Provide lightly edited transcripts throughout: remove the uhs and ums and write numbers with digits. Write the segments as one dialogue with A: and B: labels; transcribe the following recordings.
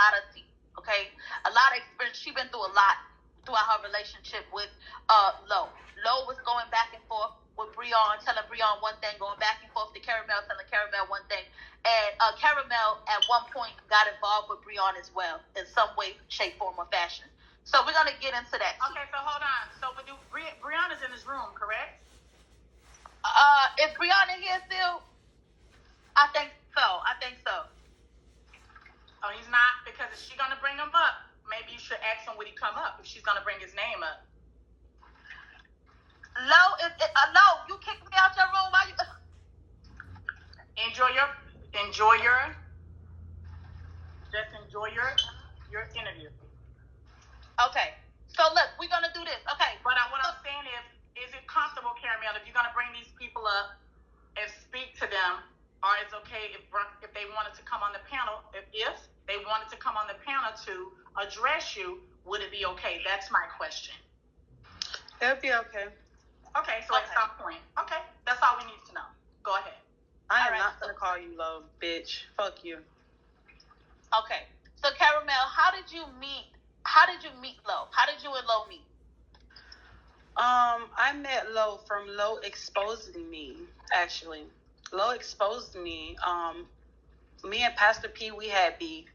A: lot of tea, okay? A lot of experience. She's been through a lot throughout her relationship with Lo. Lo was going back and forth with Brionne, telling Brionne one thing, going back and forth to Caramel, telling Caramel one thing. And Caramel, at one point, got involved with Brionne as well, in some way, shape, form, or fashion. So we're going to get into that.
B: Okay, so hold on. So Brionne is in this room, correct?
A: Is Brionne in here still? I think so.
B: Oh, he's not? Because if she's going to bring him up, maybe you should ask him would he come up if she's going to bring his name up.
A: Lo, you kicked me out your room. Why you...
B: Enjoy your interview.
A: Okay. So look, we're gonna do this. Okay.
B: But what I'm saying is it comfortable, Caramel, if you're gonna bring these people up and speak to them, or it's okay if they wanted to come on the panel, if they wanted to come on the panel to address you, would it be okay? That's my question.
C: It would be okay.
B: Okay, so at some point. Okay, that's all we need to know. Go ahead.
C: I am not going to call you Lo, bitch. Fuck you.
A: Okay. So, Caramel, how did you meet Lo? How did you and Lo meet?
C: I met Lo from Lo exposing me, actually. Lo exposed me. Me and Pastor P, we had beef.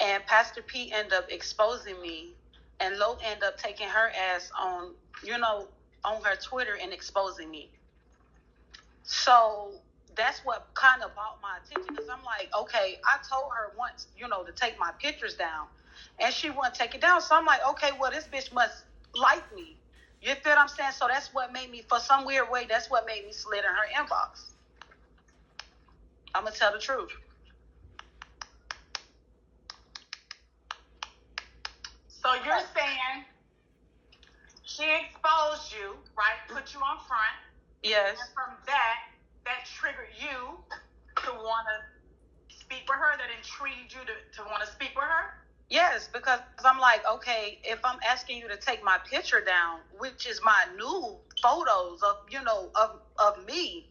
C: And Pastor P ended up exposing me. And Lo ended up taking her ass on her Twitter and exposing me. So that's what kind of brought my attention, because I'm like, okay, I told her once, to take my pictures down, and she wouldn't take it down. So I'm like, okay, well, this bitch must like me. You feel what I'm saying? So that's what made me, for some weird way, that's what made me slid in her inbox. I'm going to tell the truth.
B: So you're saying she exposed you, right? Put you on front.
C: Yes.
B: And from that triggered you to want to speak with her, that intrigued you to want to speak with her?
C: Yes, because I'm like, okay, if I'm asking you to take my picture down, which is my nude photos of me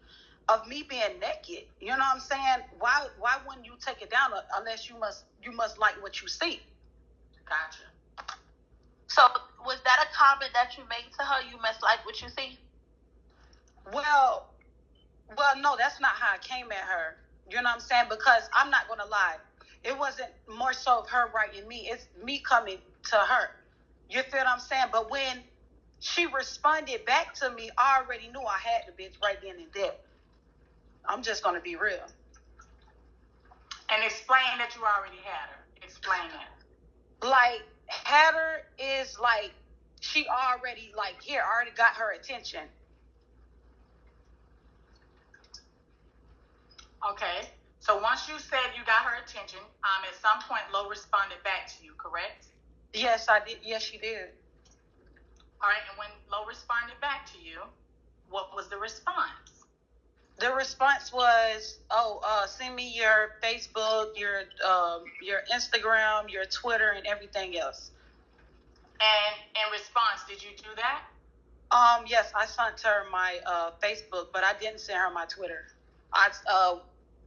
C: being naked, you know what I'm saying? Why wouldn't you take it down unless you must like what you see?
B: Gotcha.
A: So was that a comment that you made to her? You must like what you see?
C: Well, no, that's not how I came at her. You know what I'm saying? Because I'm not going to lie. It wasn't more so of her writing me. It's me coming to her. You feel what I'm saying? But when she responded back to me, I already knew I had the bitch right then and there. I'm just going to be real.
B: And explain that you already had her. Explain that.
C: Like, had her is like, she already, like, here, I already got her attention.
B: Okay. So once you said you got her attention, at some point Lo responded back to you, correct?
C: Yes, I did. Yes, she did.
B: All right. And when Lo responded back to you, what was the response?
C: The response was, send me your Facebook, your Instagram, your Twitter, and everything else.
B: And in response, did you do that?
C: Yes, I sent her my Facebook, but I didn't send her my Twitter.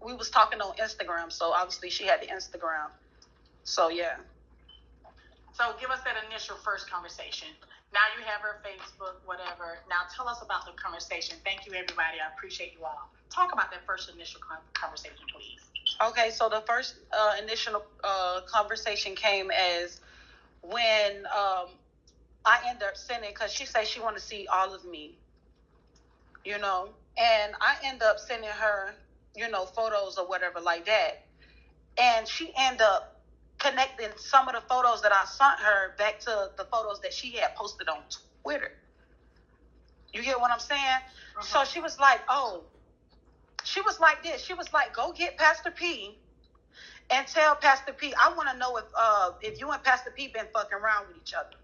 C: We was talking on Instagram, so obviously she had the Instagram. So yeah.
B: So give us that initial first conversation. Now you have her Facebook, whatever. Now tell us about the conversation. Thank you, everybody. I appreciate you all. Talk about that first initial conversation, please.
C: Okay, so the first initial conversation came as when I ended up sending, because she said she wanted to see all of me, and I ended up sending her, photos or whatever like that. And she ended up connecting some of the photos that I sent her back to the photos that she had posted on Twitter. You get what I'm saying? Uh-huh. So she was like, she was like this. She was like, go get Pastor P and tell Pastor P, I want to know if you and Pastor P been fucking around with each other.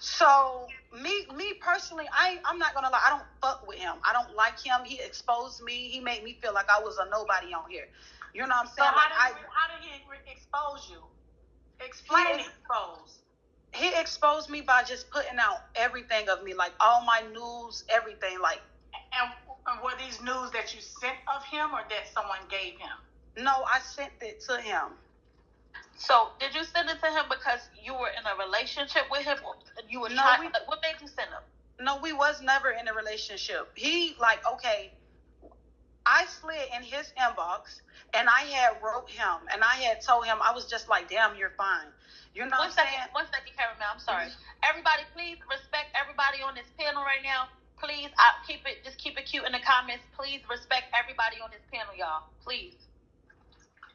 C: So me personally, I'm not gonna lie, I don't fuck with him. I don't like him. He exposed me. He made me feel like I was a nobody on here. You know what I'm saying?
B: So how did he expose you? Explain expose.
C: He exposed me by just putting out everything of me, like all my news, everything, like.
B: And were these news that you sent of him or that someone gave him?
C: No, I sent it to him.
A: So, did you send it to him because you were in a relationship with him? You were what made you send him?
C: No, we was never in a relationship. He, like, okay, I slid in his inbox, and I had wrote him, and I had told him, I was just like, damn, you're fine. You know what I'm saying?
A: One second, Caramel, I'm sorry. Everybody, please respect everybody on this panel right now. Please, keep it cute in the comments. Please respect everybody on this panel, y'all. Please.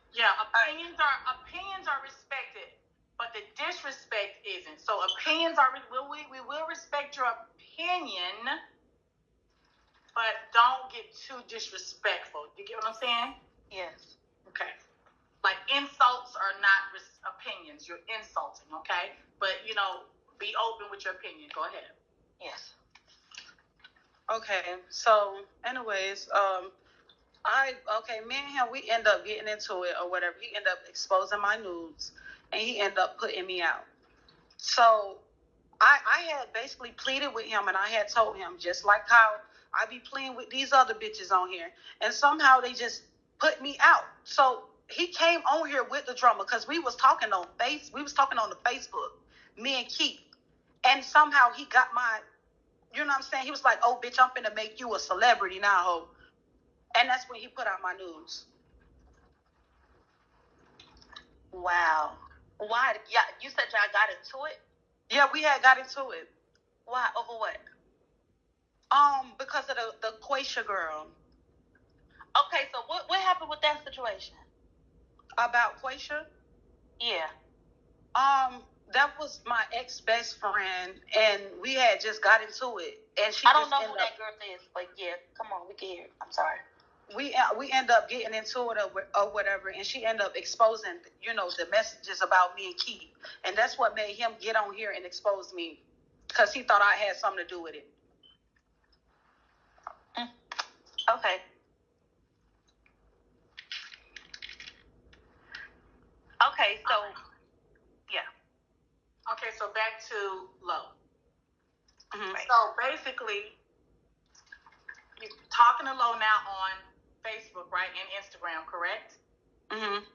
B: Yeah, opinions are respected, but the disrespect isn't. So opinions are we will respect your opinion, but don't get too disrespectful. You get what I'm saying?
A: Yes.
B: Okay. Like insults are not opinions. You're insulting, okay? But be open with your opinion. Go ahead.
A: Yes.
C: Okay. So, anyways, me and him, we end up getting into it or whatever. He ended up exposing my nudes, and he ended up putting me out. So I had basically pleaded with him, and I had told him, just like how I be pleading with these other bitches on here, and somehow they just put me out. So he came on here with the drama because we was talking on the Facebook, me and Keith, and somehow he got my, you know what I'm saying? He was like, "Oh, bitch, I'm finna make you a celebrity now, ho." And that's when he put out my news.
A: Wow. Why? Yeah, you said y'all got into it?
C: Yeah, we had got into it.
A: Why? Over what?
C: Because of the Quaisha girl.
A: Okay, so what happened with that situation?
C: About Quaisha?
A: Yeah.
C: That was my ex-best friend, and we had just got into it. And
A: I don't know who that girl is, but yeah, come on, we can hear it. I'm sorry.
C: We end up getting into it or whatever, and she ended up exposing, the messages about me and Keith, and that's what made him get on here and expose me, because he thought I had something to do with it.
A: Okay. Okay, so yeah.
B: Okay, so back to Lo.
C: Mm-hmm.
B: So basically, you're talking to Lo now on Facebook, right, and Instagram, correct?
C: Mm-hmm.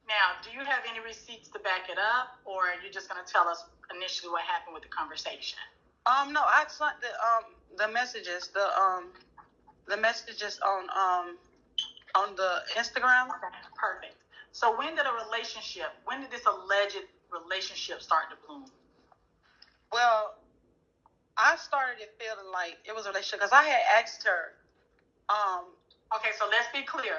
B: Now, do you have any receipts to back it up, or are you just going to tell us initially what happened with the conversation?
C: No, I sent the messages, the messages on the Instagram.
B: Okay, perfect. So when did this alleged relationship start to bloom?
C: Well, I started feeling like it was a relationship because I had asked her.
B: Okay, so let's be clear.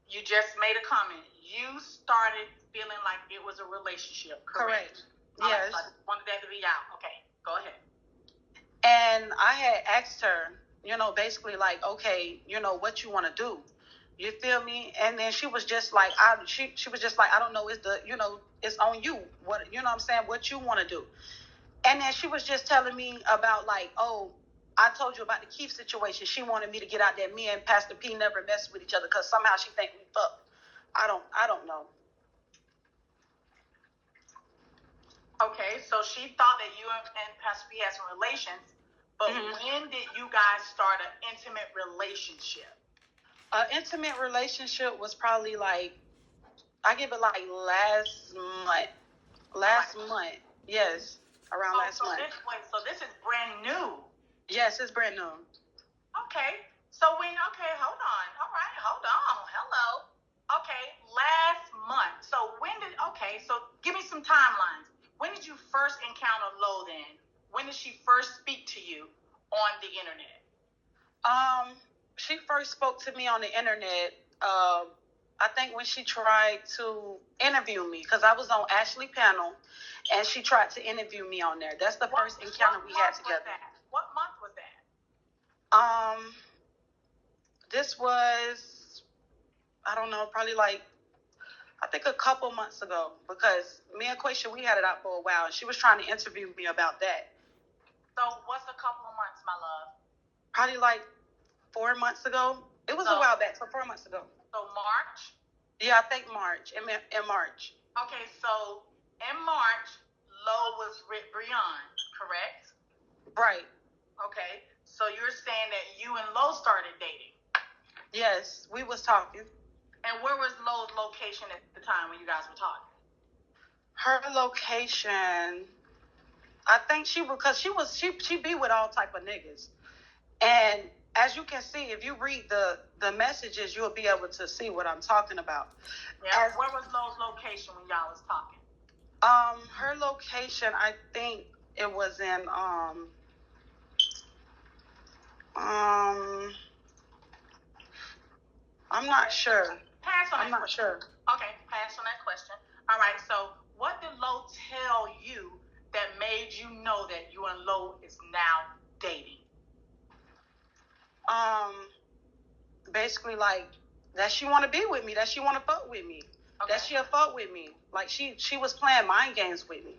B: You just made a comment. You started feeling like it was a relationship, correct?
C: Yes.
B: Right, so I just wanted that to be out. Okay, go ahead.
C: And I had asked her, basically like, okay, what you want to do? You feel me? And then she was just like, she was just like, I don't know, it's on you. What, what I'm saying? What you want to do? And then she was just telling me about like, oh, I told you about the Keith situation. She wanted me to get out there. Me and Pastor P never messed with each other because somehow she think we fucked. I don't know.
B: Okay, so she thought that you and Pastor P had some relations, but when did you guys start an intimate relationship?
C: An intimate relationship was probably like, I give it like last month. Yes, around last month.
B: So this is brand new.
C: Yes, it's brand new.
B: Okay. So hold on. All right, hold on. Hello. Okay, last month. So so give me some timelines. When did you first encounter Lo then? When did she first speak to you on the internet?
C: She first spoke to me on the internet, I think when she tried to interview me, because I was on Ashley panel, and she tried to interview me on there. That's the first encounter we had together.
B: What month was that?
C: This was, I don't know, probably like, I think a couple months ago, because me and Quaisha, we had it out for a while, and she was trying to interview me about that.
B: So what's a couple of months, my love?
C: Probably like 4 months ago. It was a while back, so 4 months ago.
B: So March?
C: Yeah, I think March, in March.
B: Okay, so in March, Lo was with Brionne, correct?
C: Right.
B: Okay, so you're saying that you and Lo started dating?
C: Yes, we was talking.
B: And where was Lo's location at the time when you guys were talking?
C: Her location, I think she be with all type of niggas. And as you can see, if you read the messages, you'll be able to see what I'm talking about.
B: Yeah. Where was Lo's location when y'all was talking?
C: Her location, I think it was in I'm not sure.
B: Pass on that.
C: I'm not sure.
B: Okay, pass on that question. All right, so what did Lo tell you that made you know that you and Lo is now dating?
C: Basically like that she want to be with me, that she want to fuck with me, okay. That she'll fuck with me. Like she was playing mind games with me.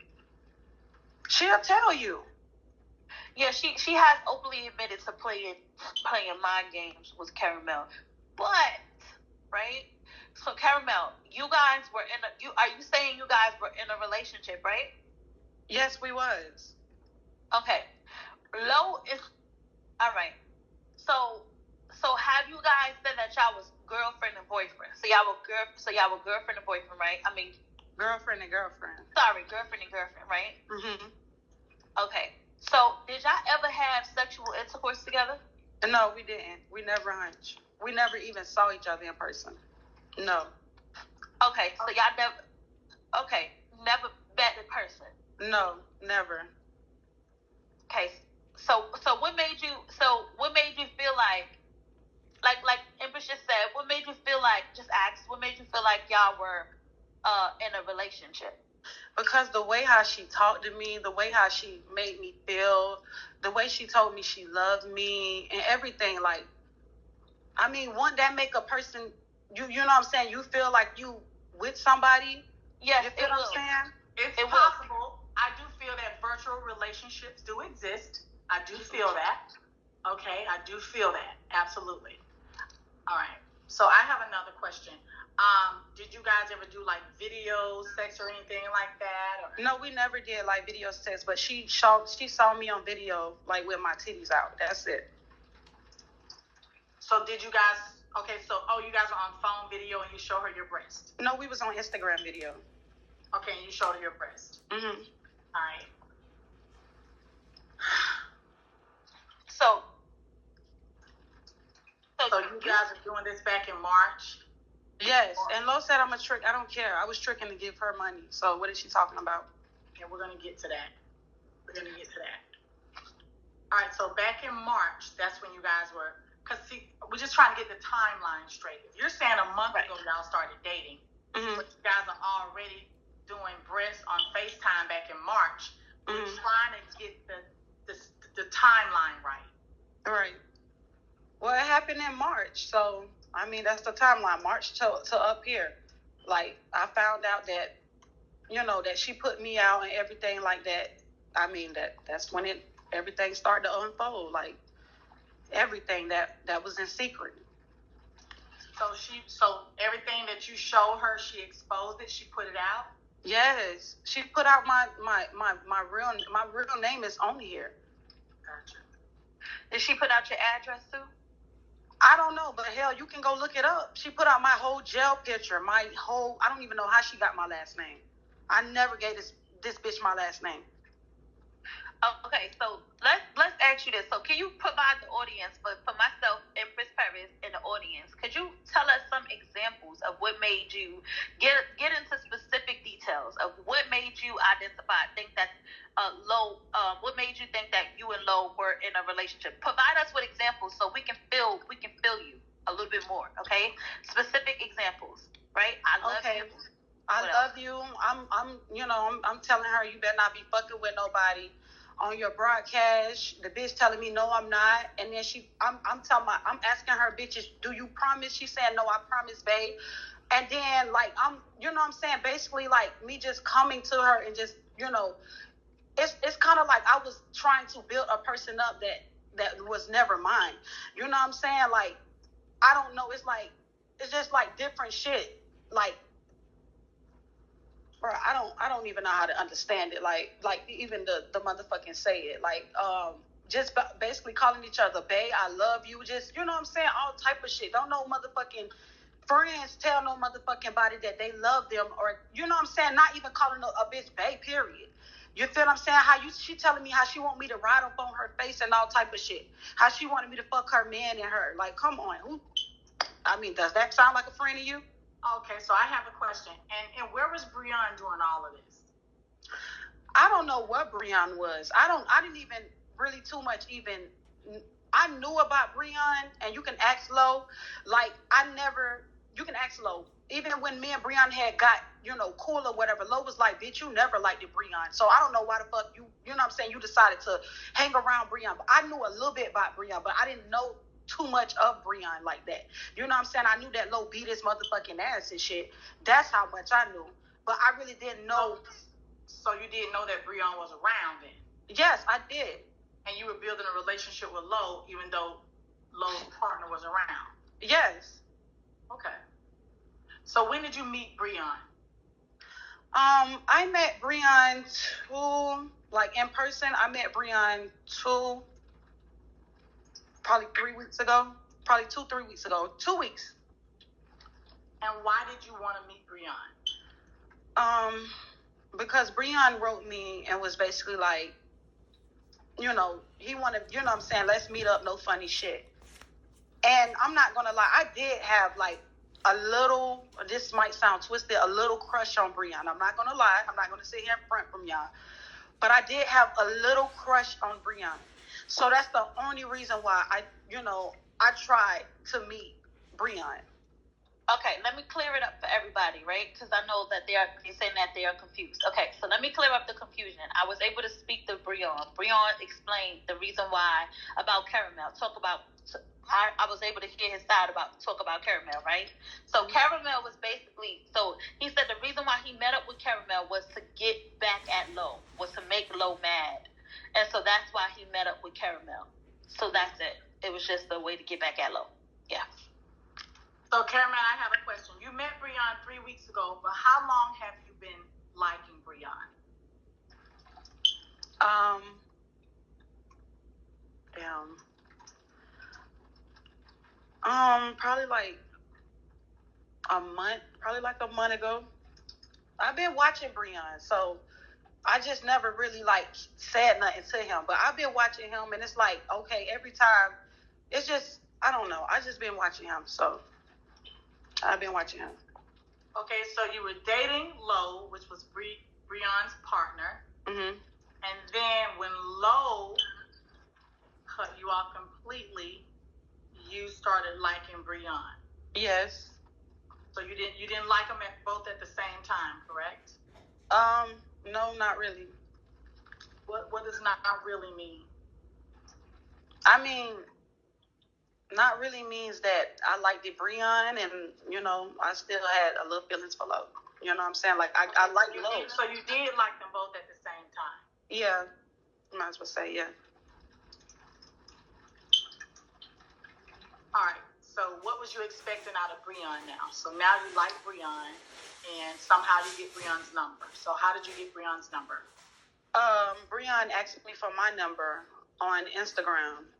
C: She'll tell you.
A: Yeah, she has openly admitted to playing mind games with Caramel. But, right? So Caramel, you guys were are you saying you guys were in a relationship, right?
C: Yes, we was.
A: Okay. Lo is all right. So have you guys said that y'all was girlfriend and boyfriend? So y'all were girlfriend and boyfriend, right? I mean,
C: girlfriend and girlfriend.
A: Sorry, girlfriend and girlfriend, right?
C: Mhm.
A: Okay. So did y'all ever have sexual intercourse together?
C: No, we didn't. We never hunched. We never even saw each other in person. No.
A: Okay, so y'all never met in person.
C: No, never.
A: Okay, so what made you feel like Empress just said, what made you feel like y'all were in a relationship?
C: Because the way how she talked to me, the way how she made me feel, the way she told me she loved me and everything, like, I mean, wouldn't that make a person, you know what I'm saying, you feel like you with somebody?
A: Yes,
C: you feel what I'm saying?
B: It's possible. I do feel that virtual relationships do exist. I do feel that. Okay, I do feel that. Absolutely. All right. So I have another question. Did you guys ever do like video sex or anything like that? Or?
C: No, we never did like video sex, but she saw me on video like with my titties out. That's it.
B: So did you guys? Okay, so you guys are on phone video and you show her your breast?
C: No, we was on Instagram video.
B: Okay, and you showed her your breast.
C: Mhm.
B: All right.
A: So
B: you guys are doing this back in March?
C: Yes, and Lo said I'm a trick. I don't care. I was tricking to give her money. So what is she talking about?
B: Yeah, we're going to get to that. All right, so back in March, that's when you guys were, because see, we're just trying to get the timeline straight. If you're saying a month ago y'all started dating, but you guys are already doing breasts on FaceTime back in March, we're trying to get the timeline right.
C: Right. Well, it happened in March, so I mean that's the timeline, March to up here. Like I found out that, that she put me out and everything like that. I mean that's when everything started to unfold, like everything that was in secret.
B: So everything that you showed her, she exposed it. She put it out.
C: Yes, she put out my real name is on here.
B: Gotcha.
A: Did she put out your address too?
C: I don't know, but hell, you can go look it up. She put out my whole jail picture, I don't even know how she got my last name. I never gave this bitch my last name.
A: Okay, so let's ask you this. So can you provide the audience, for myself, Empress Paris, and the audience, could you tell us some examples of what made you get into specific details of what made you think that what made you think that you and Lo were in a relationship? Provide us with examples so we can feel you a little bit more, okay? Specific examples, right? I love you.
C: I love you. I'm telling her you better not be fucking with nobody. On your broadcast, the bitch telling me no, I'm not, and then I'm asking her, bitches, do you promise? She saying no, I promise, babe. And then like I'm basically like me just coming to her and just it's kind of like I was trying to build a person up that was never mine. You know what I'm saying? Like I don't know. It's just like different shit. Like. Bro, I don't even know how to understand it. Like even the motherfucking say it. Like just basically calling each other bae, I love you. Just you know what I'm saying, all type of shit. Don't know motherfucking friends tell no motherfucking body that they love them, or you know what I'm saying, not even calling a bitch bae, period. You feel what I'm saying? She telling me how she want me to ride up on her face and all type of shit. How she wanted me to fuck her man and her. Like, come on. Does that sound like a friend to you?
B: Okay, so I have a question. And where was Brionne doing all of this?
C: I don't know what Brionne was. I didn't even really too much even. I knew about Brionne, and you can ask Lo. Like, you can ask Lo. Even when me and Brionne had got, cool or whatever, Lo was like, bitch, you never liked Brionne. So I don't know why the fuck you know what I'm saying, you decided to hang around Brionne. But I knew a little bit about Brionne, but I didn't know too much of Brionne like that. You know what I'm saying? I knew that Lo beat his motherfucking ass and shit. That's how much I knew. But I really didn't know.
B: So you didn't know that Brionne was around then?
C: Yes, I did.
B: And you were building a relationship with Lo, even though Lo's partner was around?
C: Yes.
B: Okay. So when did you meet Brionne?
C: I met Brionne in person. I met Brionne probably 3 weeks ago. Probably 2-3 weeks ago. 2 weeks.
B: And why did you want to meet Brionne?
C: Because Brionne wrote me and was basically like, he wanted, you know what I'm saying, let's meet up, no funny shit. And I'm not gonna lie, I did have like a little, this might sound twisted, a little crush on Brionne. I'm not gonna lie, I'm not gonna sit here in front from y'all, but I did have a little crush on Brionne. So that's the only reason why I tried to meet Brionne.
A: Okay, let me clear it up for everybody, right? Because I know that they're saying that they are confused. Okay, so let me clear up the confusion. I was able to speak to Brionne. Brionne explained the reason why about Caramel. I was able to hear his side talk about Caramel, right? So Caramel was basically, so he said the reason why he met up with Caramel was to get back at Lo, was to make Lo mad. And so that's why he met up with Caramel. So that's it. It was just a way to get back at Lo. Yeah.
B: So, Caramel, I have a question. You met Brionne 3 weeks ago, but how long have you been liking Brionne?
C: Probably like a month ago. I've been watching Brionne, so I just never really said nothing to him, but I've been watching him, and it's like, okay, every time, it's just, I don't know, I just been watching him, so I've been watching him.
B: Okay, so you were dating Lo, which was Brionne's partner.
C: Mm-hmm.
B: And then when Lo cut you off completely, you started liking Brionne.
C: Yes.
B: So you didn't like them both at the same time, correct?
C: No, not really.
B: What does not really mean?
C: I mean, not really means that I liked Brionne, and I still had a little feelings for Lo. You know what I'm saying? Like I like Lo.
B: So you did like them both at the same time?
C: Yeah, might as well say yeah.
B: All right. So what was you expecting out of Brionne now? So now you like Brionne, and somehow you get Brionne's number. So how did you get Brionne's number?
C: Brionne asked me for my number on Instagram.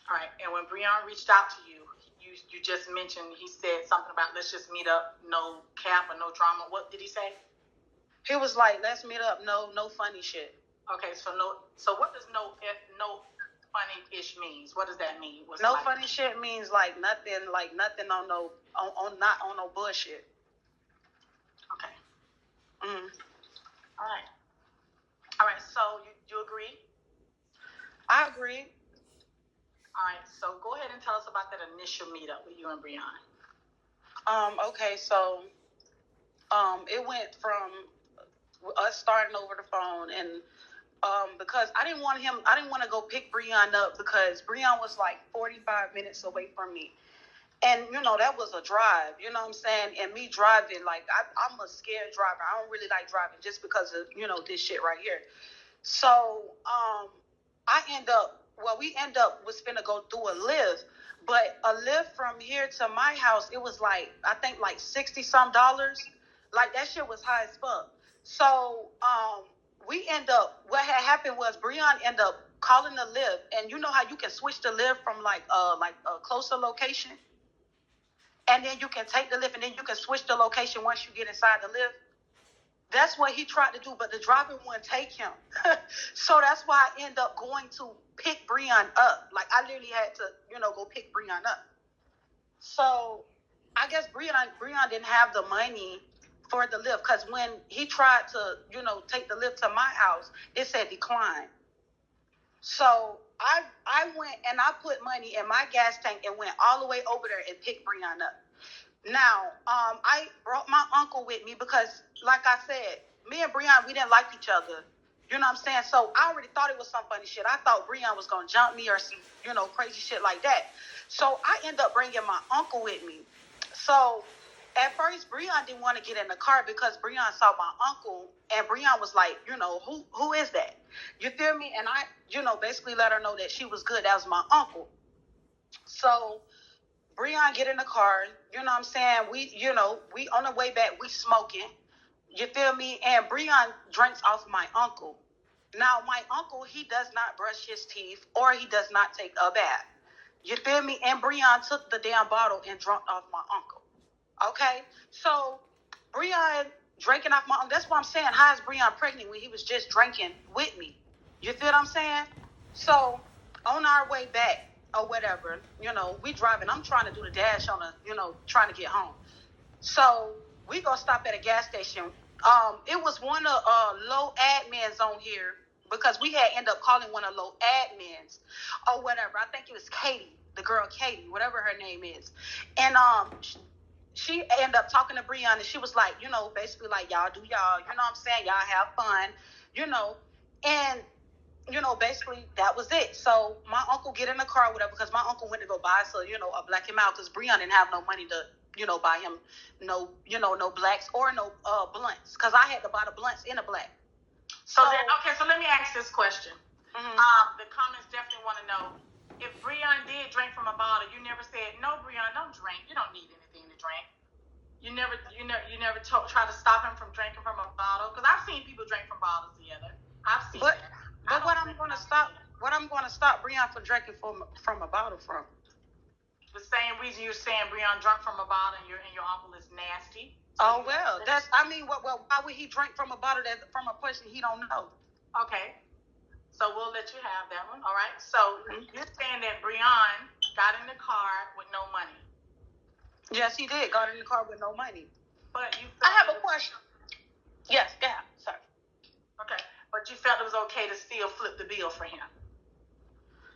B: All right, and when Brionne reached out to you, you just mentioned, he said something about let's just meet up, no cap or no drama. What did he say?
C: He was like, let's meet up, no funny shit.
B: Okay, so what does no funny-ish means? What does that mean? What's
C: no funny shit means nothing on no bullshit.
B: Okay.
C: Mm.
B: All right, so you agree?
C: I agree.
B: All right, so go ahead and tell us about that initial meetup with you and Brionne.
C: Okay, so it went from us starting over the phone, and because I didn't want to go pick Brionne up because Brionne was like 45 minutes away from me. And, that was a drive, you know what I'm saying? And me driving, I'm a scared driver. I don't really like driving just because of, this shit right here. So we end up was finna go do a lift, but a lift from here to my house, it was I think $60-some. Like, that shit was high as fuck. So what had happened was Brionne ended up calling the lift, and you know how you can switch the lift from a closer location? and then you can take the lift, and then you can switch the location once you get inside the lift. That's what he tried to do, but the driver wouldn't take him. So that's why I end up going to pick Brionne up. Like, I literally had to, go pick Brionne up. So I guess Brionne didn't have the money for the lift, because when he tried to, take the lift to my house, it said decline. So I went and I put money in my gas tank and went all the way over there and picked Brionne up. Now, I brought my uncle with me because, like I said, me and Brionne, we didn't like each other. You know what I'm saying? So I already thought it was some funny shit. I thought Brionne was going to jump me or some, crazy shit like that. So I ended up bringing my uncle with me. So at first, Brionne didn't want to get in the car because Brionne saw my uncle, and Brionne was like, who is that? You feel me? And I, basically let her know that she was good. That was my uncle. So Brionne get in the car, you know what I'm saying? We on the way back, we smoking. You feel me? And Brionne drinks off my uncle. Now, my uncle, he does not brush his teeth or he does not take a bath. You feel me? And Brionne took the damn bottle and drank off my uncle. Okay? So, Brionne drinking off my uncle. That's what I'm saying. How is Brionne pregnant when he was just drinking with me? You feel what I'm saying? So, on our way back, or whatever, we driving. I'm trying to do the dash on trying to get home. So we go stop at a gas station. It was one of low admins on here because we had ended up calling one of low admins or whatever. I think it was Katie, the girl Katie, whatever her name is. And she ended up talking to Brionne, and she was like, basically like, y'all do y'all, what I'm saying? Y'all have fun, and basically that was it. So my uncle get in the car or whatever, because my uncle went to go buy us a black and mild, because Brionne didn't have no money to, buy him no blacks or no blunts, because I had to buy the blunts in a black.
B: So let me ask this question.
C: Mm-hmm.
B: The comments definitely want to know, if Brionne did drink from a bottle, you never said, no, Brionne, don't drink. You don't need anything to drink. You never try to stop him from drinking from a bottle, because I've seen people drink from bottles together. I've seen that.
C: But what I'm going to stop Brionne from drinking from a bottle from?
B: The same reason you're saying Brionne drunk from a bottle and your uncle is nasty.
C: Oh, well, why would he drink from a bottle from a person he don't know?
B: Okay. So we'll let you have that one. All right. So you're saying that Brionne got in the car with no money.
C: Yes, he did. Got in the car with no money.
B: But
A: I have a question. Yes, go ahead. Sorry.
B: Okay. But you felt it was okay to still flip the bill for him.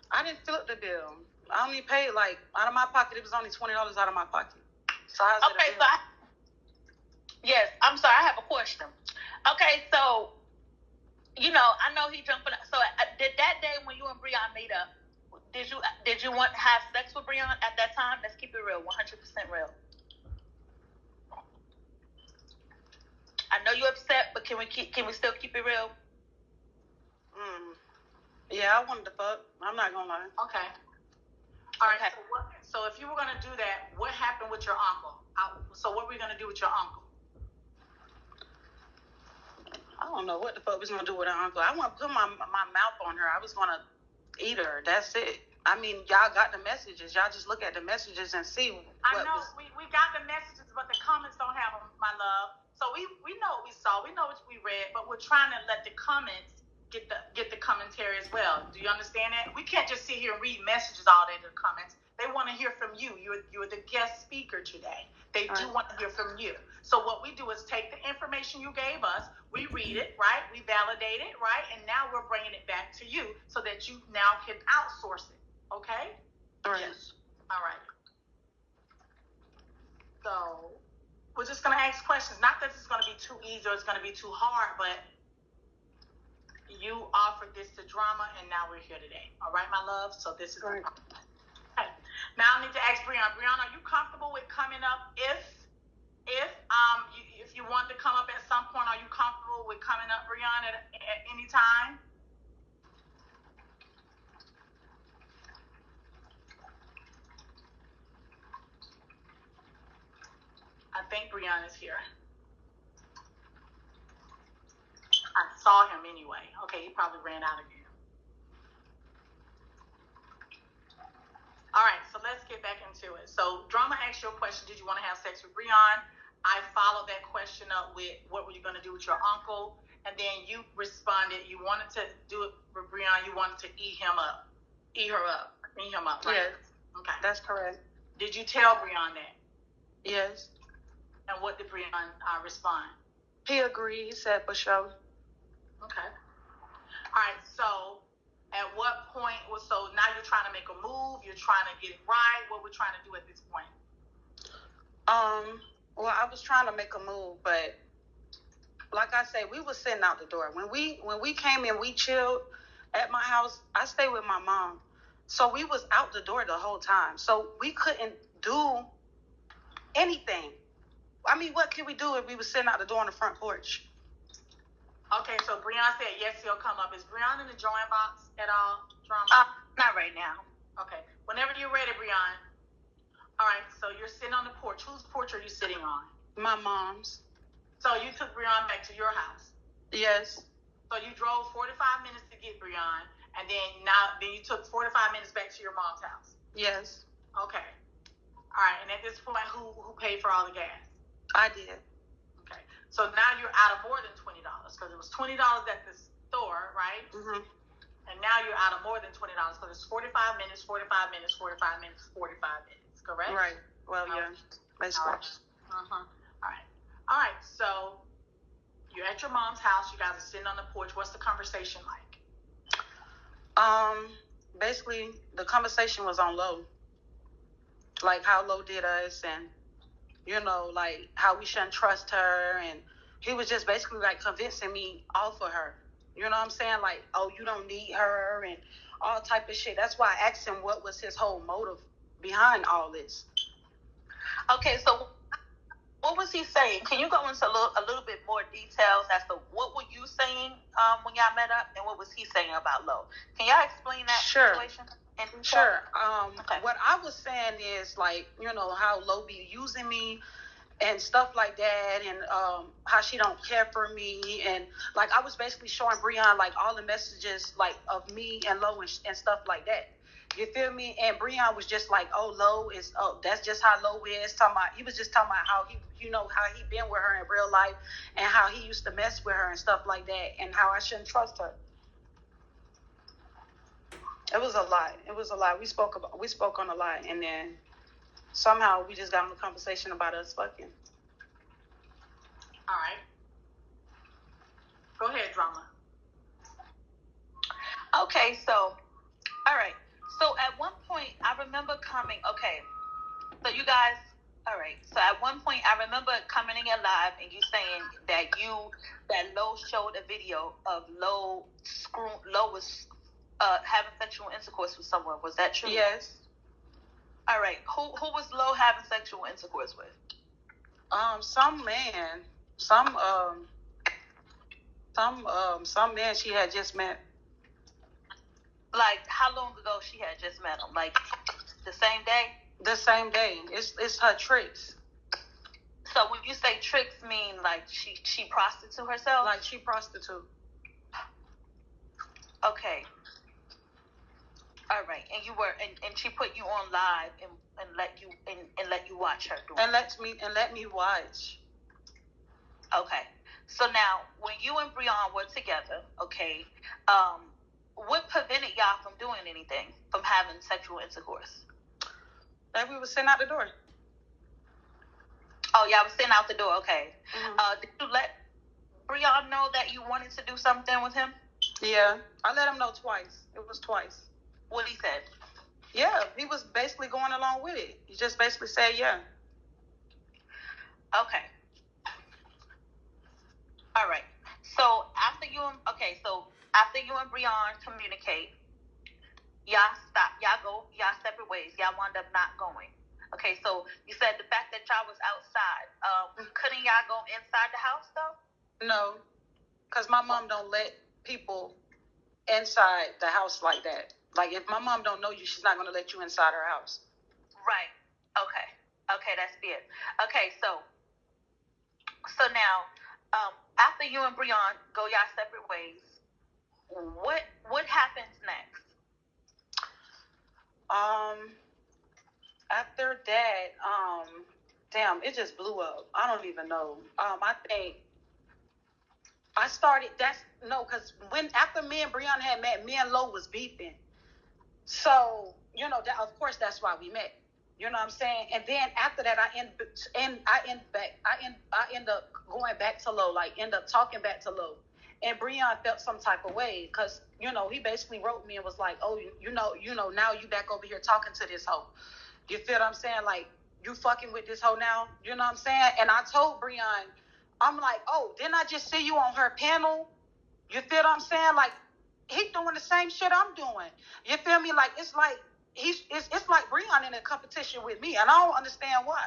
C: I didn't flip the bill. I only paid, out of my pocket, it was only $20 out of my pocket. So
A: okay, so yes, I'm sorry, I have a question. Okay, so, I know he jumped, so did that day when you and Brionne meet up, did you want to have sex with Brionne at that time? Let's keep it real, 100% real. I know you're upset, but can we still keep it real?
C: Yeah, I wanted to fuck. I'm not gonna lie.
B: Okay. All right.
A: Okay.
B: So if you were gonna do that, what happened with your uncle? So what were you gonna do with your uncle?
C: I don't know what the fuck we was gonna do with her uncle. I want to put my mouth on her. I was gonna eat her. That's it. I mean, y'all got the messages. Y'all just look at the messages and see.
B: I know we got the messages, but the comments don't have them, my love. So we know what we saw. We know what we read, but we're trying to let the comments get the commentary as well. Do you understand that? We can't just sit here and read messages all day in the comments. They want to hear from you. You're the guest speaker today. They do want to hear from you. So what we do is take the information you gave us, we read it, right? We validate it, right? And now we're bringing it back to you so that you now can outsource it. Okay?
C: All right.
B: Yes. All right. So we're just going to ask questions. Not that it's going to be too easy or it's going to be too hard, but you offered this to Drama, and now we're here today. All right, my love? So this is
C: right.
B: Okay. Now I need to ask Brionne. Brionne, are you comfortable with coming up if you want to come up at some point? Are you comfortable with coming up, Brionne, at any time? I think Brionne is here. I saw him anyway. Okay, he probably ran out again. All right, so let's get back in into it. So Drama asked you a question, did you want to have sex with Brionne? I followed that question up with, what were you going to do with your uncle? And then you responded, you wanted to do it with Brionne, you wanted to eat him up, right?
C: Yes.
B: Okay.
C: That's correct.
B: Did you tell Brionne that?
C: Yes.
B: And what did Brionne respond?
C: He agreed. He said, for sure.
B: Okay. All right, so at what point, so now you're trying to make a move, you're trying to get it right, what we're trying to do at this point?
C: Well, I was trying to make a move, but like I said, we was sitting out the door. When we came in, we chilled at my house. I stayed with my mom. So we was out the door the whole time. So we couldn't do anything. I mean, what could we do if we was sitting out the door on the front porch?
B: Okay, so Brionne said yes, he'll come up. Is Brionne in the drawing box at all, Drama?
A: Not right now.
B: Okay, whenever you're ready, Brionne. All right, so you're sitting on the porch. Whose porch are you sitting on?
C: My mom's.
B: So you took Brionne back to your house?
C: Yes.
B: So you drove 45 minutes to get Brionne, and then you took 45 minutes back to your mom's house?
C: Yes.
B: Okay. All right, and at this point, who paid for all the gas?
C: I did.
B: Okay. So now you're out of more than $20 because it was $20 at the store, right?
C: Mm-hmm.
B: And now you're out of more than $20 because it's 45 minutes, 45 minutes, 45 minutes, 45 minutes, correct?
C: Right. Well, yeah. Basically.
B: All right. Uh-huh. All right. So you're at your mom's house. You guys are sitting on the porch. What's the conversation like?
C: Basically, the conversation was on Lo. Like how Lo did us and, like how we shouldn't trust her. And he was just basically like convincing me off of her. You know what I'm saying? Like, oh, you don't need her and all type of shit. That's why I asked him what was his whole motive behind all this.
A: Okay, so what was he saying? Can you go into a little bit more details as to what were you saying when y'all met up and what was he saying about Lo? Can y'all explain that situation?
C: Sure.
A: Okay.
C: What I was saying is like, how Lo be using me and stuff like that, and how she don't care for me, and like I was basically showing Brionne like all the messages like of me and Lo and stuff like that. You feel me? And Brionne was just like, that's just how Lo is. He was just talking about how he been with her in real life and how he used to mess with her and stuff like that, and how I shouldn't trust her. It was a lot. We spoke on a lot, and then somehow we just got in a conversation about us fucking.
B: All right. Go ahead, Drama.
A: Okay, so, all right. So at one point, I remember coming, okay, so you guys, all right. So at one point, I remember coming in your live and you saying that Lo showed a video of Lo was having sexual intercourse with someone. Was that true?
C: Yes.
A: All right. Who was Lo having sexual intercourse with?
C: Some man. Some man she had just met.
A: Like, how long ago she had just met him? Like, the same day?
C: The same day. It's her tricks.
A: So when you say tricks, mean like she prostitute herself?
C: Like she prostitute.
A: Okay. All right. And you were and she put you on live and let you watch her do it.
C: And let me watch.
A: Okay. So now when you and Brionne were together, okay, what prevented y'all from doing anything, from having sexual intercourse?
C: Like we were sitting out the door.
A: Oh, y'all was sitting out the door, okay.
C: Mm-hmm.
A: Did you let Brionne know that you wanted to do something with him?
C: Yeah, I let him know twice. It was twice.
A: What he said?
C: Yeah, he was basically going along with it. He just basically said yeah.
A: Okay. All right. So after you and Brionne communicate, y'all stop. Y'all go y'all separate ways. Y'all wound up not going. Okay. So you said the fact that y'all was outside. Couldn't y'all go inside the house though?
C: No, because my mom don't let people inside the house like that. Like if my mom don't know you, she's not gonna let you inside her house.
A: Right. Okay. Okay, that's it. Okay, so now, after you and Brionne go y'all separate ways, what happens next?
C: after that, damn, it just blew up. I don't even know. I think I started. Because when after me and Brionne had met, me and Lo was beefing. So that of course that's why we met. You know what I'm saying? And then after that, I end up going back to Lo, like end up talking back to Lo. And Brionne felt some type of way because he basically wrote me and was like, oh, now you back over here talking to this hoe. You feel what I'm saying? Like, you fucking with this hoe now? You know what I'm saying? And I told Brionne, I'm like, oh, didn't I just see you on her panel? You feel what I'm saying? Like, he doing the same shit I'm doing. You feel me? Like, it's like it's like Brionne in a competition with me, and I don't understand why.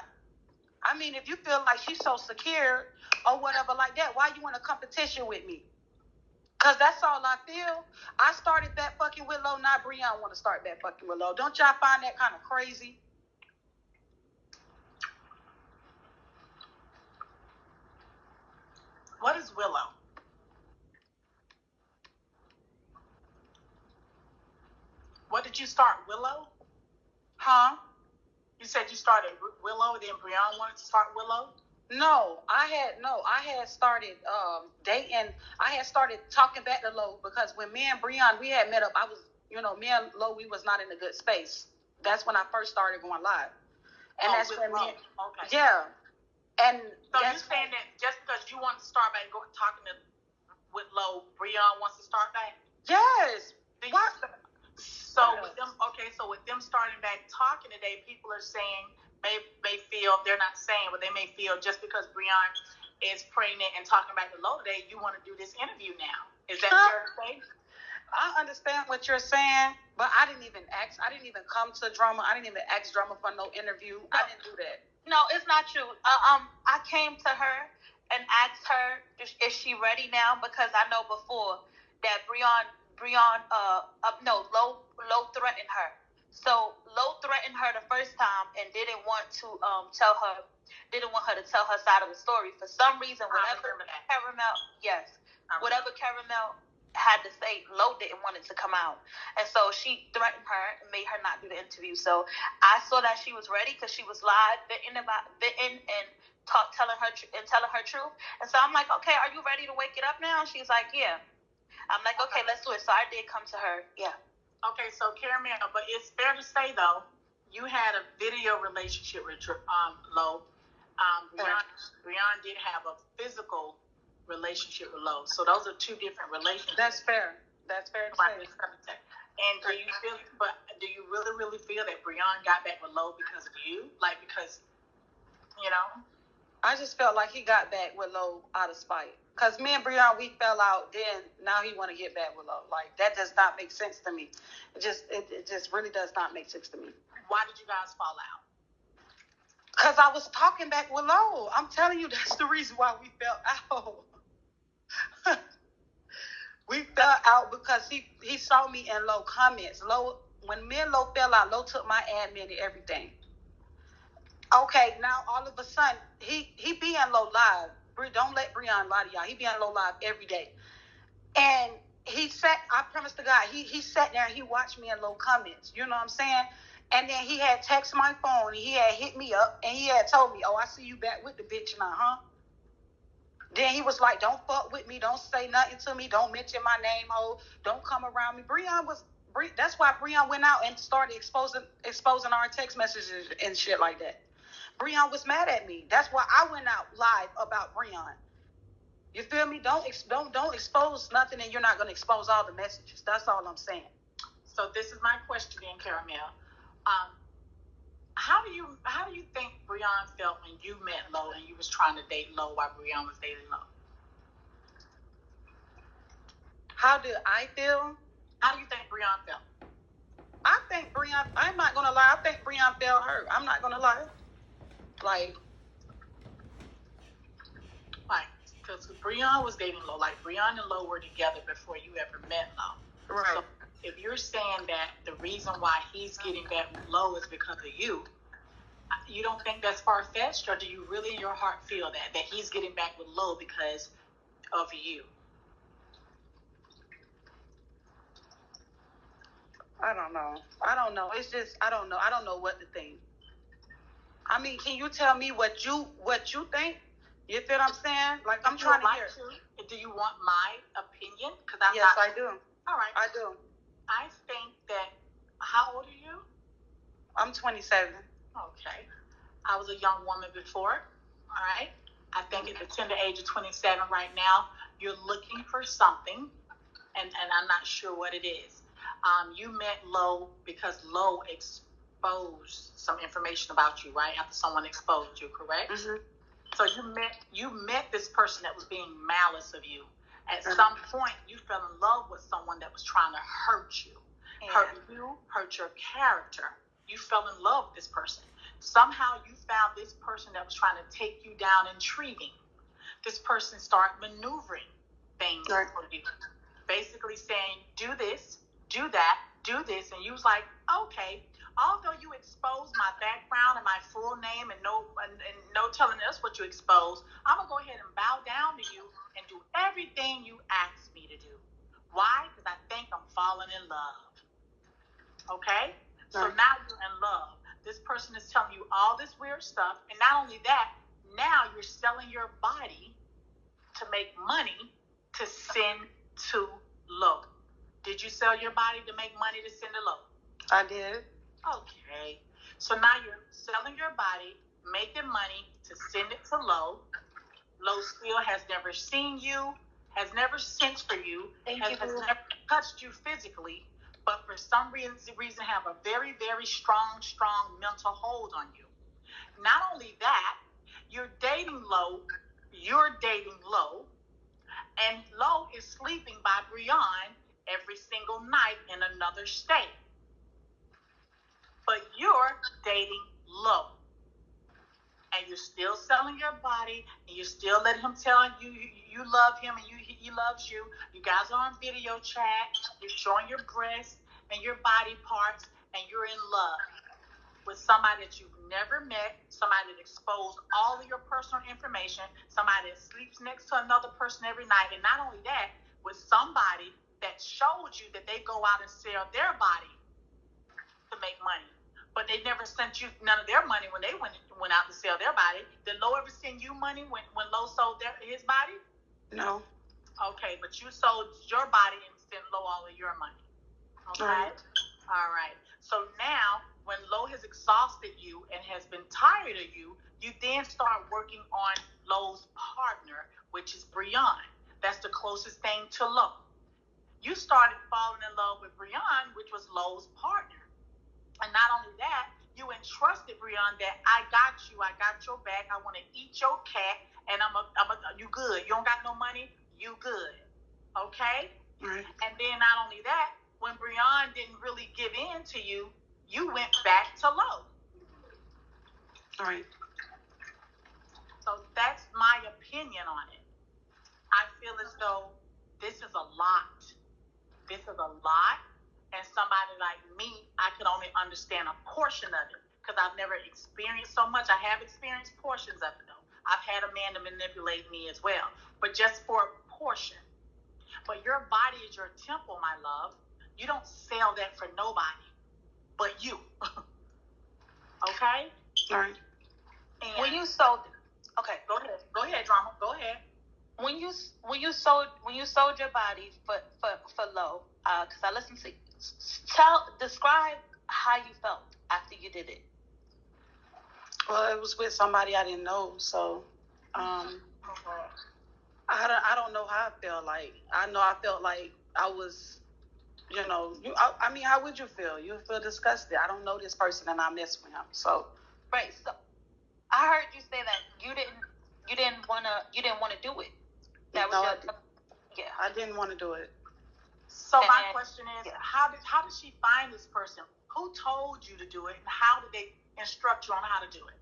C: I mean, if you feel like she's so secure or whatever like that, why you in a competition with me? Because that's all I feel. I started back fucking with Lo, not Brionne want to start back fucking with Lo. Don't y'all find that kind of crazy?
B: What is Willow? What did you start, Willow?
C: Huh?
B: You said you started Willow, then Brionne wanted to start Willow?
C: No, I had started dating. I had started talking back to Lo because when me and Brionne, we had met up, I was, me and Lo, we was not in a good space. That's when I first started going live. And that's when
B: okay.
C: Yeah. And
B: so you're saying that just because you want to start back talking with Lo, Brionne wants to start back?
C: Yes.
B: So with them starting back talking today, people are saying may feel, they're not saying, but they may feel just because Brionne is pregnant and talking back to Lo today, you want to do this interview now. Is that fair to say?
C: I understand what you're saying, but I didn't even come to Drama. I didn't even ask Drama for no interview. No, I didn't do that.
A: No, it's not true. I came to her and asked her, is she ready now? Because I know before that Lo threatened her. So Lo threatened her the first time and didn't want her to tell her side of the story. For some reason, whatever Caramel had to say, Lo didn't want it to come out. And so she threatened her and made her not do the interview. So I saw that she was ready because she was live telling her truth. And so I'm like, okay, are you ready to wake it up now? And she's like, yeah. I'm like, okay, let's do it. So I did come to her. Yeah.
B: Okay, so Caramel, but it's fair to say though, you had a video relationship with Lo. Brionne did have a physical relationship with Lo. So those are two different relationships.
C: That's fair. That's fair to say.
B: And do you really feel that Brionne got back with Lo because of you? Like, because,
C: I just felt like he got back with Lo out of spite. Because me and Brionne, we fell out then. Now he want to get back with Lo. Like, that does not make sense to me. It just really does not make sense to me.
B: Why did you guys fall out?
C: Because I was talking back with Lo. I'm telling you, that's the reason why we fell out. We fell out because he saw me in Lo comments. When me and Lo fell out, Lo took my admin and everything. Okay, now all of a sudden, he be in Lo live. Don't let Brionne lie to y'all. He be on Lo live every day. And I promise to God, he sat there and he watched me in Lo comments. You know what I'm saying? And then he had texted my phone and he had hit me up and he had told me, oh, I see you back with the bitch now, huh? Then he was like, don't fuck with me. Don't say nothing to me. Don't mention my name, ho. Don't come around me. That's why Brionne went out and started exposing our text messages and shit like that. Brionne was mad at me. That's why I went out live about Brionne. You feel me? Don't expose nothing, and you're not going to expose all the messages. That's all I'm saying.
B: So this is my question, then, Caramel. How do you think Brionne felt when you met Lo and you was trying to date Lo while Brionne was dating Lo?
C: How do I feel?
B: How do you think Brionne felt?
C: I think Brionne. I'm not gonna lie. I think Brionne felt hurt. I'm not gonna lie. Like,
B: because Brionne was dating Lo. Like, Brionne and Lo were together before you ever met Lo.
C: Right.
B: So if you're saying that the reason why he's getting back with Lo is because of you don't think that's far-fetched, or do you really in your heart feel that he's getting back with Lo because of you?
C: I don't know. It's just, I don't know. I don't know what to think. I mean, can you tell me what you think? You feel what I'm saying? Like, I'm trying to hear.
B: Do you want my opinion?
C: Yes, I do.
B: All right.
C: I do.
B: I think that, how old are you?
C: I'm 27.
B: Okay. I was a young woman before. All right. I think at the tender age of 27 right now, you're looking for something, and I'm not sure what it is. You met Lo because Lo exposed some information about you, right? After someone exposed you, correct?
C: Mm-hmm.
B: So you met this person that was being malice of you. At some point, you fell in love with someone that was trying to hurt you, hurt you, hurt your character. You fell in love with this person. Somehow you found this person that was trying to take you down, intriguing. This person started maneuvering things for you, basically saying, do this, do that, do this, and you was like, okay. Although you exposed my background and my full name and no telling us what you exposed, I'm going to go ahead and bow down to you and do everything you asked me to do. Why? Because I think I'm falling in love. Okay? So now you're in love. This person is telling you all this weird stuff. And not only that, now you're selling your body to make money to send to Lo. Did you sell your body to make money to send to Lo?
C: I did.
B: Okay. So now you're selling your body, making money to send it to Lo. Lo still has never seen you, has never sensed for you, has never touched you physically, but for some reason have a very, very strong mental hold on you. Not only that, you're dating Lo, and Lo is sleeping by Brionne every single night in another state. But you're dating Lo. And you're still selling your body, and you're still letting him tell you you love him and he loves you. You guys are on video chat. You're showing your breasts and your body parts, and you're in love with somebody that you've never met, somebody that exposed all of your personal information, somebody that sleeps next to another person every night. And not only that, with somebody that showed you that they go out and sell their body to make money. But they never sent you none of their money when they went out to sell their body. Did Lo ever send you money when Lo sold his body?
C: No.
B: Okay, but you sold your body and sent Lo all of your money. Okay? All right. So now, when Lo has exhausted you and has been tired of you, you then start working on Lo's partner, which is Brionne. That's the closest thing to Lo. You started falling in love with Brionne, which was Lo's partner. And not only that, you entrusted Brionne that I got you, I got your back, I want to eat your cat, and you good. You don't got no money, you good. Okay?
C: Right.
B: And then not only that, when Brionne didn't really give in to you, you went back to Lo.
C: All right.
B: So that's my opinion on it. I feel as though this is a lot. This is a lot. And somebody like me, I can only understand a portion of it because I've never experienced so much. I have experienced portions of it, though. I've had a man to manipulate me as well, but just for a portion. But your body is your temple, my love. You don't sell that for nobody but you. Okay?
C: All right.
B: And
A: When you sold, okay,
B: go ahead, Drama. Go ahead.
A: When you sold your body for Lo, because I listened to. Describe how you felt after you did it.
C: Well, it was with somebody I didn't know, so I don't know how I felt. Like, I know I felt like I was, I mean, how would you feel? You feel disgusted. I don't know this person and I mess with him. So
A: right. So I heard you say that you didn't want to do it. That was yeah.
C: I didn't want to do it.
B: So my question is, how did she find this person? Who told you to do it, and how did they instruct you on how to do it?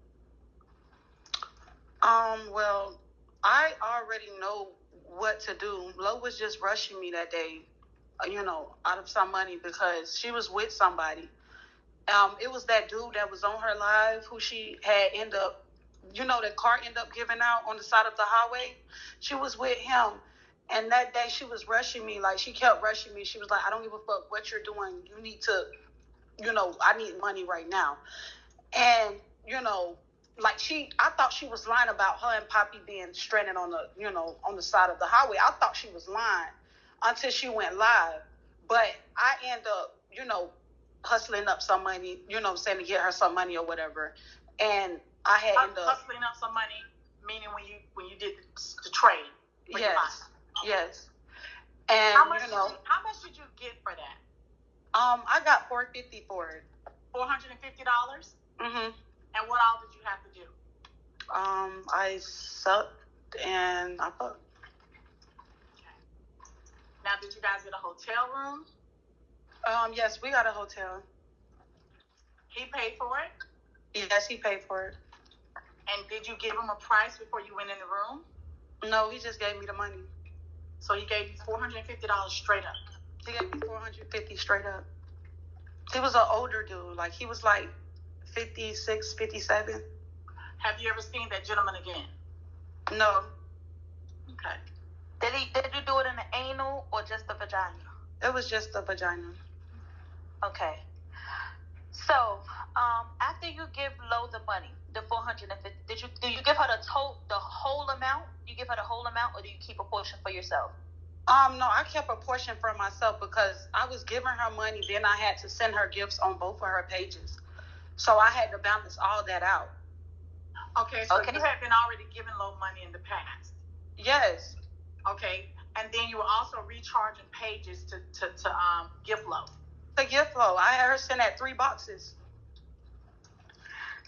C: Well, I already know what to do. Lo was just rushing me that day, out of some money because she was with somebody. It was that dude that was on her live who she had ended up, the car ended up giving out on the side of the highway. She was with him. And that day she was rushing me. Like, she kept rushing me. She was like, I don't give a fuck what you're doing. You need to, I need money right now. And, like I thought she was lying about her and Poppy being stranded on the, on the side of the highway. I thought she was lying until she went live. But I end up, hustling up some money, saying, to get her some money or whatever. And I had ended up
B: hustling up some money, meaning when you did the trade.
C: Yes. Yes. And
B: how much did you get for that?
C: I got $450 for it.
B: $450?
C: Mhm.
B: And what all did you have to do?
C: I sucked and I fucked.
B: Okay. Now, did you guys get a hotel room?
C: Yes, we got a hotel.
B: He paid for it?
C: Yes, he paid for it.
B: And did you give him a price before you went in the room?
C: No, he just gave me the money.
B: So he gave you $450 straight up?
C: He gave me $450 straight up. He was an older dude. Like, he was like 56, 57.
B: Have you ever seen that gentleman again?
C: No.
B: Okay.
A: Did you do it in the anal or just the vagina?
C: It was just the vagina.
A: Okay. So, after you give Lo the money, the $450, do you give her the whole amount? You give her the whole amount, or do you keep a portion for yourself?
C: No, I kept a portion for myself because I was giving her money. Then I had to send her gifts on both of her pages, so I had to balance all that out.
B: Okay, so you had been already giving Lo money in the past.
C: Yes.
B: Okay, and then you were also recharging pages to gift Lo.
C: The gift Lo, I had her send that 3 boxes.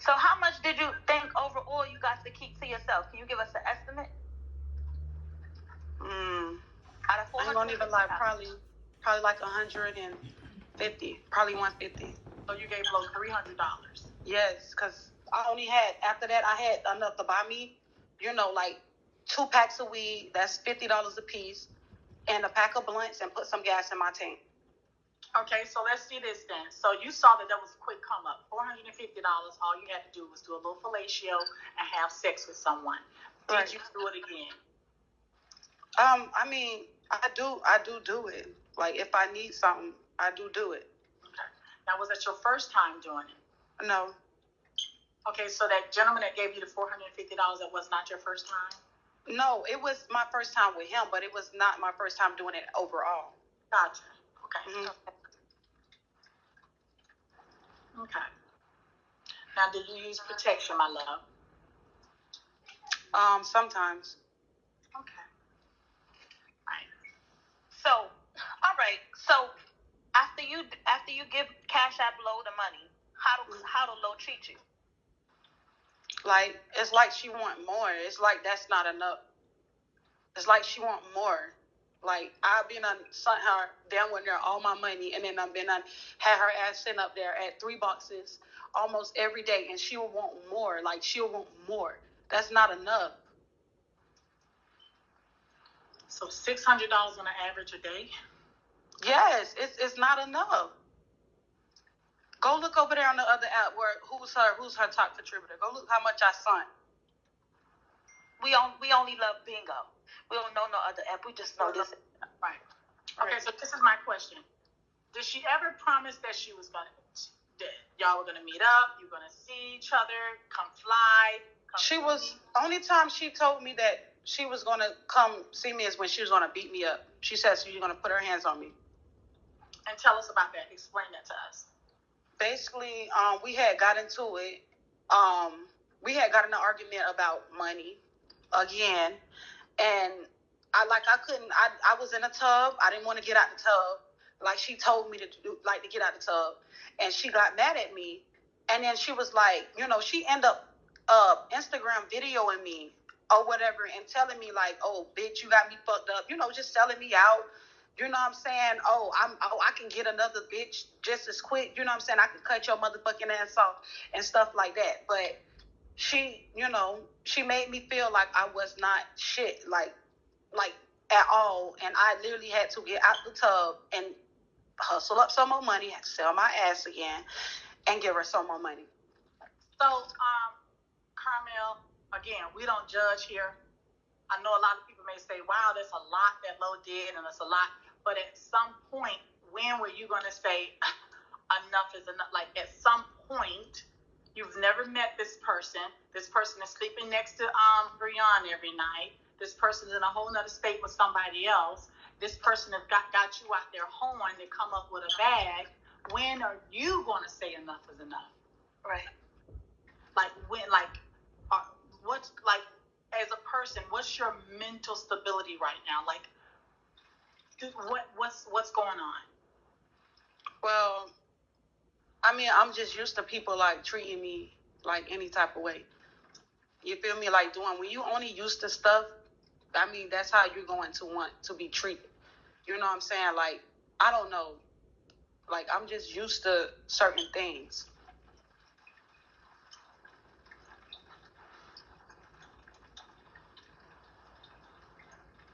A: So how much did you think overall you got to keep to yourself? Can you give us an estimate? Out of 400,
C: I don't even lie, probably like 150, probably 150.
B: So you gave Lo $300.
C: Yes, because after that I had enough to buy me, like 2 packs of weed, that's $50 a piece, and a pack of blunts, and put some gas in my tank.
B: Okay, so let's see this then. So you saw that was a quick come up. $450, all you had to do was do a little fellatio and have sex with someone. Did you do it again?
C: I mean, I do it. Like, if I need something, I do it.
B: Okay. Now, was that your first time doing it?
C: No.
B: Okay, so that gentleman that gave you the $450, that was not your first time?
C: No, it was my first time with him, but it was not my first time doing it overall.
B: Gotcha. Okay.
C: Mm-hmm.
B: Okay. Now, do you use protection, my love?
C: Sometimes.
B: Okay. Right.
A: So, all right. So, after you give Cash App Lo the money, how do Lo treat you?
C: Like, it's like she want more. It's like that's not enough. It's like she want more. Like, I've been sent her down with there all my money, and then I've been had her ass sent up there at 3 boxes almost every day, and she'll want more. Like, she'll want more. That's not enough.
B: So $600 on an average a day?
C: Yes, it's not enough. Go look over there on the other app where who's her top contributor. Go look how much I sent.
A: We only love bingo. We don't know no other app. We just know this.
B: Right. Okay, so this is my question. Did she ever promise that y'all were gonna meet up, you're gonna see each other, come fly?
C: Only time she told me that she was gonna come see me is when she was gonna beat me up. She said she was gonna put her hands on me.
B: And tell us about that. Explain that to us.
C: Basically, we had got into it. We had got in an argument about money again, and I was in a tub. I didn't want to get out the tub. Like, she told me to get out the tub, and she got mad at me. And then she was like, she ended up Instagram videoing me or whatever and telling me like, oh, bitch, you got me fucked up. Just selling me out. You know what I'm saying? I can get another bitch just as quick. You know what I'm saying? I can cut your motherfucking ass off and stuff like that. But she, she made me feel like I was not shit, like at all. And I literally had to get out the tub and hustle up some more money, had to sell my ass again, and give her some more money.
B: So, Carmel, again, we don't judge here. I know a lot of people may say, wow, there's a lot that Lo did, and it's a lot. But at some point, when were you going to say enough is enough? Like, at some point, You've never met this person. This person is sleeping next to Brionne every night. This person is in a whole nother state with somebody else. This person has got you out there hoeing to come up with a bag. When are you going to say enough is enough?
A: Right.
B: Like what's like, as a person, what's your mental stability right now? Like, what's going on?
C: Well, I mean, I'm just used to people like treating me like any type of way. You feel me? Like when you only used to stuff, I mean, that's how you're going to want to be treated. You know what I'm saying? Like, I don't know. Like, I'm just used to certain things.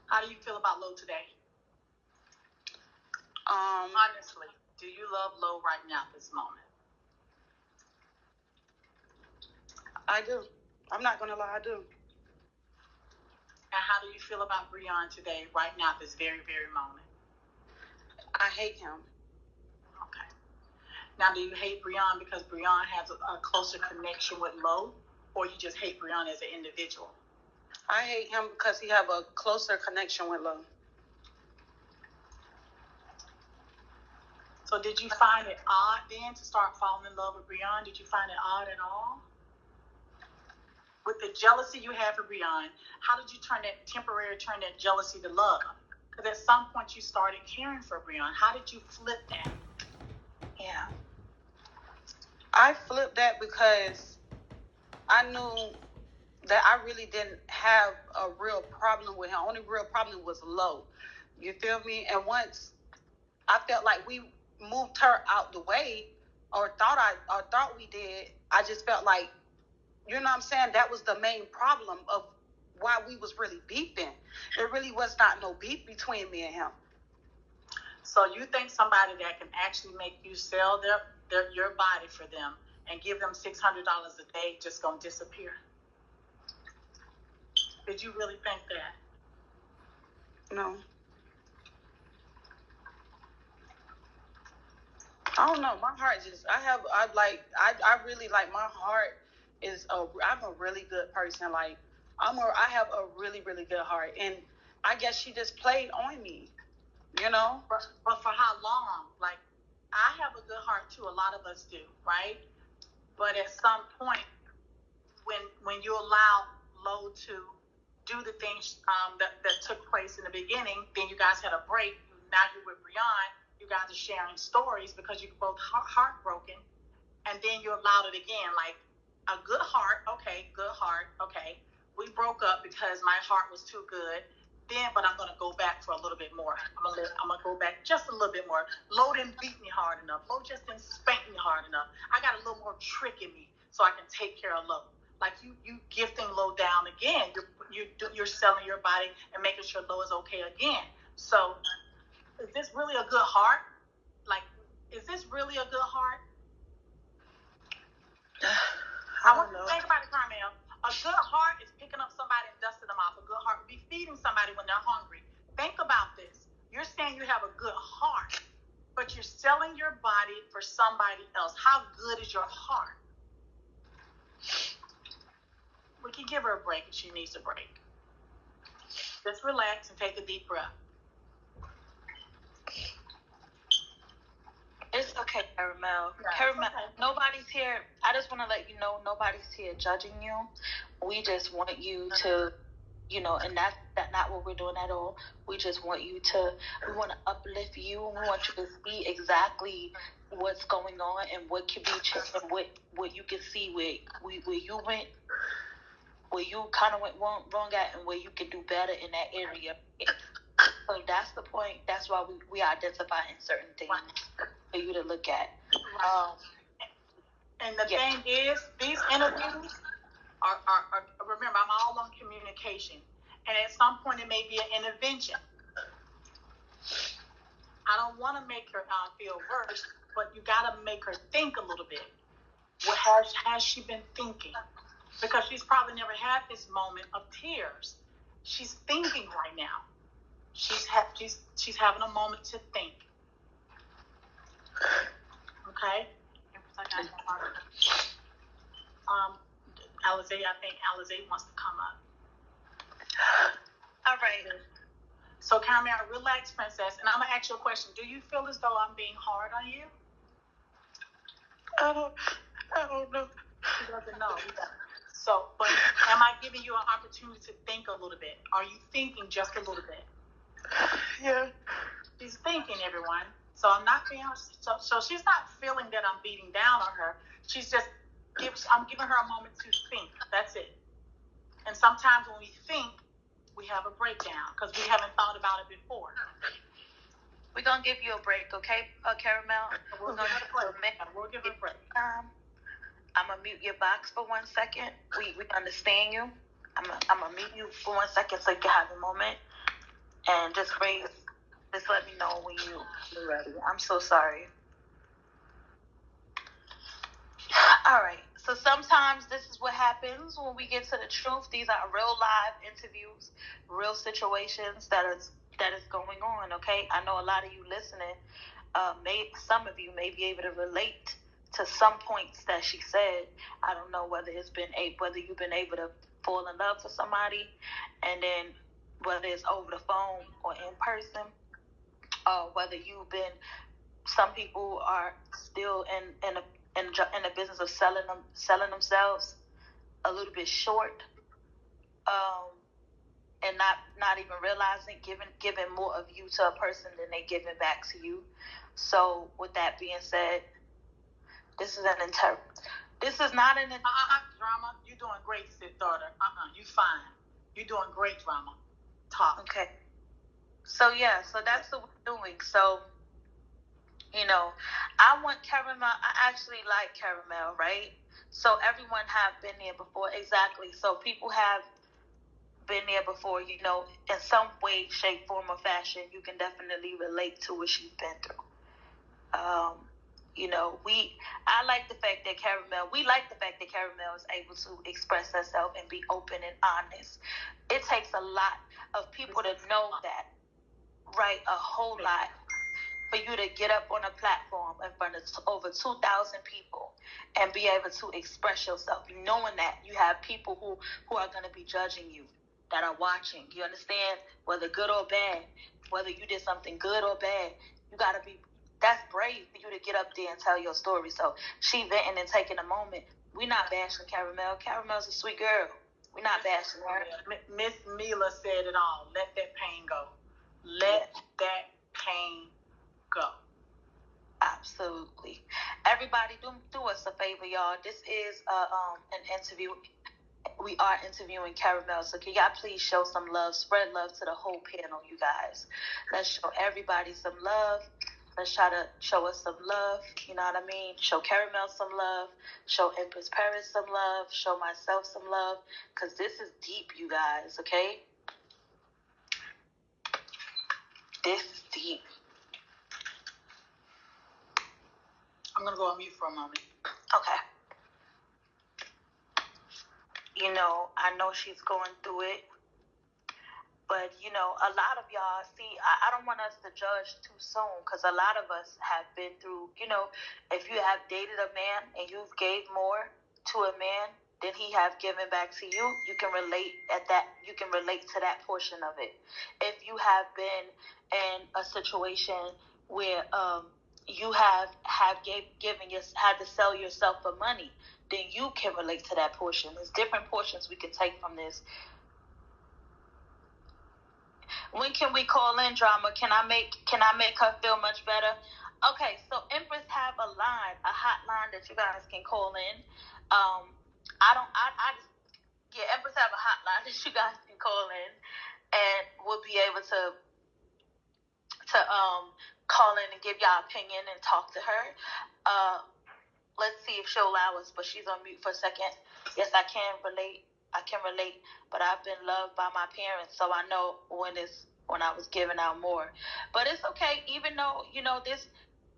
B: How do you feel about Lo today? Honestly, do you love Lo right now at this moment?
C: I do. I'm not going to lie, I do.
B: And how do you feel about Brionne today, right now, at this very, very moment?
C: I hate him.
B: Okay. Now, do you hate Brionne because Brionne has a closer connection with Lo, or you just hate Brionne as an individual?
C: I hate him because he have a closer connection with Lo.
B: So did you find it odd then to start falling in love with Brionne? Did you find it odd at all? With the jealousy you have for Brionne, how did you turn that jealousy to love? Because at some point you started caring for Brionne. How did you flip that?
A: Yeah.
C: I flipped that because I knew that I really didn't have a real problem with him. Only real problem was Lo. You feel me? And once I felt like we moved her out the way, or thought we did, I just felt like, you know what I'm saying, that was the main problem of why we was really beefing. It really was not no beef between me and him.
B: So you think somebody that can actually make you sell your body for them and give them $600 a day just gonna disappear? Did you really think that?
C: No. I don't know. My heart just, I really, like, my heart is, I'm a really good person. Like, I have a really, really good heart. And I guess she just played on me, you know?
B: But for how long? Like, I have a good heart too. A lot of us do, right? But at some point, when you allow Lo to do the things that took place in the beginning, then you guys had a break. Now you're with Brionne. You guys are sharing stories because you're both heartbroken, and then you allowed it again. Like, a good heart, okay, good heart, okay. We broke up because my heart was too good. But I'm gonna go back for a little bit more. I'm gonna go back just a little bit more. Lo didn't beat me hard enough. Lo just didn't spank me hard enough. I got a little more trick in me, so I can take care of Lo. Like, you gifting Lo down again. You're selling your body and making sure Lo is okay again. So, is this really a good heart? Like, is this really a good heart? I want you to think about it, Carmel. A good heart is picking up somebody and dusting them off. A good heart would be feeding somebody when they're hungry. Think about this. You're saying you have a good heart, but you're selling your body for somebody else. How good is your heart? We can give her a break if she needs a break. Just relax and take a deep breath.
A: It's okay, Caramel.
B: Yeah,
A: Caramel,
B: okay.
A: Nobody's here. I just want to let you know, nobody's here judging you. We just want you to, and that's not what we're doing at all. We just want you to, we want to uplift you, and we want you to see exactly what's going on and what can be changed, and what you can see where you went, where you kind of went wrong at, and where you can do better in that area. So that's the point. That's why we identify in certain things for you to look at.
B: And the thing is, these interviews are remember, I'm all on communication. And at some point, it may be an intervention. I don't want to make her feel worse, but you got to make her think a little bit. What has she been thinking? Because she's probably never had this moment of tears. She's thinking right now. She's having a moment to think. Okay? Alizé, I think Alizé wants to come up.
A: All right.
B: So, Carmel, relax, princess. And I'm going to ask you a question. Do you feel as though I'm being hard on you?
C: I don't know.
B: She doesn't know. So, but am I giving you an opportunity to think a little bit? Are you thinking just a little bit?
C: Yeah.
B: She's thinking, everyone. So I'm not being, so she's not feeling that I'm beating down on her. She's just, I'm giving her a moment to think. That's it. And sometimes when we think, we have a breakdown because we haven't thought about it before.
A: We're going to give you a break, okay, Caramel?
B: We'll give her a break. We'll give her a break.
A: I'm going to mute your box for 1 second. We understand you. I'm going to mute you for 1 second so you can have a moment. And just let me know when you're ready. I'm so sorry. All right. So sometimes this is what happens when we get to the truth. These are real live interviews, real situations that is going on, okay? I know a lot of you listening, some of you may be able to relate to some points that she said. I don't know whether you've been able to fall in love with somebody, and then whether it's over the phone or in person, whether some people are still in the business of selling themselves a little bit short, and not even realizing giving more of you to a person than they giving back to you. So with that being said, this is not an
B: Drama. You're doing great, daughter. You fine. You're doing great, Drama. Talk.
A: Okay. So yeah, so that's what we're doing. So, I want Caramel. I actually like Caramel, right? So everyone have been there before. Exactly. So people have been there before, in some way, shape, form, or fashion. You can definitely relate to what she's been through. I like the fact that Caramel is able to express herself and be open and honest. It takes a lot of people to know that, right? A whole lot for you to get up on a platform in front of over 2,000 people and be able to express yourself, knowing that you have people who are going to be judging you, that are watching. You understand? Whether good or bad, whether you did something good or bad, that's brave for you to get up there and tell your story. So she venting and taking a moment. We're not bashing Caramel. Caramel's a sweet girl. We're not bashing her.
B: Miss Mila said it all. Let that pain go. Let that pain go.
A: Absolutely. Everybody, do us a favor, y'all. This is an interview. We are interviewing Caramel, so can y'all please show some love, spread love to the whole panel, you guys. Let's show everybody some love. Let's try to show us some love, you know what I mean? Show Caramel some love, show Empress Paris some love, show myself some love, because this is deep, you guys, okay? This is deep.
B: I'm going to go on mute for a moment.
A: Okay. I know she's going through it. But, a lot of y'all, see, I don't want us to judge too soon, because a lot of us have been through, if you have dated a man and you've gave more to a man than he have given back to you, you can relate to that portion of it. If you have been in a situation where you had to sell yourself for money, then you can relate to that portion. There's different portions we can take from this. When can we call in, Drama? Can I make her feel much better? Okay, so Empress have a hotline that you guys can call in. Empress have a hotline that you guys can call in, and we'll be able to call in and give y'all opinion and talk to her. Let's see if she'll allow us, but she's on mute for a second. Yes, I can relate, but I've been loved by my parents, so I know when I was giving out more. But it's okay, even though,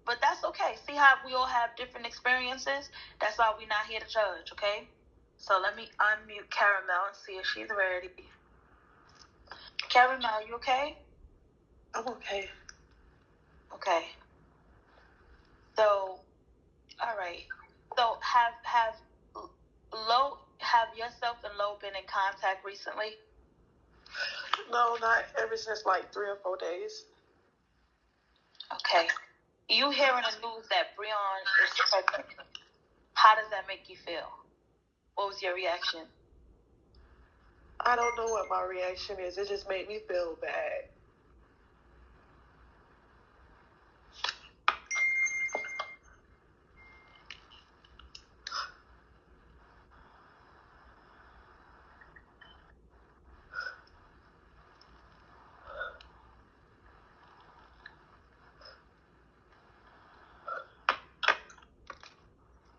A: but that's okay. See how we all have different experiences? That's why we're not here to judge, okay? So let me unmute Caramel and see if she's ready. Caramel, you okay?
C: I'm okay.
A: Okay. So, all right. So have Lo, have yourself and Lo been in contact recently?
D: No, not ever since like 3 or 4 days.
A: Okay. You hearing the news that Brionne is pregnant? How does that make you feel? What was your reaction?
D: I don't know what my reaction is. It just made me feel bad.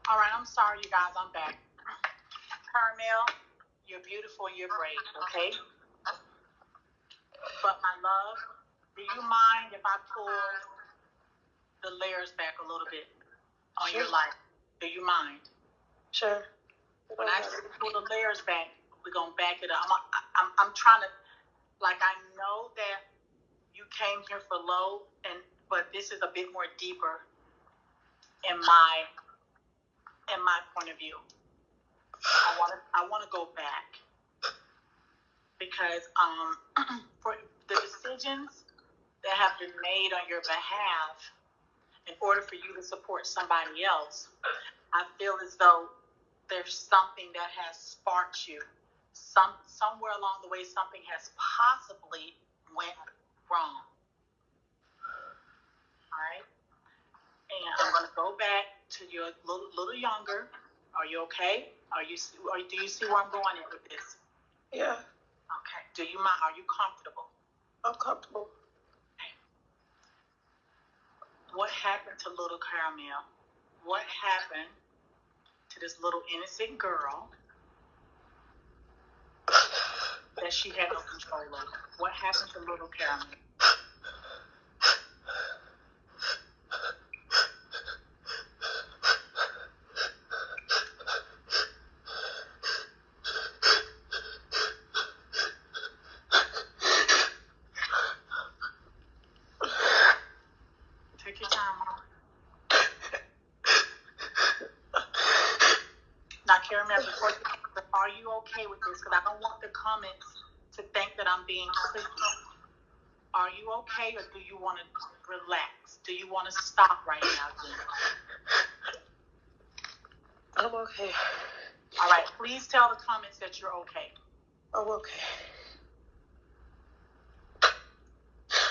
B: All right, I'm sorry, you guys. I'm back. Carmel, you're beautiful and you're brave, okay? But my love, do you mind if I pull the layers back a little bit on your life? Do you mind?
D: Sure.
B: When I pull the layers back, we're gonna back it up. I'm trying to, like, I know that you came here for Lo, but this is a bit more deeper in my point of view. I want to go back because for the decisions that have been made on your behalf in order for you to support somebody else, I feel as though there's something that has sparked you. Somewhere along the way, something has possibly went wrong. All right? And I'm going to go back to your little younger. Are you okay? Do you see where I'm going at with this?
D: Yeah.
B: Okay. Do you mind? Are you comfortable?
D: I'm comfortable.
B: Okay. What happened to little Carmel? What happened to this little innocent girl that she had no control over? What happened to little Carmel? Take your time, Mom. Now, Caramel, are you okay with this? Because I don't want the comments to think that I'm being cliquey. Are you okay, or do you want to relax? Do you want to stop right now, Jen?
D: I'm okay.
B: All right, please tell the comments that you're okay.
D: I'm okay.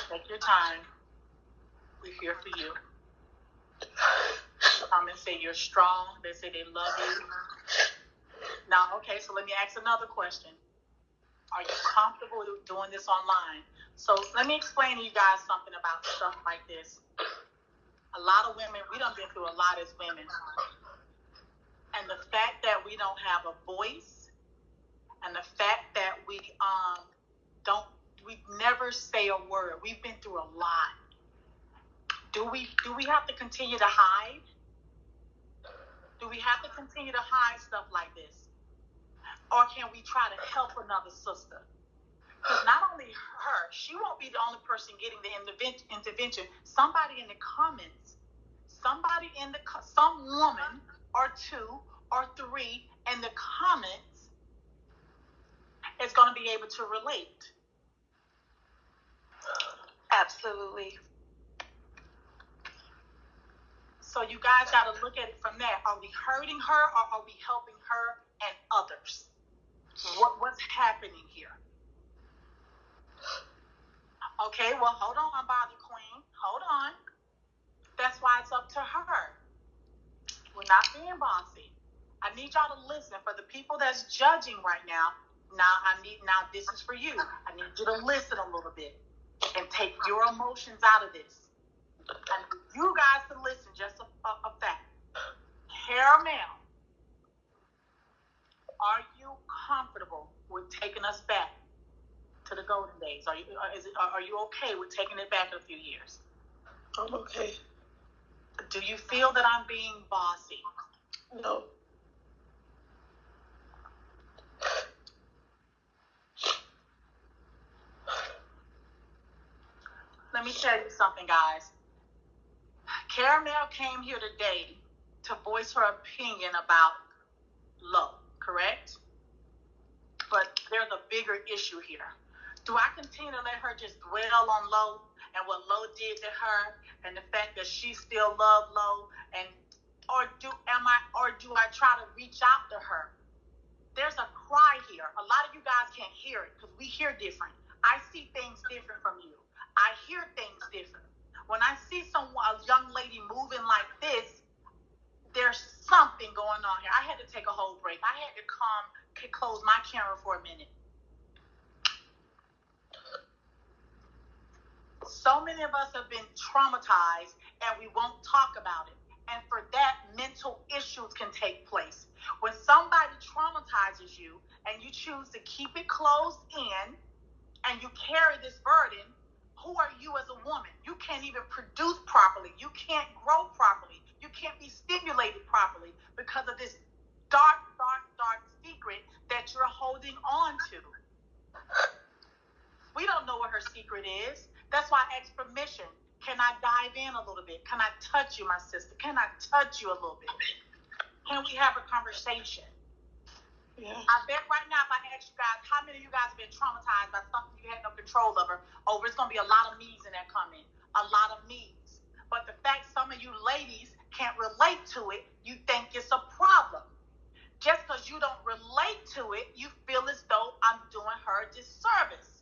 B: Take your time. We're here for you. Comments say you're strong. They say they love you. Now, okay, so let me ask another question. Are you comfortable doing this online? So let me explain to you guys something about stuff like this. A lot of women, we done been through a lot as women. And the fact that we don't have a voice, and the fact that we never say a word. We've been through a lot. Do we have to continue to hide? Do we have to continue to hide stuff like this? Or can we try to help another sister? Because not only her, she won't be the only person getting the intervention. Somebody in the comments, some woman or two or three in the comments is going to be able to relate.
A: Absolutely.
B: So you guys got to look at it from that. Are we hurting her, or are we helping her and others? What's happening here? Okay, well, hold on, Unbothered Queen. Hold on. That's why it's up to her. We're not being bossy. I need y'all to listen. For the people that's judging right now, now this is for you. I need you to listen a little bit and take your emotions out of this. And you guys to listen, just a fact. Caramel, are you comfortable with taking us back to the golden days? Are you okay with taking it back a few years?
D: I'm okay.
B: Do you feel that I'm being bossy?
D: No.
B: Let me tell you something, guys. Caramel came here today to voice her opinion about Lo, correct? But there's a bigger issue here. Do I continue to let her just dwell on Lo and what Lo did to her and the fact that she still loved Lo, or do I try to reach out to her? There's a cry here. A lot of you guys can't hear it because we hear different. I see things different from you. I hear things different. When I see a young lady moving like this, there's something going on here. I had to take a whole break. I had to close my camera for a minute. So many of us have been traumatized and we won't talk about it. And for that, mental issues can take place. When somebody traumatizes you and you choose to keep it closed in and you carry this burden, who are you as a woman? You can't even produce properly. You can't grow properly. You can't be stimulated properly because of this dark, dark, dark secret that you're holding on to. We don't know what her secret is. That's why I asked permission. Can I dive in a little bit? Can I touch you, my sister? Can I touch you a little bit? Can we have a conversation?
D: Yeah.
B: I bet right now if I ask you guys, how many of you guys have been traumatized by something you had no control over? It's going to be a lot of me's in that comment. A lot of me's. But the fact some of you ladies can't relate to it, you think it's a problem. Just because you don't relate to it, you feel as though I'm doing her a disservice.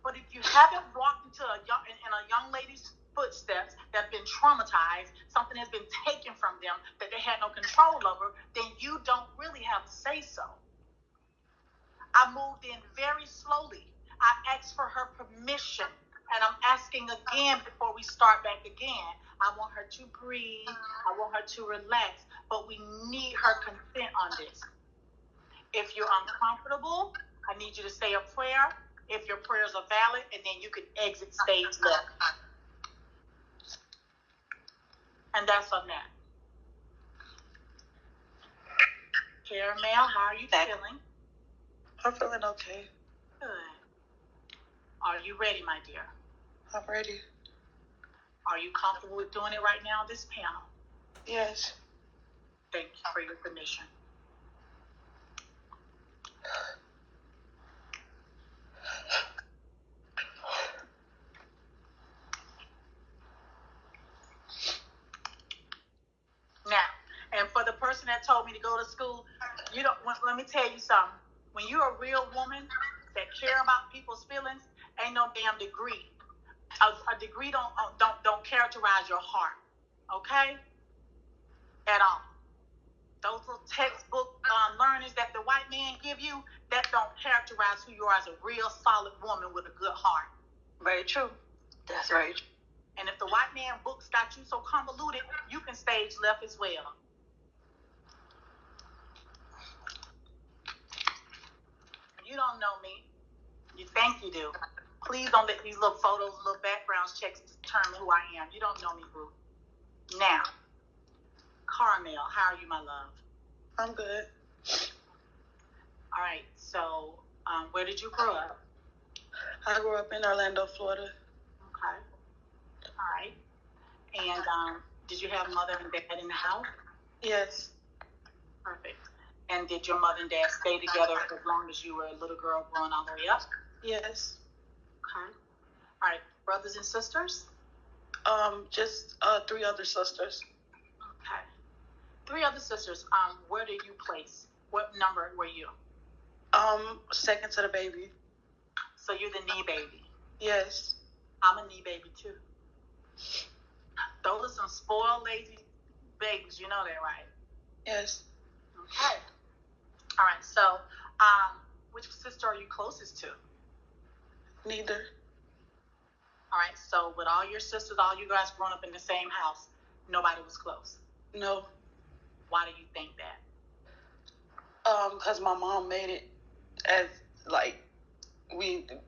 B: But if you haven't walked into a young lady's footsteps that have been traumatized, something has been taken from them that they had no control over, then you don't really have a say-so. I moved in very slowly. I asked for her permission, and I'm asking again before we start back again. I want her to breathe. I want her to relax, but we need her consent on this. If you're uncomfortable, I need you to say a prayer. If your prayers are valid, and then you can exit stage left. And that's on that. Caramel, how are you feeling?
D: I'm feeling okay.
B: Good. Are you ready, my dear?
D: I'm ready.
B: Are you comfortable with doing it right now on this panel?
D: Yes.
B: Thank you for your permission. Now, and for the person that told me to go to school, let me tell you something. When you're a real woman that care about people's feelings, ain't no damn degree. A degree don't characterize your heart, okay? At all. Those little textbook learnings that the white man give you, that don't characterize who you are as a real solid woman with a good heart.
C: Very true. That's very true.
B: And if the white man books got you so convoluted, you can stage left as well. You don't know me. You think you do. Please don't let these little photos, little background checks determine who I am. You don't know me, boo. Now, Carmel, how are you, my love?
D: I'm good.
B: All right. So, where did you grow up?
D: I grew up in Orlando, Florida.
B: Okay. All right. And did you have mother and dad in the house?
D: Yes.
B: Perfect. And did your mother and dad stay together as long as you were a little girl growing all the way up?
D: Yes.
B: Okay. All right. Brothers and sisters?
D: Just 3 other sisters.
B: Okay. 3 other sisters. Where did you place? What number were you?
D: Second to the baby.
B: So you're the knee baby.
D: Yes.
B: I'm a knee baby too. Those are some spoiled, lazy babies. You know that, right?
D: Yes.
B: Okay. All right. So, which sister are you closest to?
D: Neither.
B: All right. So, with all your sisters, all you guys grown up in the same house, nobody was close.
D: No.
B: Why do you think that?
D: Because my mom made it as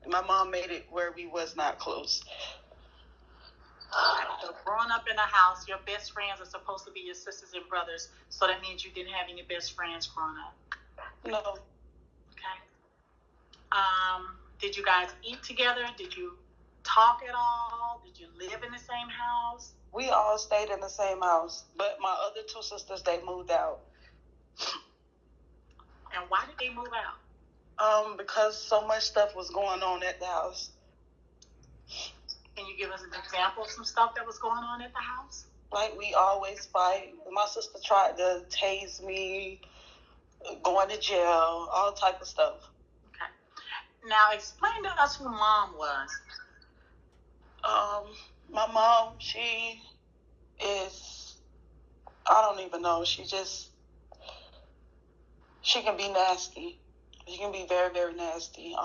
D: my mom made it where we was not close.
B: Okay, so growing up in a house, your best friends are supposed to be your sisters and brothers. So that means you didn't have any best friends growing up.
D: No.
B: Okay. Did you guys eat together? Did you talk at all? Did you live in the same house?
D: We all stayed in the same house, but my other 2 sisters, they moved out.
B: And why did they move out?
C: Because so much stuff was going on at the house.
B: Can you give us an example of some stuff that was going on at the house?
C: Like, we always fight. My sister tried to tase me, going to jail, all type of stuff.
B: Okay. Now, explain to us who Mom was.
C: My mom, she is, I don't even know. She can be nasty. She can be very, very nasty.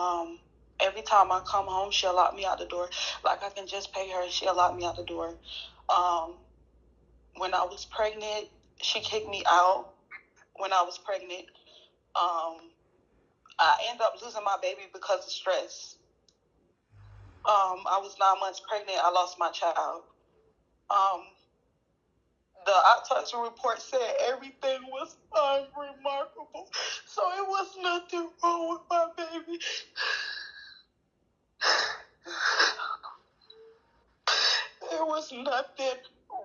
C: Every time I come home, she'll lock me out the door. Like, I can just pay her, she'll lock me out the door. When I was pregnant, she kicked me out when I was pregnant. I ended up losing my baby because of stress. I was 9 months pregnant. I lost my child. The autopsy report said everything was unremarkable. So it was nothing wrong with my baby. There was nothing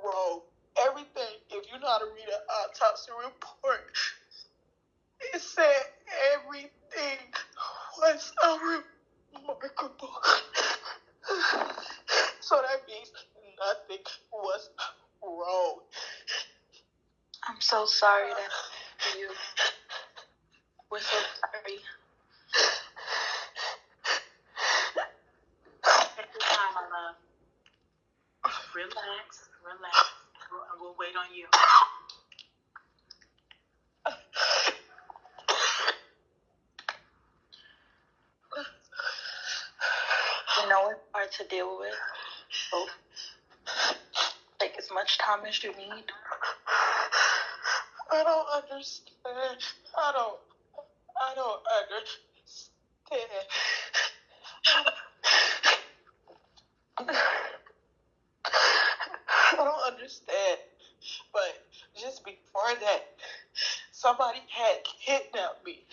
C: wrong. Everything, if you know how to read an autopsy report, it said everything was unremarkable. So that means nothing was wrong.
A: I'm so sorry that you. We're so sorry.
B: Take your time, my love. Relax. We'll wait on you.
A: You know it's hard to deal with. So take as much time as you need.
C: I don't understand. I don't understand. I don't understand. But just before that, somebody had kidnapped me.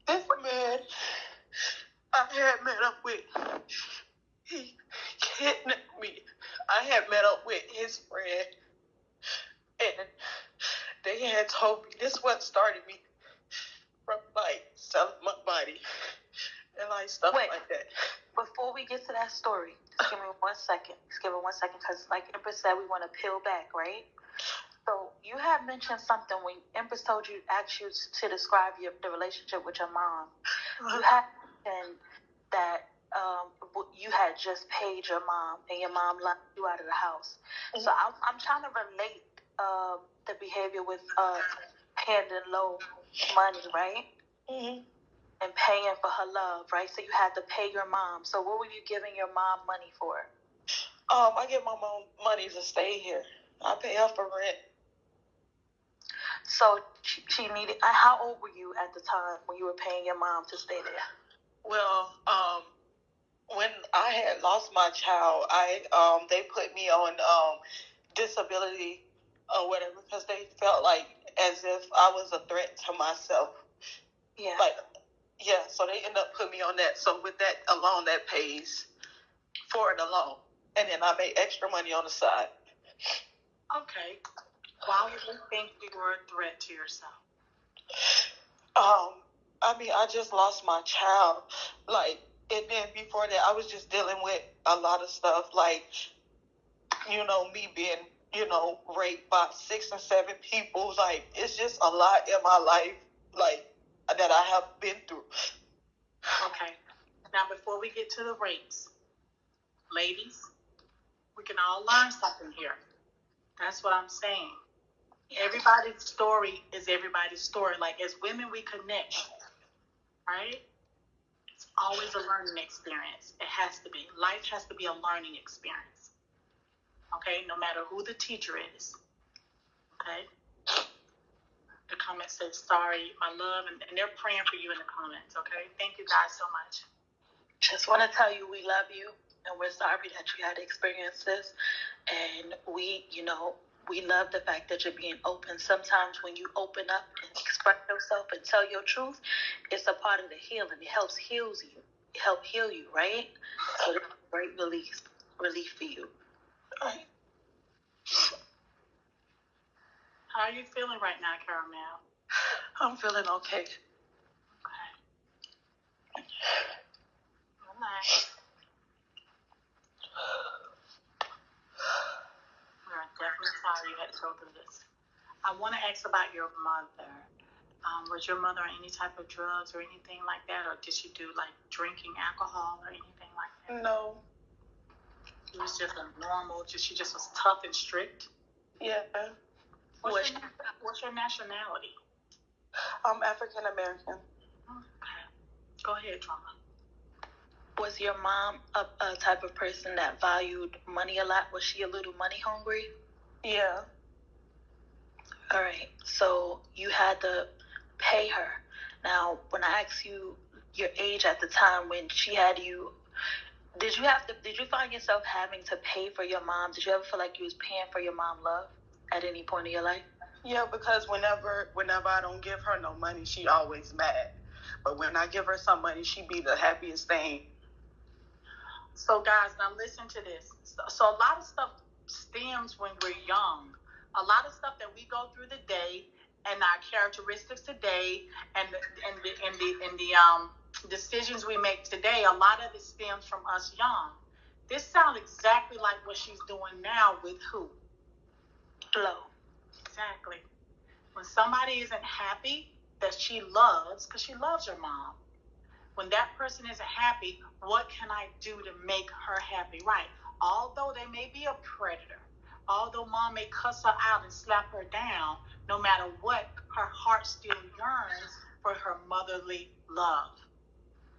C: This man I had met up with, he kidnapped me. I had met up with his friend, and they had told me this what started me from, like, selling my body and, like, stuff like that.
A: Before we get to that story, just give me 1 second. Just give me 1 second, because like Empress said, we want to peel back, right? So you had mentioned something when Empress told you, asked you to describe the relationship with your mom. You had mentioned that you had just paid your mom, and your mom locked you out of the house. Mm-hmm. So I'm trying to relate the behavior with handing Lo money, right? Mm-hmm. And paying for her love, right? So you had to pay your mom. So what were you giving your mom money for?
C: I give my mom money to stay here. I pay her for rent.
A: So she needed. How old were you at the time when you were paying your mom to stay there?
C: Well, when I had lost my child, they put me on disability or whatever, because they felt like as if I was a threat to myself.
A: Yeah.
C: Yeah, so they end up putting me on that. So with that alone, that pays for it alone. And then I make extra money on the side.
B: Okay. Why would you think you were a threat to yourself?
C: I just lost my child. And then before that, I was just dealing with a lot of stuff, me being, raped by 6 and 7 people. It's just a lot in my life, that I have been through.
B: Okay. Now, before we get to the rapes, ladies, we can all learn something here. That's what I'm saying. Everybody's story is everybody's story. As women, we connect, right? It's always a learning experience. It has to be. Life has to be a learning experience. Okay? No matter who the teacher is. Okay? The comment says, sorry, my love, and they're praying for you in the comments, okay? Thank you guys so much.
A: Just want to tell you we love you, and we're sorry that you had to experience this. And we love the fact that you're being open. Sometimes when you open up and express yourself and tell your truth, it's a part of the healing. It helps heal you, right? So it's a great relief for you.
C: Right.
B: How are you feeling right now, Caramel?
C: I'm feeling okay.
B: Relax. We're definitely sorry you had to go through this. I want to ask about your mother. Was your mother on any type of drugs or anything like that, or did she do like drinking alcohol or anything like that?
C: No.
B: She was just a normal. She just was tough and strict.
C: Yeah.
B: What's your nationality?
C: I'm African American.
B: Okay. Go ahead, Drama.
A: Was your mom a type of person that valued money a lot? Was she a little money hungry?
C: Yeah.
A: All right. So you had to pay her. Now, when I asked you your age at the time when she had you, did you find yourself having to pay for your mom? Did you ever feel like you was paying for your mom love at any point in your life?
C: Yeah, because whenever I don't give her no money, she always mad. But when I give her some money, she be the happiest thing.
B: So guys, now listen to this. So a lot of stuff stems when we're young. A lot of stuff that we go through today and our characteristics today and the decisions we make today, a lot of it stems from us young. This sounds exactly like what she's doing now with who?
A: Lo.
B: Exactly. When somebody isn't happy that she loves, because she loves her mom, when that person isn't happy, what can I do to make her happy? Right. Although they may be a predator, although mom may cuss her out and slap her down, no matter what, her heart still yearns for her motherly love.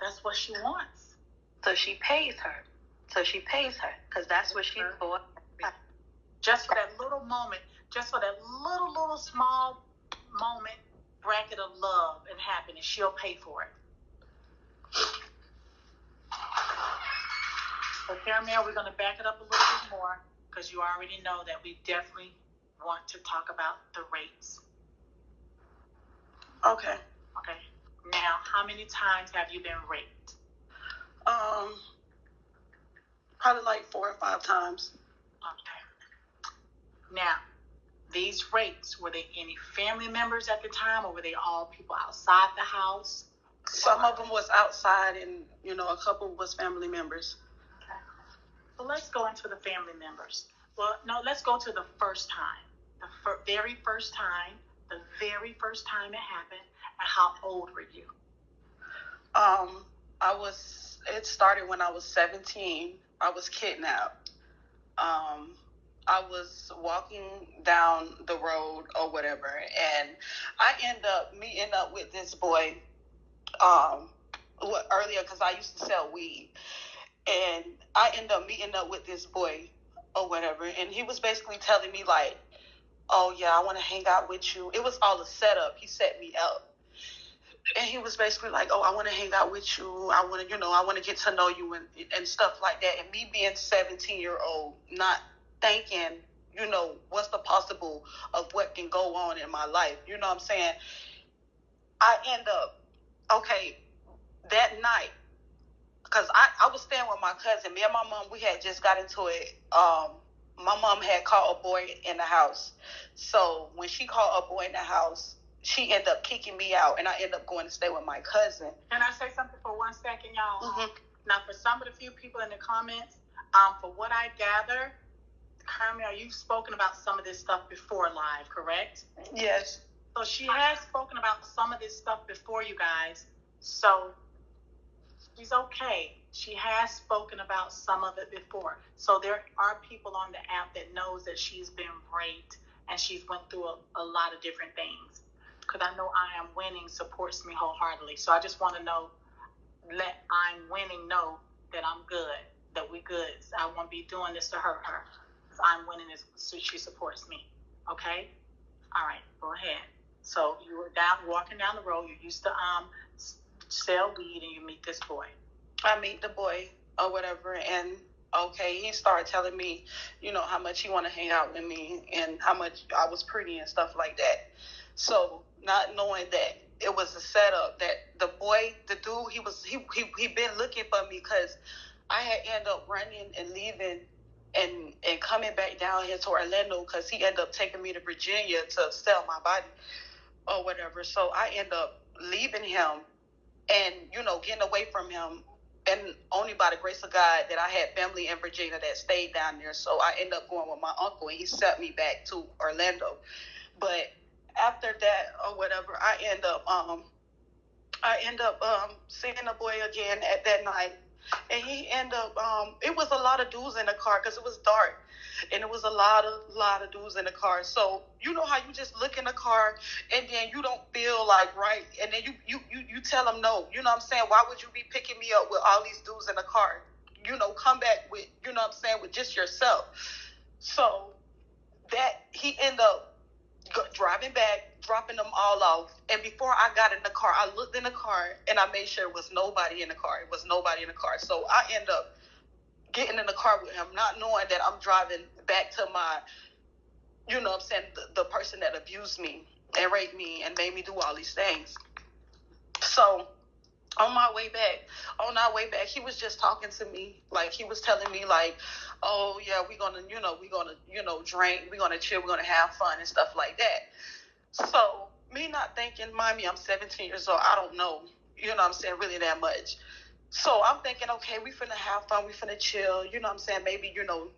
B: That's what she wants.
A: So she pays her. Because that's what she thought.
B: Just for that little moment, just for that little small moment, bracket of love and happiness, she'll pay for it. So Caramel, we're going to back it up a little bit more because you already know that we definitely want to talk about the rates.
C: Okay.
B: Okay. Now, how many times have you been raped?
C: Probably like 4 or 5 times.
B: Okay. Now, these rapes, were they any family members at the time, or were they all people outside the house?
C: Some of them was outside, and a couple was family members.
B: Okay. So let's go into the family members. Well, no, let's go to the first time. The very first time it happened, and how old were you?
C: It started when I was 17. I was kidnapped. I was walking down the road or whatever, and I end up meeting up with this boy earlier because I used to sell weed, and I end up meeting up with this boy or whatever, and he was basically telling me like, oh yeah, I want to hang out with you. It was all a setup. He set me up. And he was basically like, oh, I want to hang out with you. I want to get to know you and stuff like that. And me being 17-year-old, not thinking, what's the possible of what can go on in my life. You know what I'm saying? I end up, okay, that night, because I was staying with my cousin. Me and my mom, we had just got into it. My mom had called a boy in the house. So when she called a boy in the house, she ended up kicking me out, and I ended up going to stay with my cousin.
B: Can I say something for 1 second, y'all?
C: Mm-hmm.
B: Now, for some of the few people in the comments, for what I gather, Carmel, you've spoken about some of this stuff before live, correct?
C: Yes.
B: So she has spoken about some of this stuff before, you guys. So she's okay. She has spoken about some of it before. So there are people on the app that knows that she's been raped and she's went through a lot of different things. Because I know I Am Winning supports me wholeheartedly. So I just want to let I'm Winning know that I'm good, that we good. So I won't be doing this to hurt her. I'm Winning so she supports me. Okay? All right, go ahead. So you were walking down the road. You used to sell weed, and you meet this boy.
C: I meet the boy or whatever, and okay, he started telling me, how much he want to hang out with me and how much I was pretty and stuff like that. So not knowing that it was a setup, that the dude, he been looking for me because I had ended up running and leaving and coming back down here to Orlando because he ended up taking me to Virginia to sell my body. or whatever. So I end up leaving him and, getting away from him. And only by the grace of God that I had family in Virginia that stayed down there. So I ended up going with my uncle, and he sent me back to Orlando. But after that or whatever, I end up seeing the boy again at that night. And he ended up, it was a lot of dudes in the car because it was dark. And it was a lot of dudes in the car. So you know how you just look in the car and then you don't feel like right. And then you tell them no. You know what I'm saying? Why would you be picking me up with all these dudes in the car? Come back with, with just yourself. So that he ended up driving back, dropping them all off. And before I got in the car, I looked in the car and I made sure it was nobody in the car. It was nobody in the car. So I end up getting in the car with him, not knowing that I'm driving back to my, the person that abused me and raped me and made me do all these things. So on our way back, he was just talking to me. Like, he was telling me, like, oh, yeah, we're going to, drink, we're going to chill, we're going to have fun and stuff like that. So me not thinking, mind me, I'm 17 years old. I don't know, really that much. So I'm thinking, okay, we finna have fun, we finna chill, maybe,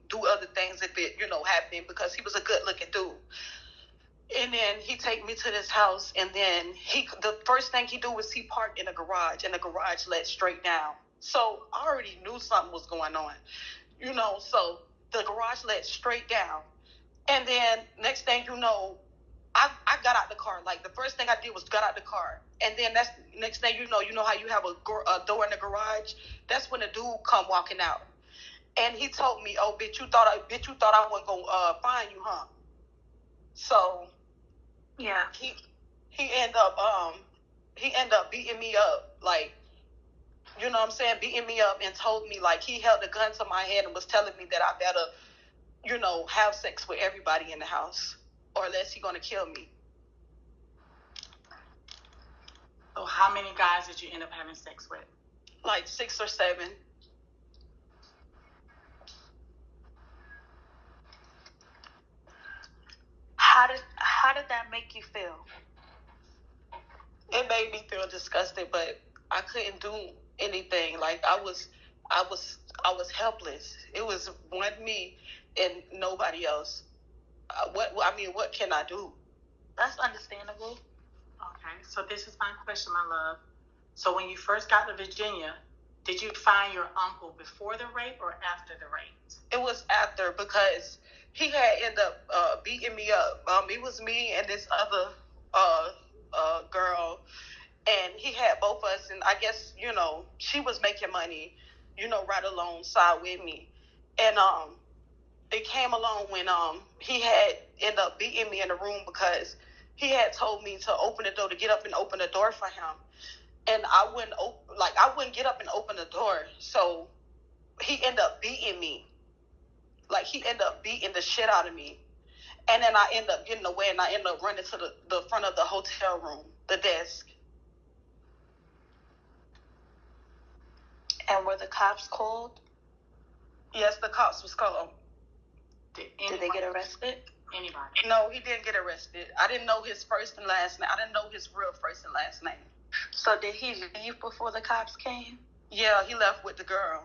C: do other things if it, happening, because he was a good looking dude. And then he take me to this house, and then the first thing he do was he parked in a garage, and the garage led straight down. So I already knew something was going on, so the garage led straight down. And then next thing you know, I got out the car. Like, the first thing I did was got out the car. And then that's next thing you know how you have a door in the garage? That's when the dude come walking out. And he told me, oh, bitch, you thought I wasn't going to find you, huh? So
A: yeah,
C: he ended up beating me up, like, beating me up, and told me, like, he held the gun to my head and was telling me that I better, have sex with everybody in the house, or else he gonna kill me.
B: So how many guys did you end up having sex with?
C: Like 6 or 7.
A: How did that make you feel?
C: It made me feel disgusted, but I couldn't do anything. Like, I was helpless. It was one me and nobody else. What can I do?
A: That's understandable.
B: Okay, so this is my question, my love. So when you first got to Virginia, did you find your uncle before the rape or after the rape?
C: It was after, because he had ended up beating me up. It was me and this other girl, and he had both of us, and I guess, she was making money, right alongside with me. And it came along when he had ended up beating me in the room, because he had told me to open the door, to get up and open the door for him. And I wouldn't get up and open the door. So he ended up beating me. Like, he ended up beating the shit out of me. And then I ended up getting away, and I ended up running to the front of the hotel room, the desk.
A: And were the cops called?
C: Yes, the cops was called.
A: Did they get arrested?
B: Anybody?
C: No, he didn't get arrested. I didn't know his first and last name. I didn't know his real first and last name.
A: So did he leave before the cops came?
C: Yeah, he left with the girl.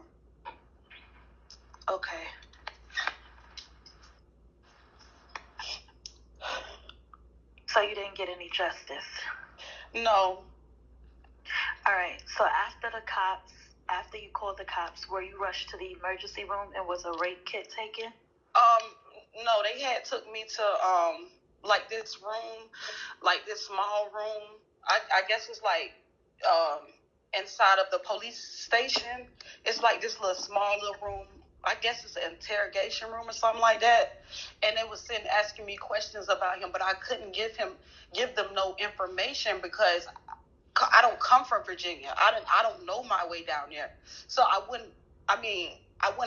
A: Okay. So you didn't get any justice?
C: No.
A: All right. So after you called the cops, were you rushed to the emergency room, and was a rape kit taken?
C: No, they had took me to like this room, like this small room. I guess it's like inside of the police station. It's like this little small little room. I guess it's an interrogation room or something like that. And they was asking me questions about him, but I couldn't give them no information, because I don't come from Virginia. I don't know my way down there. So I wouldn't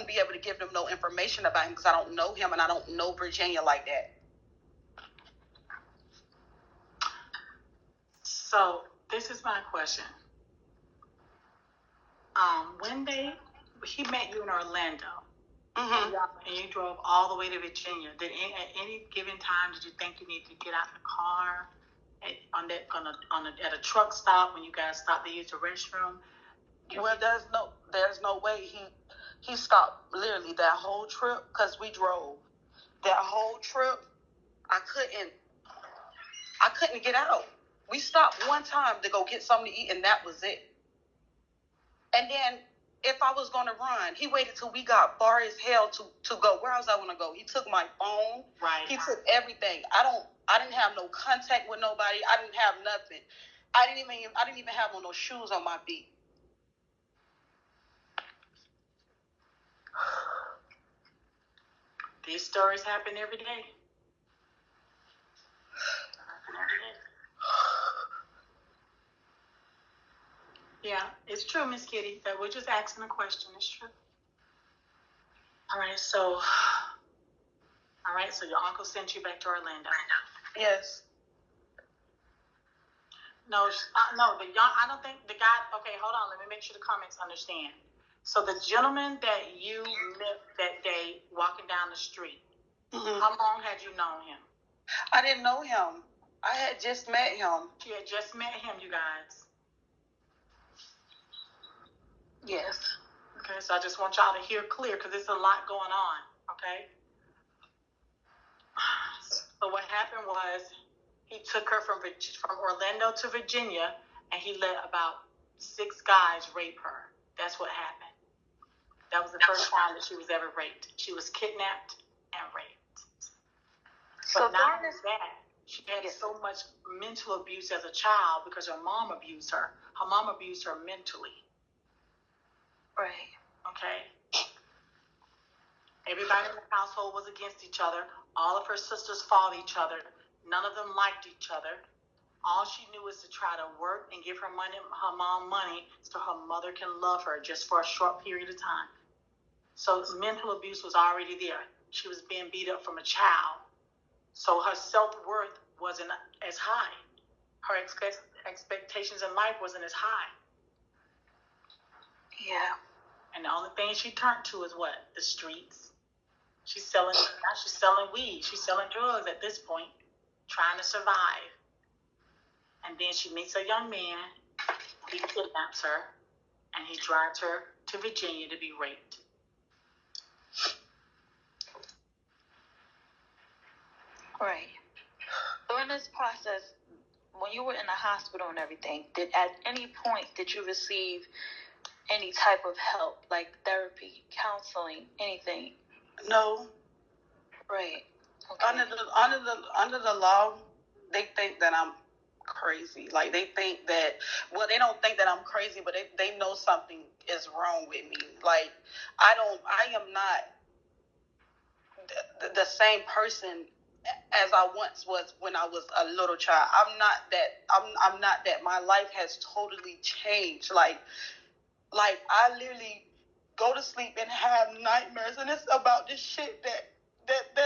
C: be able to give them no information about him, because I don't know him and I don't know Virginia like that.
B: So this is my question. When he met you in Orlando,
C: Mm-hmm.
B: and you drove all the way to Virginia, at any given time did you think you needed to get out the car at a truck stop when you guys stopped to use the restroom?
C: Well, there's no way he stopped literally that whole trip because we drove. That whole trip, I couldn't get out. We stopped one time to go get something to eat, and that was it. And then if I was going to run, he waited till we got far as hell to go. Where else I want to go? He took my phone.
B: Right.
C: He took everything. I didn't have no contact with nobody. I didn't have nothing. I didn't even have no shoes on my feet.
B: These stories happen every day. Yeah, it's true, Miss Kitty. That we're just asking a question. It's true. All right, so your uncle sent you back to Orlando.
C: Yes.
B: No, I don't think the guy. Okay, hold on. Let me make sure the comments understand. So the gentleman that you met that day walking down the street, how long had you known him?
C: I didn't know him. I had just met him.
B: You had just met him, you guys.
C: Yes.
B: Okay, so I just want y'all to hear clear because there's a lot going on, okay? So what happened was he took her from Orlando to Virginia, and he let about 6 guys rape her. That's what happened. That was the first time that she was ever raped. She was kidnapped and raped. But not only that, she had so much mental abuse as a child because her mom abused her. Her mom abused her mentally.
C: Right.
B: Okay? Everybody in the household was against each other. All of her sisters fought each other. None of them liked each other. All she knew was to try to work and give her mom money so her mother can love her just for a short period of time. So mental abuse was already there. She was being beat up from a child. So her self-worth wasn't as high. Her expectations in life wasn't as high.
C: Yeah.
B: And the only thing she turned to is what? The streets. She's selling weed. She's selling drugs at this point, trying to survive. And then she meets a young man. He kidnaps her, and he drives her to Virginia to be raped.
A: Right. During this process, when you were in the hospital and everything, at any point did you receive any type of help, like therapy, counseling, anything?
C: No.
A: Right. Okay.
C: Under the law, they think that I'm crazy. Like they think that, well, they don't think that I'm crazy, but they know something is wrong with me. Like I am not the same person as I once was when I was a little child. I'm not that. My life has totally changed. Like I literally go to sleep and have nightmares, and it's about this shit that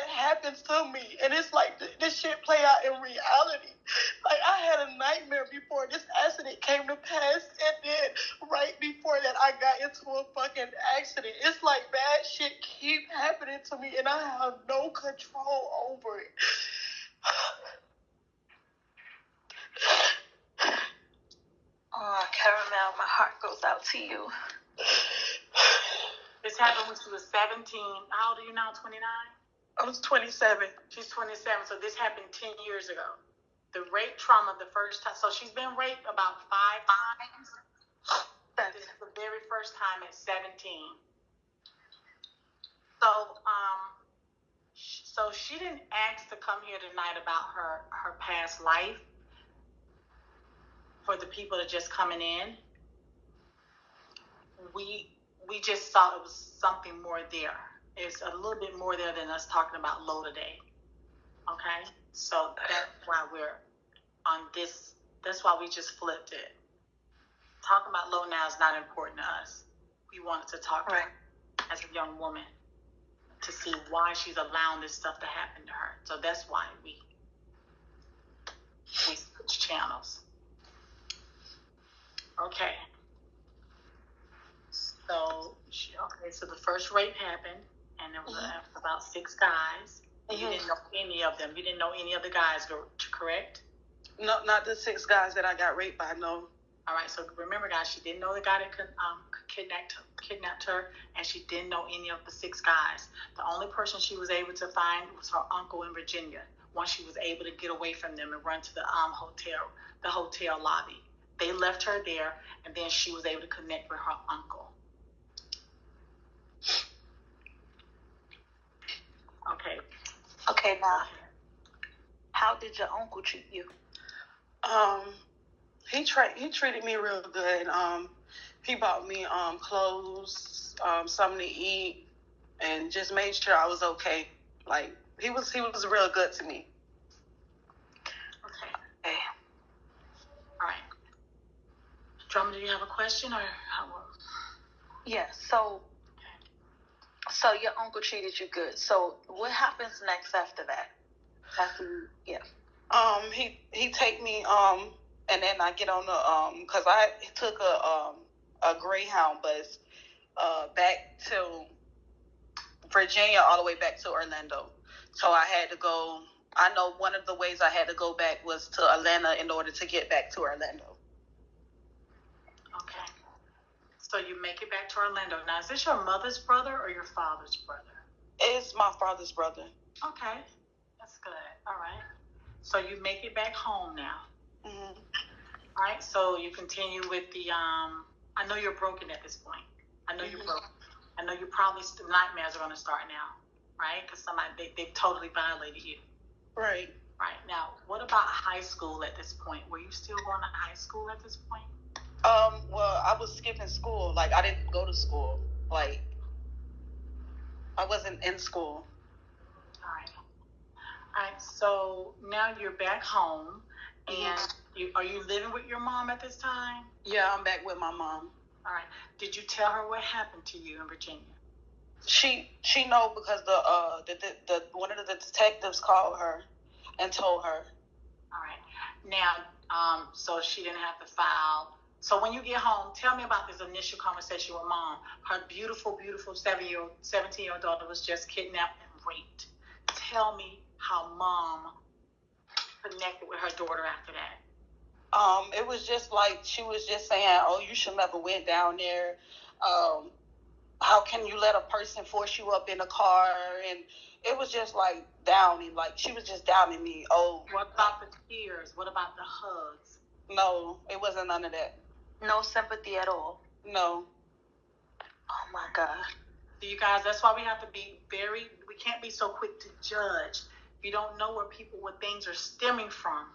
C: happens to me, and it's like this shit play out in reality. Like I had a nightmare before this accident came to pass, and then right before that I got into a fucking accident. It's like bad shit keep happening to me, and I have no control over it.
A: Oh, Caramel, my heart goes out to you.
B: This happened when she was 17. How old are you now, 29?
C: I was 27.
B: She's 27, so this happened 10 years ago. The rape trauma the first time, so she's been raped about 5 times. This is the very first time at 17. So she didn't ask to come here tonight about her past life for the people that just coming in. We just thought it was something more there. It's a little bit more there than us talking about Lo today. Okay? So that's why we're on this. That's why we just flipped it. Talking about Lo now is not important to us. We wanted to talk to her as a young woman to see why she's allowing this stuff to happen to her. So that's why we switch channels. Okay. So the first rape happened, and there was about 6 guys. And you didn't know any of them. You didn't know any of the guys, correct?
C: No, not the 6 guys that I got raped by, no.
B: All right, so remember, guys, she didn't know the guy that kidnapped her, and she didn't know any of the 6 guys. The only person she was able to find was her uncle in Virginia. Once she was able to get away from them and run to the hotel lobby, they left her there, and then she was able to connect with her uncle. Okay.
A: Okay, now, how did your uncle treat you?
C: He treated me real good. He bought me clothes, something to eat, and just made sure I was okay. Like he was real good to me.
B: Okay. All right. Drama, do you have a question or how?
A: Yes. So your uncle treated you good. So what happens next after that?
C: He take me and then I get on the because I took a Greyhound bus back to Virginia all the way back to Orlando. So I had to go. I know one of the ways I had to go back was to Atlanta in order to get back to Orlando.
B: Okay. So you make it back to Orlando. Now, is this your mother's brother or your father's brother?
C: It's my father's brother.
B: Okay. That's good. All right. So you make it back home now.
C: Mm-hmm.
B: All right. So you continue with the, I know you're broken at this point. I know you're broken. I know you probably, nightmares are going to start now, right? Because they've totally violated you.
C: Right.
B: Right. Now, what about high school at this point? Were you still going to high school at this point?
C: Well, I was skipping school. Like, I didn't go to school. Like, I wasn't in school.
B: All right. So now you're back home, and are you living with your mom at this time?
C: Yeah, I'm back with my mom.
B: All right. Did you tell her what happened to you in Virginia?
C: She know because the one of the detectives called her and told her.
B: All right. Now, so she didn't have to file. So when you get home, tell me about this initial conversation with mom. Her beautiful 17-year-old daughter was just kidnapped and raped. Tell me how mom connected with her daughter after that.
C: It was just like she was just saying, "Oh, you should never went down there. How can you let a person force you up in a car?" And it was just like downing. Like she was just downing me. Oh,
B: what about the tears? What about the hugs?
C: No, it wasn't none of that.
A: No sympathy at all.
C: No.
A: Oh my God.
B: So you guys, that's why we have to be we can't be so quick to judge. You don't know where things are stemming from.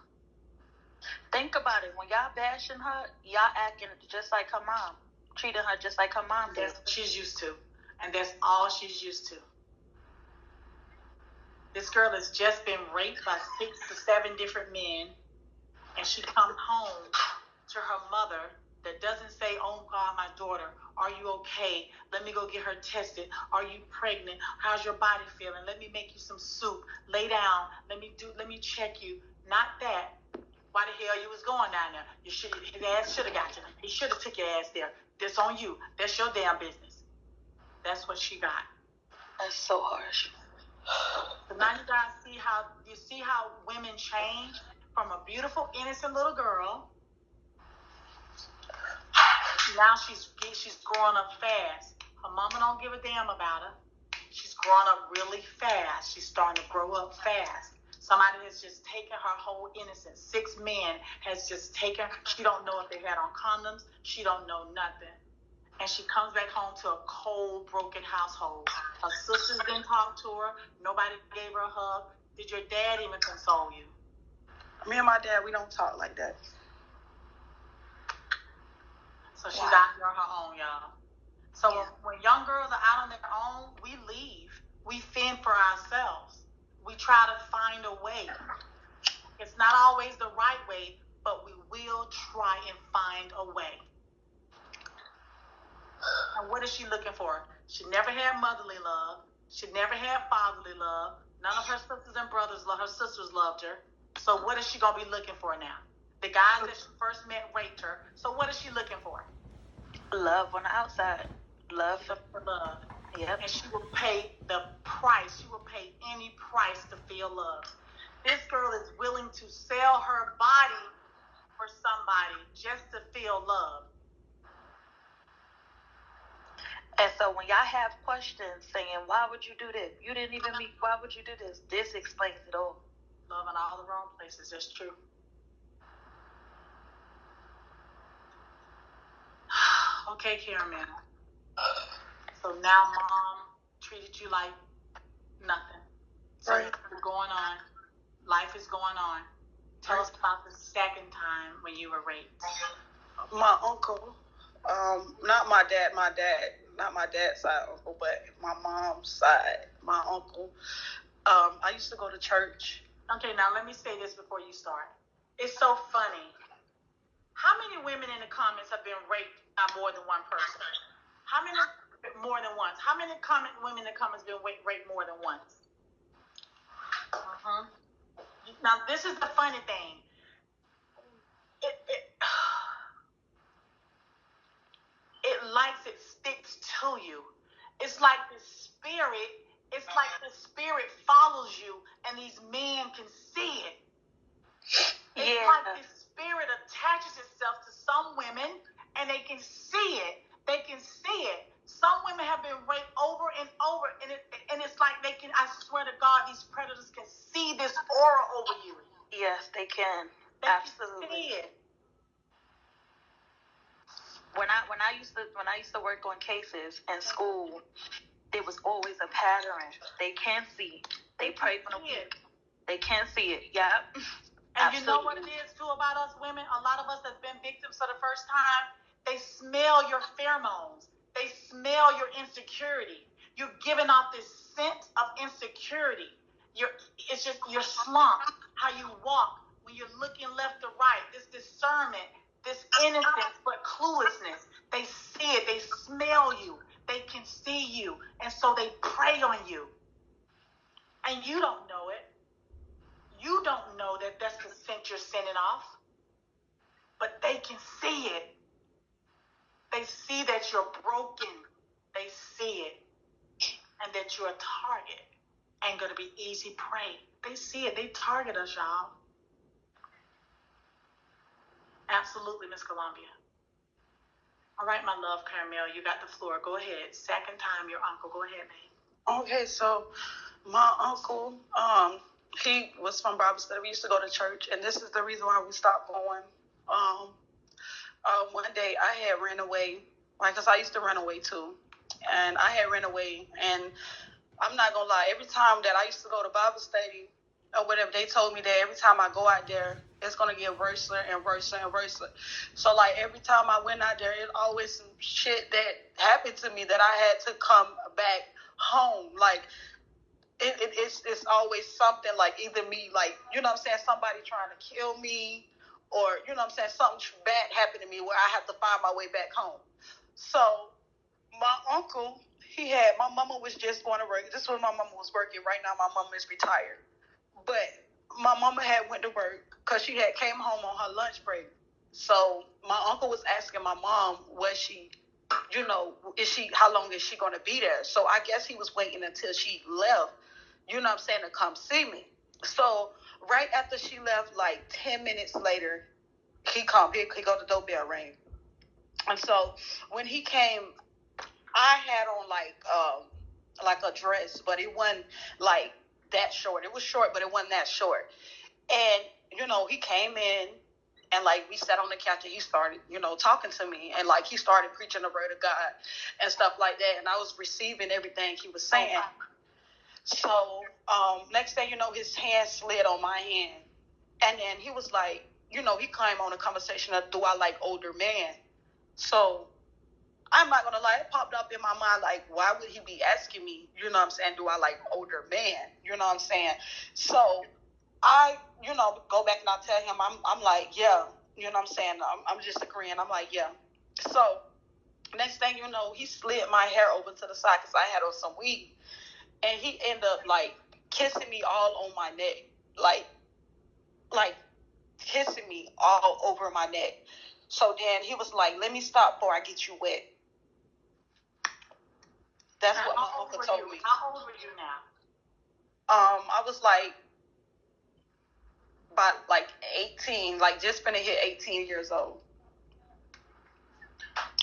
A: Think about it. When y'all bashing her, y'all acting just like her mom. Treating her just like her mom did.
B: That's what she's used to. And that's all she's used to. This girl has just been raped by 6 to 7 different men. And she comes home to her mother that doesn't say, "Oh God, my daughter, are you okay? Let me go get her tested. Are you pregnant? How's your body feeling? Let me make you some soup. Lay down. Let me check you." Not that. Why the hell you was going down there? His ass should have got you. He should have took your ass there. That's on you. That's your damn business. That's what she got.
A: That's so harsh.
B: So now you guys see how women change from a beautiful, innocent little girl. Now she's growing up fast. Her mama don't give a damn about her. She's growing up really fast. She's starting to grow up fast. Somebody has just taken her whole innocence. 6 men has just taken. She don't know if they had on condoms. She don't know nothing. And she comes back home to a cold, broken household. Her sisters didn't talk to her. Nobody gave her a hug. Did your dad even console you?
C: Me and my dad, we don't talk like that.
B: So she's out here on her own, y'all. So when young girls are out on their own, we leave. We fend for ourselves. We try to find a way. It's not always the right way, but we will try and find a way. And what is she looking for? She never had motherly love. She never had fatherly love. None of her sisters and brothers, her sisters loved her. So what is she going to be looking for now? The guys that she first met raped her. So what is she looking for?
A: Love on the outside. Love
B: for love.
A: Yep.
B: And she will pay the price. She will pay any price to feel love. This girl is willing to sell her body for somebody just to feel love.
A: And so when y'all have questions saying, why would you do this? You didn't even meet, why would you do this? This explains it all.
B: Love in all the wrong places, that's true. Okay, Caramel. So now mom treated you like nothing. So
C: Right.
B: it's going on. Life is going on. Tell us about the second time when you were raped.
C: My uncle, not my dad's side uncle, but my mom's side, my uncle. I used to go to church.
B: Okay, now let me say this before you start. It's so funny. How many women in the comments have been raped by more than one person? How many more than once? How many women in the comments been raped more than once? Now this is the funny thing. It likes it sticks to you. It's like the spirit. It's like the spirit follows you, and these men can see it. It's like the spirit attaches itself to some women, and they can see it. They can see it. Some women have been raped over and over, and it's like they can. I swear to God, these predators can see this aura over you.
A: Yes, they can.
B: They
A: Absolutely.
B: can see it.
A: When I used to work on cases in school, there was always a pattern. They can see. They pray for them. They can see it. Yep.
B: And you know what it is too about us women? A lot of us that's been victims for the first time, they smell your pheromones. They smell your insecurity. You're giving off this scent of insecurity. It's just your slump, how you walk when you're looking left to right. This discernment, this innocence but cluelessness. They see it. They smell you. They can see you. And so they prey on you. And you don't know it. You don't know that that's the scent you're sending off. But they can see it. They see that you're broken. They see it. And that you're a target. Ain't going to be easy prey. They see it. They target us, y'all. Absolutely, Miss Columbia. All right, my love, Carmel, you got the floor. Go ahead. Second time, your uncle. Go ahead, babe.
C: Okay, so my uncle, he was from Bible study. We used to go to church, and this is the reason why we stopped going. One day I had ran away, because I used to run away too, and I had ran away, and I'm not gonna lie, every time that I used to go to Bible study or whatever, they told me that every time I go out there, it's gonna get worse and worse and worse. So like every time I went out there, it always some shit that happened to me that I had to come back home. Like it's always something, like either me, like, you know what I'm saying, somebody trying to kill me, or, you know what I'm saying, something bad happened to me where I have to find my way back home. So my uncle, my mama was just going to work. This is when my mama was working. Right now my mama is retired. But my mama had went to work because she had came home on her lunch break. So my uncle was asking my mom, was she, how long is she going to be there? So I guess he was waiting until she left, you know what I'm saying, to come see me. So right after she left, like 10 minutes later, he go the doorbell ring. And so when he came, I had on like a dress, but it wasn't like that short. It was short, but it wasn't that short. And, he came in, and like we sat on the couch, and he started, talking to me, and like he started preaching the word of God and stuff like that. And I was receiving everything he was saying. So next thing you know, his hand slid on my hand, and then he was like, he came on a conversation of, do I like older men? So I'm not gonna lie, it popped up in my mind, like, why would he be asking me, you know what I'm saying, do I like older men? You know what I'm saying? So I, go back and I tell him, I'm like, yeah, you know what I'm saying? I'm just agreeing. I'm like, yeah. So next thing you know, he slid my hair over to the side because I had on some weave, and he ended up like kissing me all on my neck, like kissing me all over my neck. So then he was like, let me stop before I get you wet. That's what my uncle told me.
B: How old were you now?
C: I was like about like 18, like just finna hit 18 years old.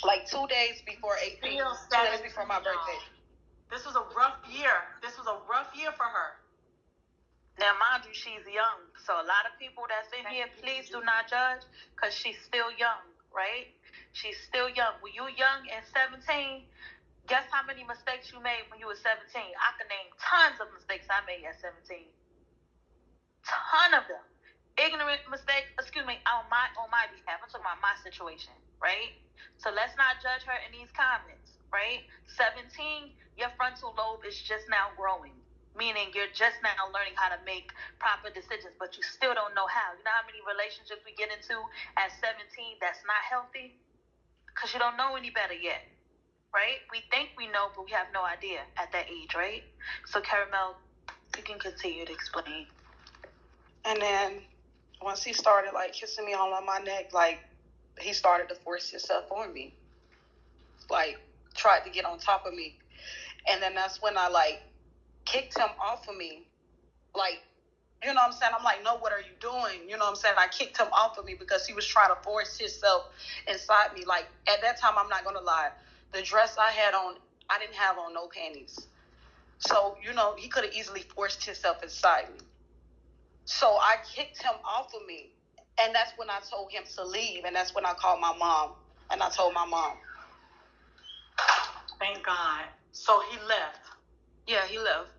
C: Like 2 days before 18, 2 days before my birthday.
B: This was a rough year. This was a rough year for her.
A: Now, mind you, she's young. So a lot of people that's in here, please do not judge, because she's still young, right? She's still young. When you young and 17, guess how many mistakes you made when you were 17? I can name tons of mistakes I made at 17. Ton of them. Ignorant mistakes, on my behalf. I'm talking about my situation, right? So let's not judge her in these comments, right? 17, your frontal lobe is just now growing, meaning you're just now learning how to make proper decisions, but you still don't know how. You know how many relationships we get into at 17 that's not healthy? Because you don't know any better yet, right? We think we know, but we have no idea at that age, right? So, Caramel, you can continue to explain.
C: And then once he started like kissing me all on my neck, like he started to force himself on me, like tried to get on top of me. And then that's when I like kicked him off of me, like, you know what I'm saying? I'm like, no, what are you doing? You know what I'm saying? I kicked him off of me because he was trying to force himself inside me. Like, at that time, I'm not going to lie, the dress I had on, I didn't have on no panties. So, you know, he could have easily forced himself inside me. So I kicked him off of me. And that's when I told him to leave. And that's when I called my mom. And I told my mom.
B: Thank God. So he left.
A: Yeah, he left.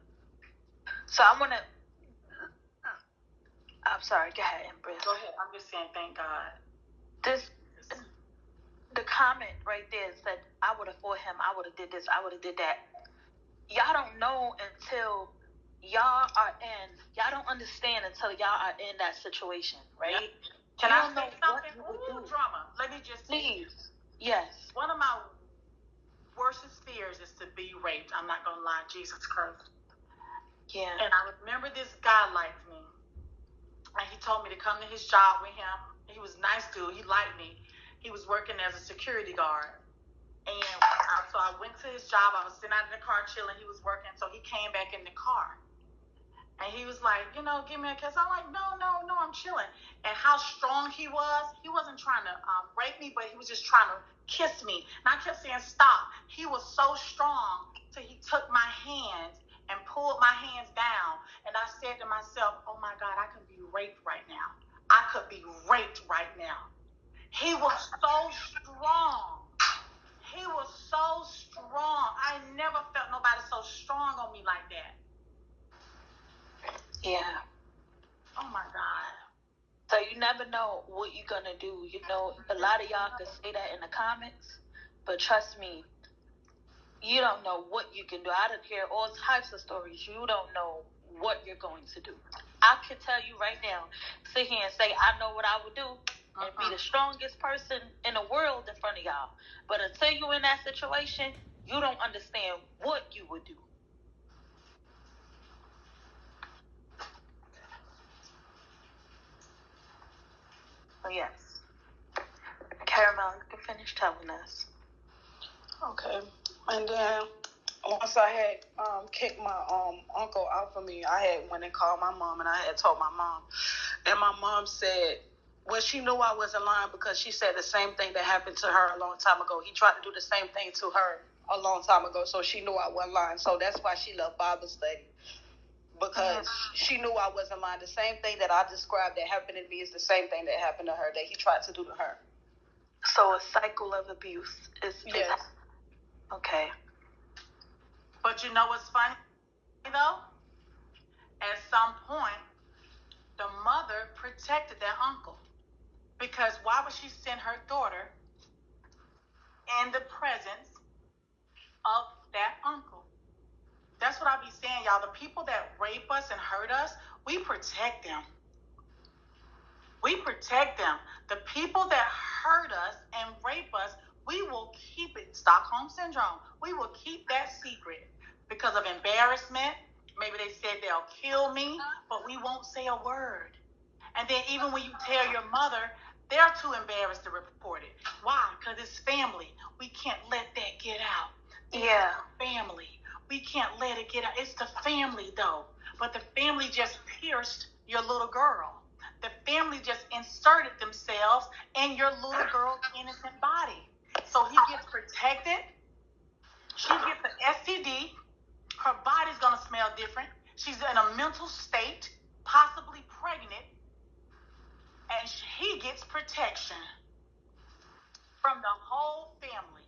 A: So I want to... I'm sorry, go ahead, Empress.
B: Go ahead. I'm just saying thank God.
A: The comment right there said, I would have fought him, I would have did this, I would have did that. Y'all don't know until y'all don't understand until y'all are in that situation, right?
B: Can I say something? Ooh, drama. Let me just say.
A: Please. Yes.
B: One of my worstest fears is to be raped. I'm not going to lie. Jesus Christ.
A: Yeah.
B: And I remember this guy liked me. And he told me to come to his job with him. He was a nice dude. He liked me. He was working as a security guard. And so I went to his job. I was sitting out in the car chilling. He was working. So he came back in the car. And he was like, you know, give me a kiss. I'm like, no, I'm chilling. And how strong he wasn't trying to rape me, but he was just trying to kiss me. And I kept saying, stop. He was so strong till he took my hands and pulled my hands down. And I said to myself, oh my God, I could be raped right now. I could be raped right now. He was so strong. He was so strong. I never felt nobody so strong on me like that.
A: Yeah.
B: Oh my God.
A: So you never know what you're going to do. You know, a lot of y'all could say that in the comments, but trust me, you don't know what you can do. I don't hear all types of stories. You don't know what you're going to do. I can tell you right now, sit here and say, I know what I would do and be the strongest person in the world in front of y'all. But until you're in that situation, you don't understand what you would do. So yes. Caramel, you can finish telling us.
C: Okay. And then once I had kicked my uncle out for me, I had went and called my mom, and I had told my mom. And my mom said, well, she knew I wasn't lying because she said the same thing that happened to her a long time ago. He tried to do the same thing to her a long time ago, so she knew I wasn't lying. So that's why she loved Bible study, because she knew I wasn't lying. The same thing that I described that happened to me is the same thing that happened to her, that he tried to do to her.
A: So a cycle of abuse is...
C: Yes.
A: Okay.
B: But you know what's funny, though? At some point, the mother protected that uncle. Because why would she send her daughter in the presence of that uncle? That's what I be saying, y'all. The people that rape us and hurt us, we protect them. We protect them. The people that hurt us and rape us, we will keep it. Stockholm Syndrome. We will keep that secret because of embarrassment. Maybe they said they'll kill me, but we won't say a word. And then even when you tell your mother, they're too embarrassed to report it. Why? Because it's family. We can't let that get out.
A: Yeah.
B: Family. We can't let it get out. It's the family, though. But the family just pierced your little girl. The family just inserted themselves in your little girl's innocent body. So he gets protected. She gets an STD. Her body's going to smell different. She's in a mental state, possibly pregnant. And he gets protection from the whole family.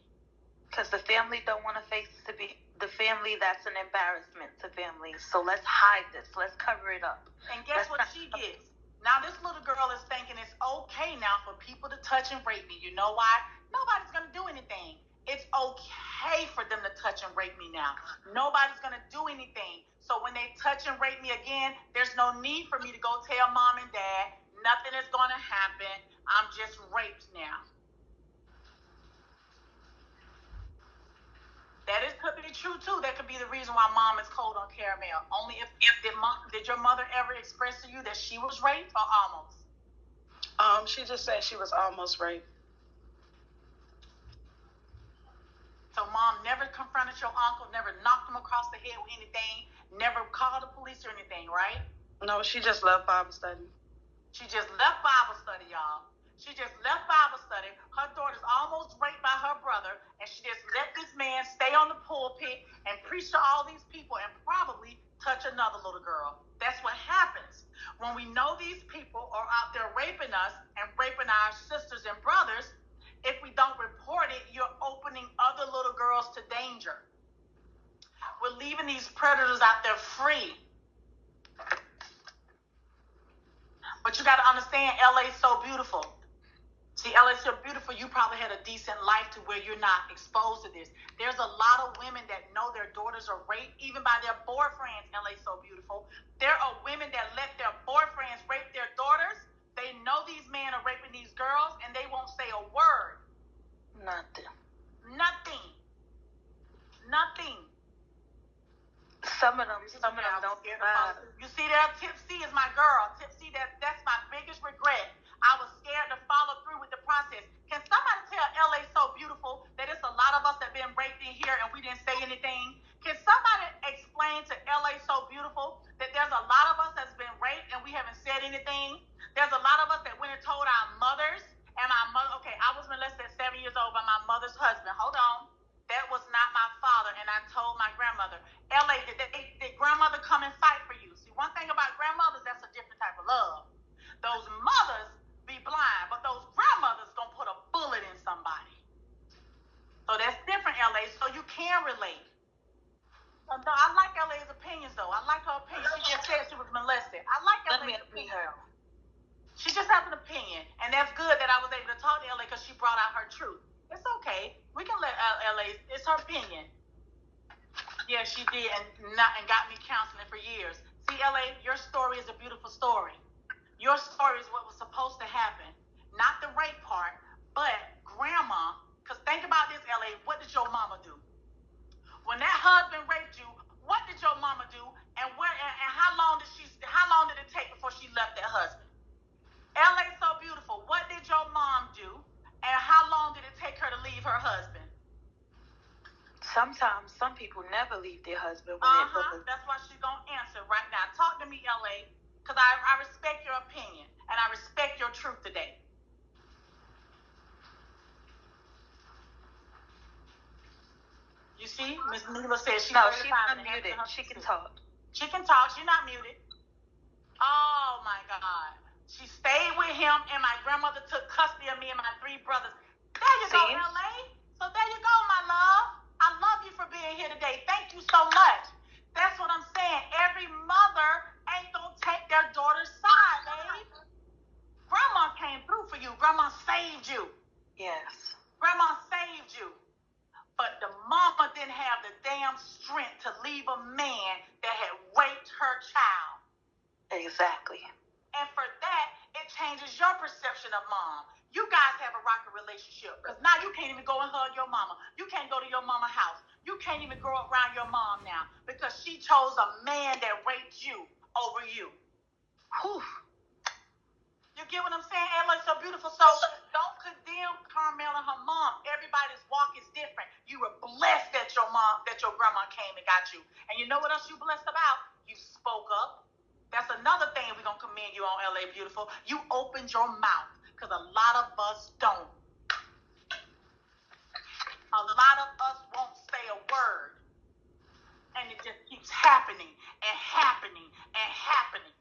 A: Because the family don't want to face the family that's an embarrassment to families. So let's hide this. Let's cover it up.
B: And guess what she gets? Now this little girl is thinking it's okay now for people to touch and rape me. You know why? Nobody's going to do anything. It's okay for them to touch and rape me now. Nobody's going to do anything. So when they touch and rape me again, there's no need for me to go tell mom and dad. Nothing is going to happen. I'm just raped now. That could be true too. That could be the reason why mom is cold on Caramel. Only if did your mother ever express to you that she was raped or almost?
C: She just said she was almost raped.
B: So mom never confronted your uncle, never knocked him across the head with anything, never called the police or anything, right?
C: No, she just left Bible study.
B: She just left Bible study, y'all. She just left Bible study. Her daughter's almost raped by her brother, and she just let this man stay on the pulpit and preach to all these people and probably touch another little girl. That's what happens. When we know these people are out there raping us and raping our sisters and brothers, if we don't report it, you're opening other little girls to danger. We're leaving these predators out there free. But you got to understand, LA is so beautiful. See, LA is so beautiful, you probably had a decent life to where you're not exposed to this. There's a lot of women that know their daughters are raped, even by their boyfriends. LA is so beautiful. There are women that let their boyfriends rape their daughters. They know these men are raping these girls, and they won't say a word.
A: Nothing. Some of them don't survive.
B: You see there, Tipsy is my girl. Tipsy, that's my biggest regret. I was scared to follow through with the process. Can somebody tell LA so beautiful that it's a lot of us that been raped in here and we didn't say anything? Can somebody explain to LA so beautiful that there's a lot of us that's been raped and we haven't said anything? There's a lot of us that went and told our mothers, and my mother, okay, I was molested at 7 years old by my mother's husband. Hold on. That was not my father, and I told my grandmother, LA, did grandmother come and fight for you? See, one thing about grandmothers, that's a different type of love. Those mothers be blind, but those grandmothers gonna put a bullet in somebody. So that's different, LA, so you can relate. No, I like LA's opinions, though. I like her opinion. She just said she was molested. I like LA's opinion. She just has an opinion, and that's good that I was able to talk to LA because she brought out her truth. It's okay. We can let LA. It's her opinion. Yeah, she did, and got me counseling for years. See, LA, your story is a beautiful story. Your story is what was supposed to happen, not the rape part, but grandma. Because think about this, LA. What did your mama do? When that husband raped you, what did your mama do? And how long did it take before she left that husband? LA so beautiful. What did your mom do? And how long did it take her to leave her husband?
A: Sometimes some people never leave their husband when
B: That's why she's gonna answer right now. Talk to me, LA, because I respect your opinion and I respect your truth today. You see, Miss Nila says she's
A: not muted. She can talk.
B: She can talk. She's not muted. Oh my God. She stayed with him, and my grandmother took custody of me and my 3 brothers. There you go, LA. So there you go, my love. I love you for being here today. Thank you so much. That's what I'm saying. Every mother ain't gonna take their daughter's side, babe. Grandma came through for you. Grandma saved you.
A: Yes.
B: Grandma saved you. But the mama didn't have the damn strength to leave a man that had raped her child.
A: Exactly.
B: And for that, it changes your perception of mom. You guys have a rocky relationship because now you can't even go and hug your mama. You can't go to your mama's house. You can't even grow around your mom now because she chose a man that raped you over you. Whew. You get what I'm saying? LA so beautiful. So don't condemn Carmel and her mom. Everybody's walk is different. You were blessed that your grandma came and got you. And you know what else you blessed about? You spoke up. That's another thing we're going to commend you on, LA Beautiful. You opened your mouth, because a lot of us don't. A lot of us won't say a word. And it just keeps happening and happening and happening.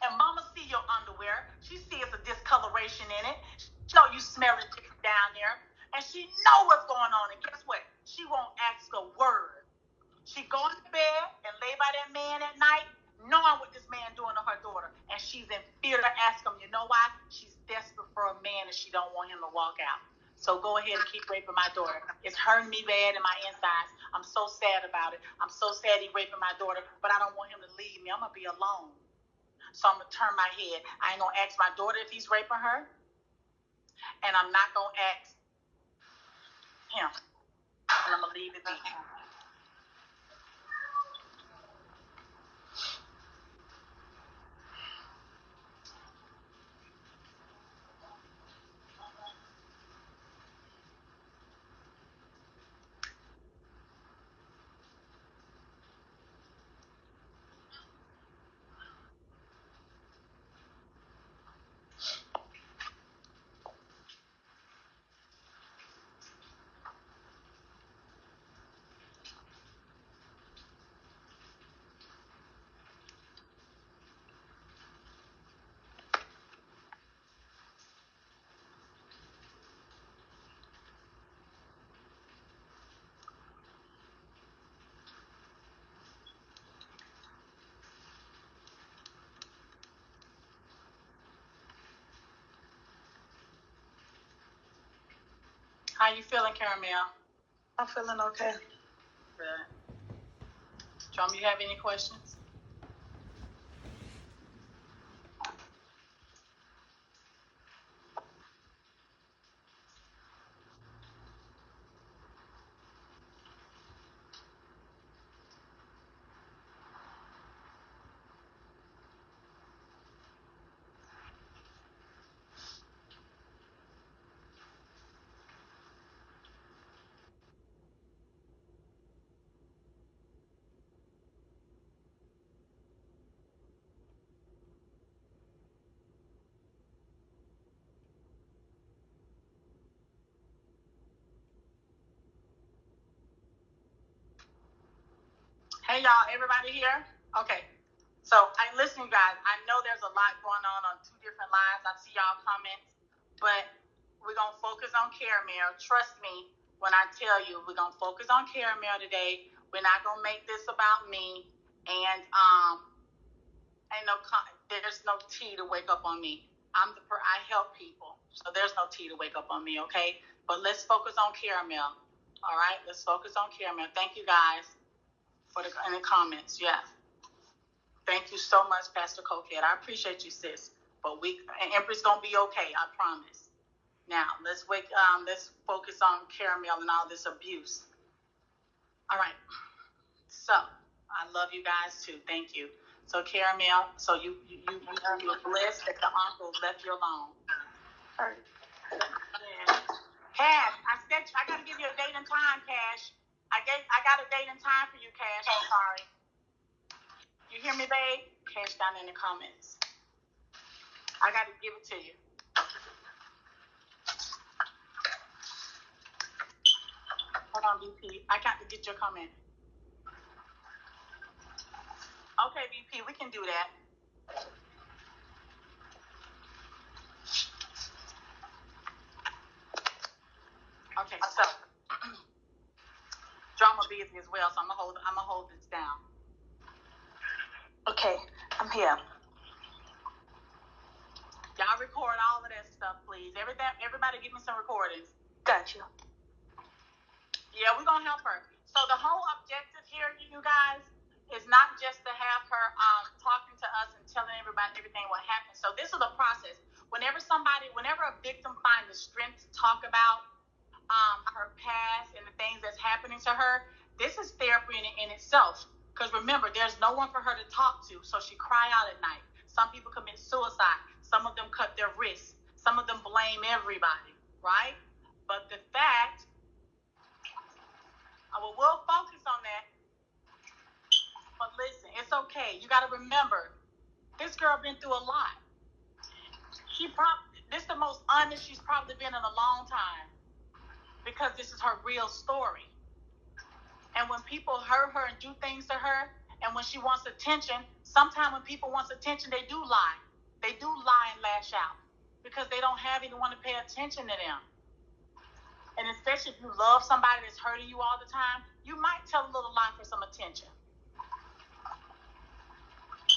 B: And mama see your underwear. She sees a discoloration in it. She know you smell it down there. And she know what's going on. And guess what? She won't ask a word. She go to bed and lay by that man at night, knowing what this man doing to her daughter. And she's in fear to ask him. You know why? She's desperate for a man and she don't want him to walk out. So go ahead and keep raping my daughter. It's hurting me bad in my insides. I'm so sad about it. I'm so sad he raping my daughter, but I don't want him to leave me. I'm going to be alone. So I'm going to turn my head. I ain't going to ask my daughter if he's raping her. And I'm not going to ask him. And I'm going to leave it be. How you feeling, Caramel?
C: I'm feeling okay.
B: Good. Drum, you have any questions? Hey, y'all, everybody here? Okay. So, listen, guys, I know there's a lot going on 2 different lines. I see y'all comments, but we're going to focus on Caramel. Trust me when I tell you we're going to focus on Caramel today. We're not going to make this about me. And there's no tea to wake up on me. I help people, so there's no tea to wake up on me, okay? But let's focus on Caramel, all right? Let's focus on Caramel. Thank you, guys, in the comments. Yeah. Thank you so much, Pastor Cokehead. I appreciate you, sis. But Empress gonna be okay, I promise. Now let's focus on Caramel and all this abuse. All right. So I love you guys too. Thank you. So Caramel, so you were blessed that the uncle left you alone.
C: All right.
B: Cash, I gotta give you a date and time, Cash. I got a date and time for you, Cash. I'm sorry. You hear me, babe? Cash down in the comments. I got to give it to you. Hold on, VP. I got to get your comment. Okay, VP, we can do that. Okay, so Drama busy as well, so I'm gonna hold this down.
C: Okay, I'm here.
B: Y'all record all of that stuff, please. Everybody give me some recordings.
C: Got you.
B: Yeah, we're going to help her. So the whole objective here, you guys, is not just to have her talking to us and telling everybody everything what happened. So this is the process. Whenever a victim finds the strength to talk about her past and the things that's happening to her, this is therapy in itself. Because remember, there's no one for her to talk to, so she cry out at night. Some people commit suicide. Some of them cut their wrists. Some of them blame everybody, right? But the fact, we'll focus on that. But listen, it's okay. You got to remember, this girl been through a lot. This is the most honest she's probably been in a long time, because this is her real story. And when people hurt her and do things to her, and when she wants attention, sometimes when people want attention, they do lie. They do lie and lash out because they don't have anyone to pay attention to them. And especially if you love somebody that's hurting you all the time, you might tell a little lie for some attention.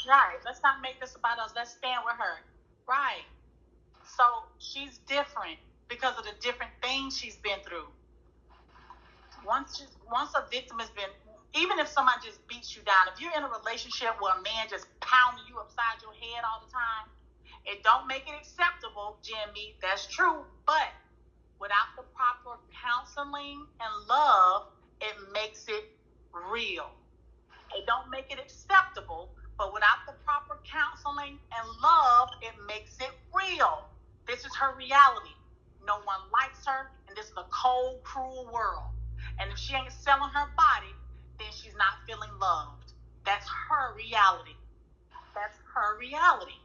B: Right. Let's not make this about us. Let's stand with her. Right. So she's different because of the different things she's been through. Once a victim has been, even if somebody just beats you down, if you're in a relationship where a man just pounding you upside your head all the time, it don't make it acceptable, Jimmy. That's true. But without the proper counseling and love, it makes it real. It don't make it acceptable, but without the proper counseling and love, it makes it real. This is her reality. No one likes her, and this is a cold, cruel world. And if she ain't selling her body, then she's not feeling loved. That's her reality. That's her reality.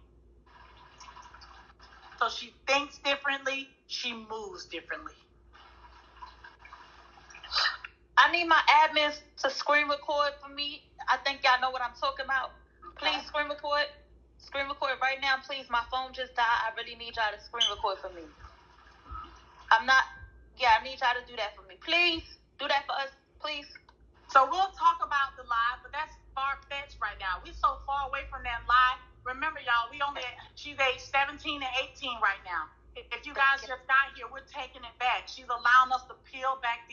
B: So she thinks differently. She moves differently.
A: I need my admins to screen record for me. I think y'all know what I'm talking about. Please screen record. Screen record right now, please. My phone just died. I really need y'all to screen record for me. I need y'all to do that for me. Please. Do that for us, please.
B: So we'll talk about the lie, but that's far-fetched right now. We're so far away from that lie. Remember, y'all, she's age 17 and 18 right now. If you guys just got here, we're taking it back. She's allowing us to peel back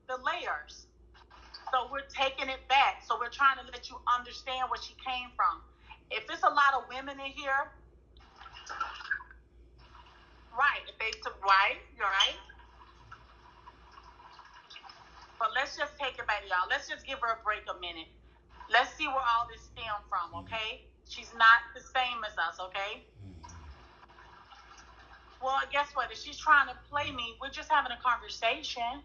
B: the layers. So we're taking it back. So we're trying to let you understand where she came from. If there's a lot of women in here, right, you're right. But let's just take it back, y'all. Let's just give her a break a minute. Let's see where all this stemmed from, okay? She's not the same as us, okay? Well, guess what? If she's trying to play me, we're just having a conversation.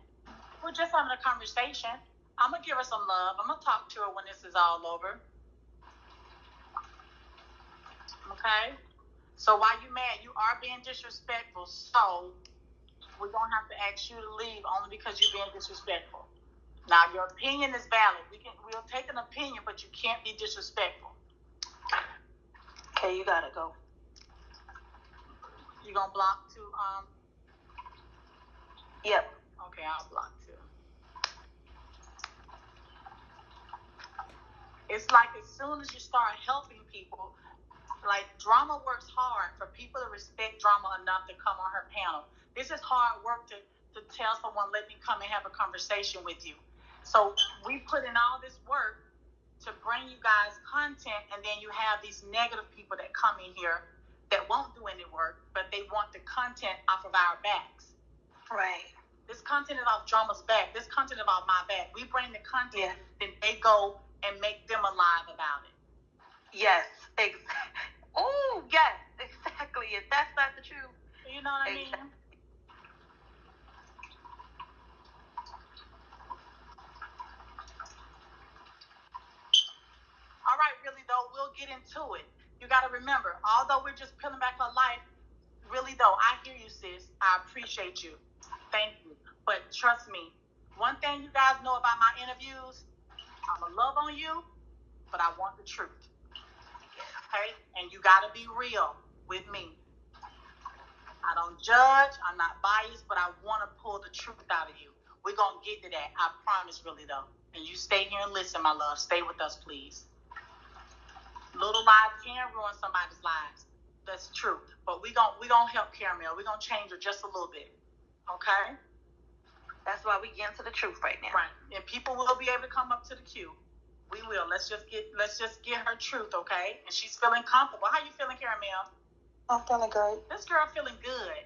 B: I'm going to give her some love. I'm going to talk to her when this is all over. Okay? So while you're mad, you are being disrespectful. So we're going to have to ask you to leave only because you're being disrespectful. Now, your opinion is valid. We'll take an opinion, but you can't be disrespectful.
A: Okay, you got to go.
B: You going to block too?
A: Yep.
B: Okay, I'll block too. It's like as soon as you start helping people, like Drama works hard for people to respect Drama enough to come on her panel. This is hard work to tell someone, let me come and have a conversation with you. So we put in all this work to bring you guys content, and then you have these negative people that come in here that won't do any work, but they want the content off of our backs.
A: Right.
B: This content is off Drama's back. This content is off my back. We bring the content, then they go and make them alive about it.
A: Yes. Oh, yes, exactly. If that's not the truth.
B: You know what I mean? All right, really, though, we'll get into it. You got to remember, although we're just peeling back her life, really, though, I hear you, sis. I appreciate you. Thank you. But trust me, one thing you guys know about my interviews, I'm going to love on you, but I want the truth. Okay? And you got to be real with me. I don't judge. I'm not biased, but I want to pull the truth out of you. We're going to get to that. I promise, really, though. And you stay here and listen, my love. Stay with us, please. Little lies can ruin somebody's lives. That's true. But we gonna help Caramel. We're going to change her just a little bit. Okay?
A: That's why we get into the truth right now.
B: Right. And people will be able to come up to the queue. We will. Let's just get her truth, okay? And she's feeling comfortable. How you feeling, Caramel?
C: I'm feeling great.
B: This girl feeling good.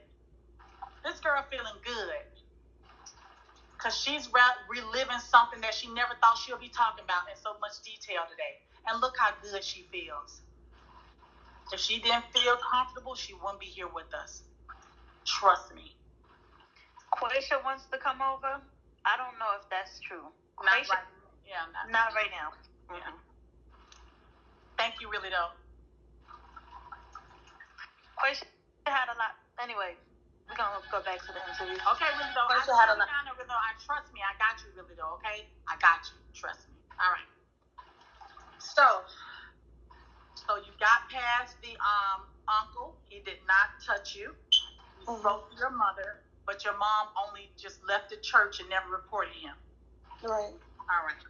B: Because she's reliving something that she never thought she'll be talking about in so much detail today. And look how good she feels. If she didn't feel comfortable, she wouldn't be here with us. Trust me.
A: Quaisha wants to come over. I don't know if that's true.
B: Not right now.
A: Not right now.
B: Yeah. Thank you, really though.
A: Quaysha had a lot. Anyway, we're gonna go back to the interview.
B: Okay, really though.
A: Quaysha had a lot.
B: Trust me, I got you, really though. Okay, I got you. Trust me. All right. So you got past the uncle. He did not touch you. You spoke to your mother, but your mom only just left the church and never reported him.
C: Right.
B: All right.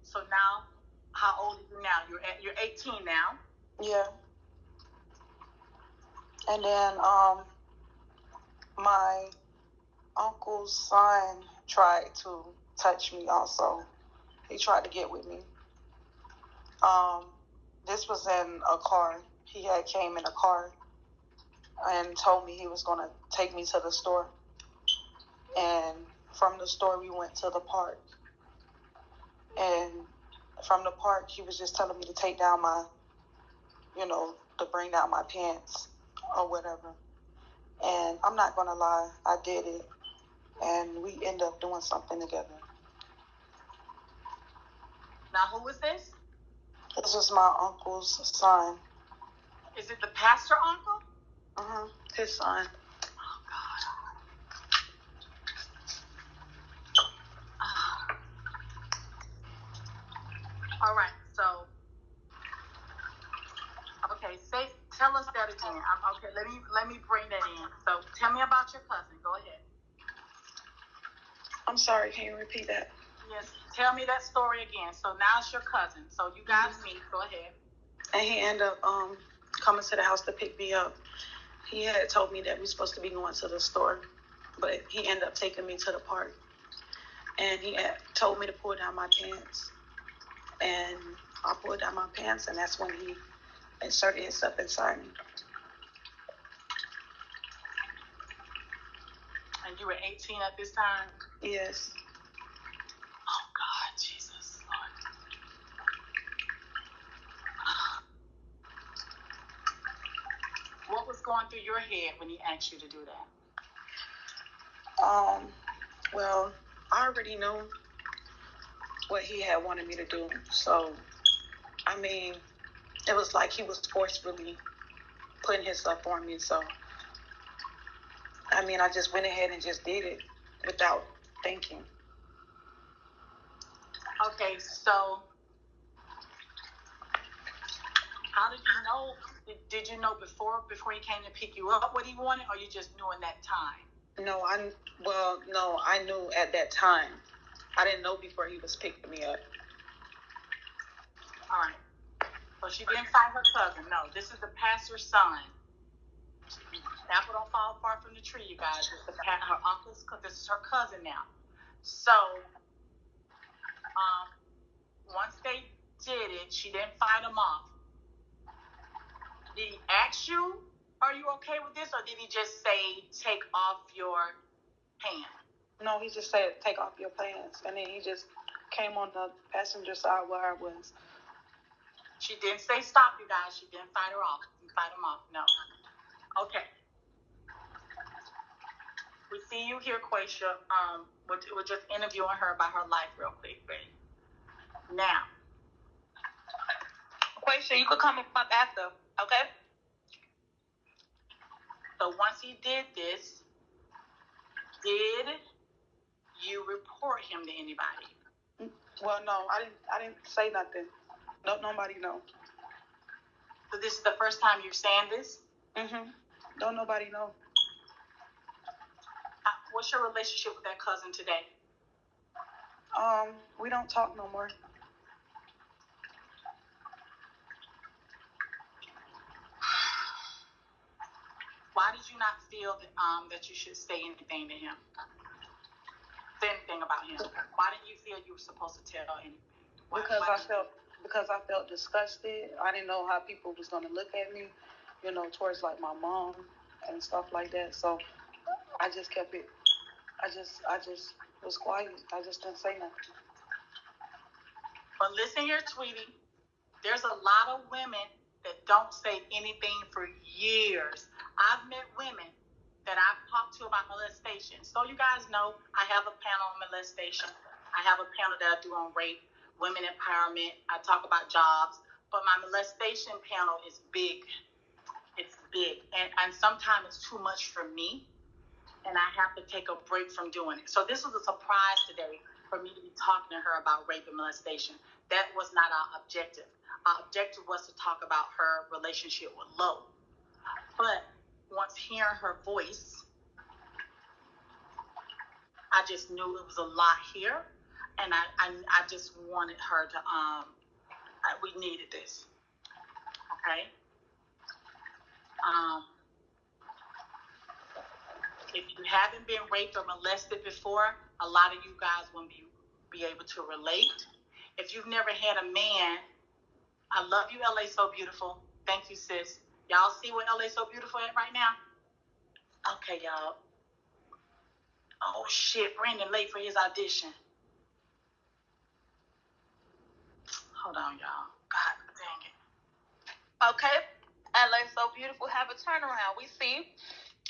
B: So now, how old are you now? You're 18 now.
C: Yeah. And then my uncle's son tried to touch me also. He tried to get with me. This was in a car. He had came in a car and told me he was going to take me to the store. And from the store, we went to the park. And from the park, he was just telling me to take down my, to bring down my pants or whatever. And I'm not going to lie, I did it. And we ended up doing something together.
B: Now, who is this?
C: This was my uncle's son.
B: Is it the pastor uncle?
C: Mm-hmm. His son.
B: Oh, God. All right, so, okay, tell us that again. Okay, let me bring that in. So, tell me about your cousin. Go ahead.
C: I'm sorry, can you repeat that?
B: Yes, tell me that story again. So now it's your cousin. So you guys meet. Go ahead.
C: And he ended up coming to the house to pick me up. He had told me that we were supposed to be going to the store, but he ended up taking me to the park. And he had told me to pull down my pants. And I pulled down my pants, and that's when he inserted himself inside me.
B: And you were 18 at this time?
C: Yes.
B: Oh, God, Jesus, Lord. What was going through your head when he asked you to do that?
C: Well, I already knew what he had wanted me to do. So, I mean, it was like he was forcefully putting himself on me. So, I mean, I just went ahead and just did it without thinking.
B: Okay, so how did you know? Did you know before he came to pick you up what he wanted, or you just knew in that time?
C: No, I knew at that time. I didn't know before he was picking me up.
B: All right. So she didn't find her cousin. No, this is the pastor's son. Apple don't fall far from the tree, you guys. It's her uncle's. This is her cousin now. So, once they did it, she didn't fight him off. Did he ask you, "Are you okay with this?" or did he just say, "Take off your pants"?
C: No, he just said, "Take off your pants," and then he just came on the passenger side where I was.
B: She didn't say stop, you guys. She didn't fight him off. No. Okay. We see you here, Quaysha. We're just interviewing her about her life real quick, baby. Now.
A: Quaysha, you could come up after, okay?
B: So once he did this, did you report him to anybody?
C: Well, no, I didn't say nothing. No, nobody know.
B: So this is the first time you're saying this?
C: Mm-hmm. Don't nobody know.
B: What's your relationship with that cousin today?
C: We don't talk no more.
B: Why did you not feel that you should say anything to him? Say anything about him? Why didn't you feel you were supposed to tell anything?
C: Because I felt disgusted. I didn't know how people was gonna look at me, towards like my mom and stuff like that. So I just kept it. I just was quiet. I just didn't say nothing.
B: But listen here, sweetie. There's a lot of women that don't say anything for years. I've met women that I've talked to about molestation. So you guys know I have a panel on molestation. I have a panel that I do on rape, women empowerment. I talk about jobs. but my molestation panel is big. It's big, and sometimes it's too much for me, and I have to take a break from doing it. So this was a surprise today for me to be talking to her about rape and molestation. That was not our objective. Our objective was to talk about her relationship with Lo. But once hearing her voice, I just knew it was a lot here, and I just wanted her to, we needed this, okay? If you haven't been raped or molested before, a lot of you guys won't be able to relate. If you've never had a man, I love you, LA So Beautiful. Thank you, sis. Y'all see what LA So Beautiful at right now? Okay, y'all. Oh, shit. Brandon late for his audition. Hold on, y'all. God dang it.
A: Okay. LA So Beautiful have a turnaround. We see.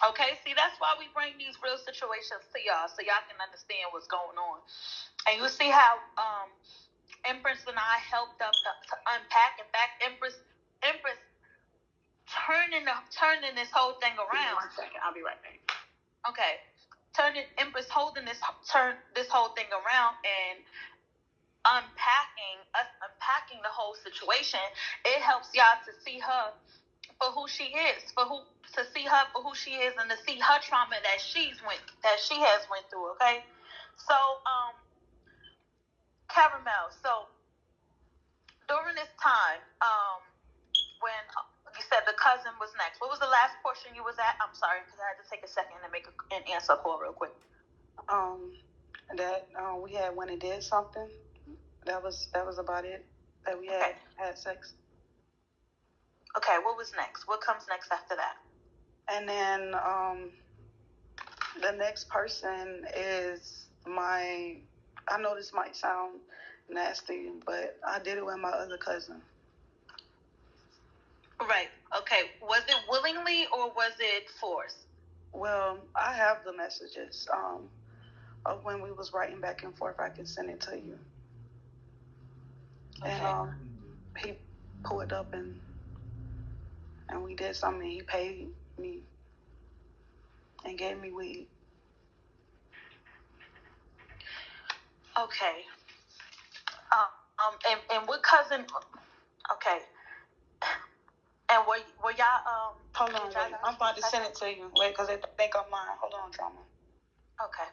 A: Okay, see, that's why we bring these real situations to y'all, so y'all can understand what's going on. And you see how Empress and I helped up to unpack. In fact, Empress turning this whole thing around.
B: 1 second, I'll be right back.
A: Okay, Empress holding this whole thing around and unpacking the whole situation. It helps y'all to see her for who she is, to see her for who she is, and to see her trauma that she has went through. Okay, so Caramel. So during this time, when you said the cousin was next, what was the last portion you was at? I'm sorry, because I had to take a second to make an answer call real quick.
C: That we had went and did something. That was about it. That we had sex.
A: Okay, what was next? What comes next after that?
C: And then the next person is I know this might sound nasty, but I did it with my other cousin.
A: Right. Okay. Was it willingly or was it forced?
C: Well, I have the messages of when we was writing back and forth. I can send it to you. Okay. And he pulled up and we did something. He paid me and gave me weed.
A: Okay. And what cousin? Okay. And were y'all
C: Hold on, wait. I'm about to send it to you. Wait, because they think I'm lying. Hold on, Drama.
A: Okay.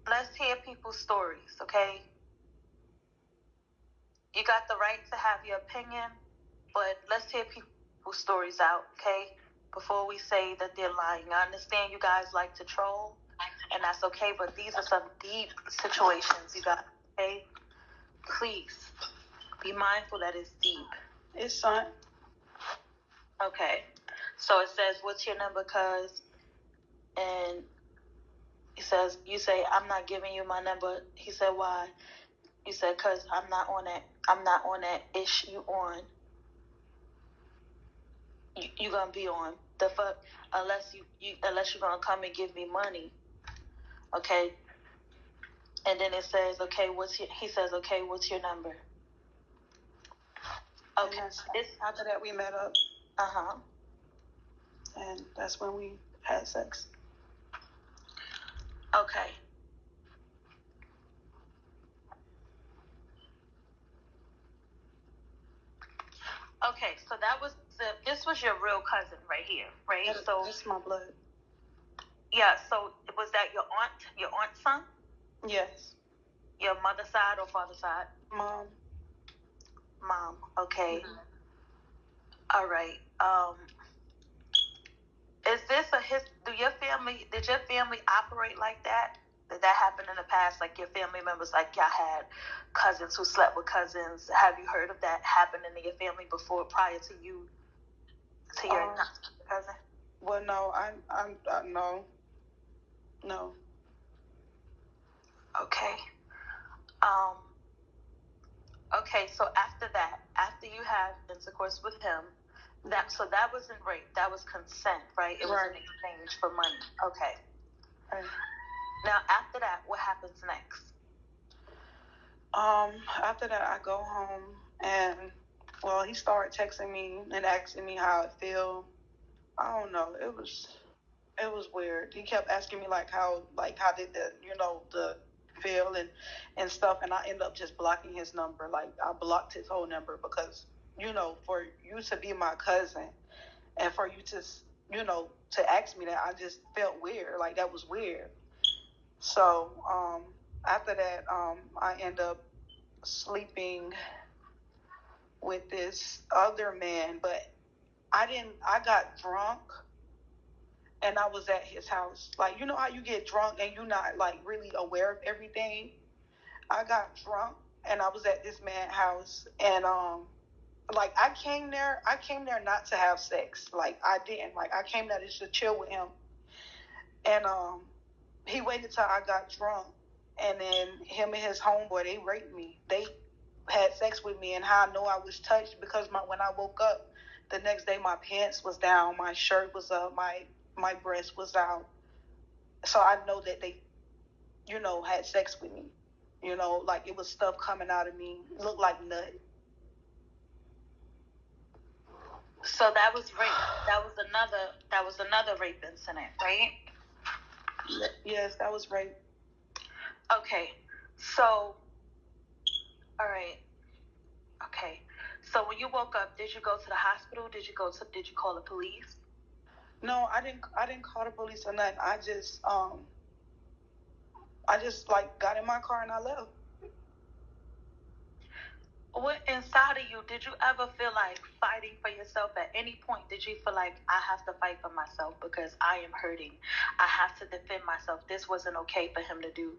A: Let's hear people's stories, okay? You got the right to have your opinion, but let's hear people's stories out, okay? Before we say that they're lying. I understand you guys like to troll, and that's okay, but these are some deep situations you got, okay? Please, be mindful that it's deep.
C: It's son.
A: Okay. So it says, what's your number, cuz? And he says, you say, I'm not giving you my number. He said, why? You said, cuz I'm not on that ish you on. You gonna be on the fuck unless you're gonna come and give me money. Okay. And then it says, okay, he says, okay, what's your number? Okay.
C: After that we met up.
A: Uh-huh.
C: And that's when we had sex.
A: Okay. Okay, so this was your real cousin right here, right? So
C: this is my blood.
A: Yeah, so was that your aunt's son?
C: Yes.
A: Your mother's side or father's side?
C: Mom,
A: okay. Mm-hmm. All right. Is this did your family operate like that? Did that happen in the past? Like your family members, like y'all had cousins who slept with cousins. Have you heard of that happening in your family before, prior to you, to your cousin?
C: Well, no, I'm no.
A: Okay. Okay, so after you have intercourse with him, that wasn't rape, that was consent, right? It was an exchange for money. Okay.
C: Okay.
A: Now, after that, what happens next?
C: After that, I go home and, well, he started texting me and asking me how I feel. I don't know. It was weird. He kept asking me how did the feel and stuff, and I ended up just blocking his number. Like, I blocked his whole number because, for you to be my cousin and for you to ask me that, I just felt weird. Like, that was weird. So, after that, I end up sleeping with this other man, but I got drunk and I was at his house. Like, you know how you get drunk and you're not like really aware of everything? I got drunk and I was at this man's house, and like I came there not to have sex. Like, I didn't. Like, I came there just to chill with him. And he waited till I got drunk, and then him and his homeboy, they raped me. They had sex with me, and how I know I was touched because when I woke up the next day, my pants was down, my shirt was up, my breast was out. So I know that they, had sex with me. Like, it was stuff coming out of me, looked like nut.
A: So that was rape. That was another rape incident, right?
C: Yes, that was rape.
A: Okay. So, all right. Okay. So when you woke up, did you go to the hospital? Did you call the police?
C: No, I didn't call the police or nothing. I just like got in my car and I left.
A: What inside of you, did you ever feel like fighting for yourself? At any point, did you feel like, I have to fight for myself because I am hurting? I have to defend myself. This wasn't okay for him to do.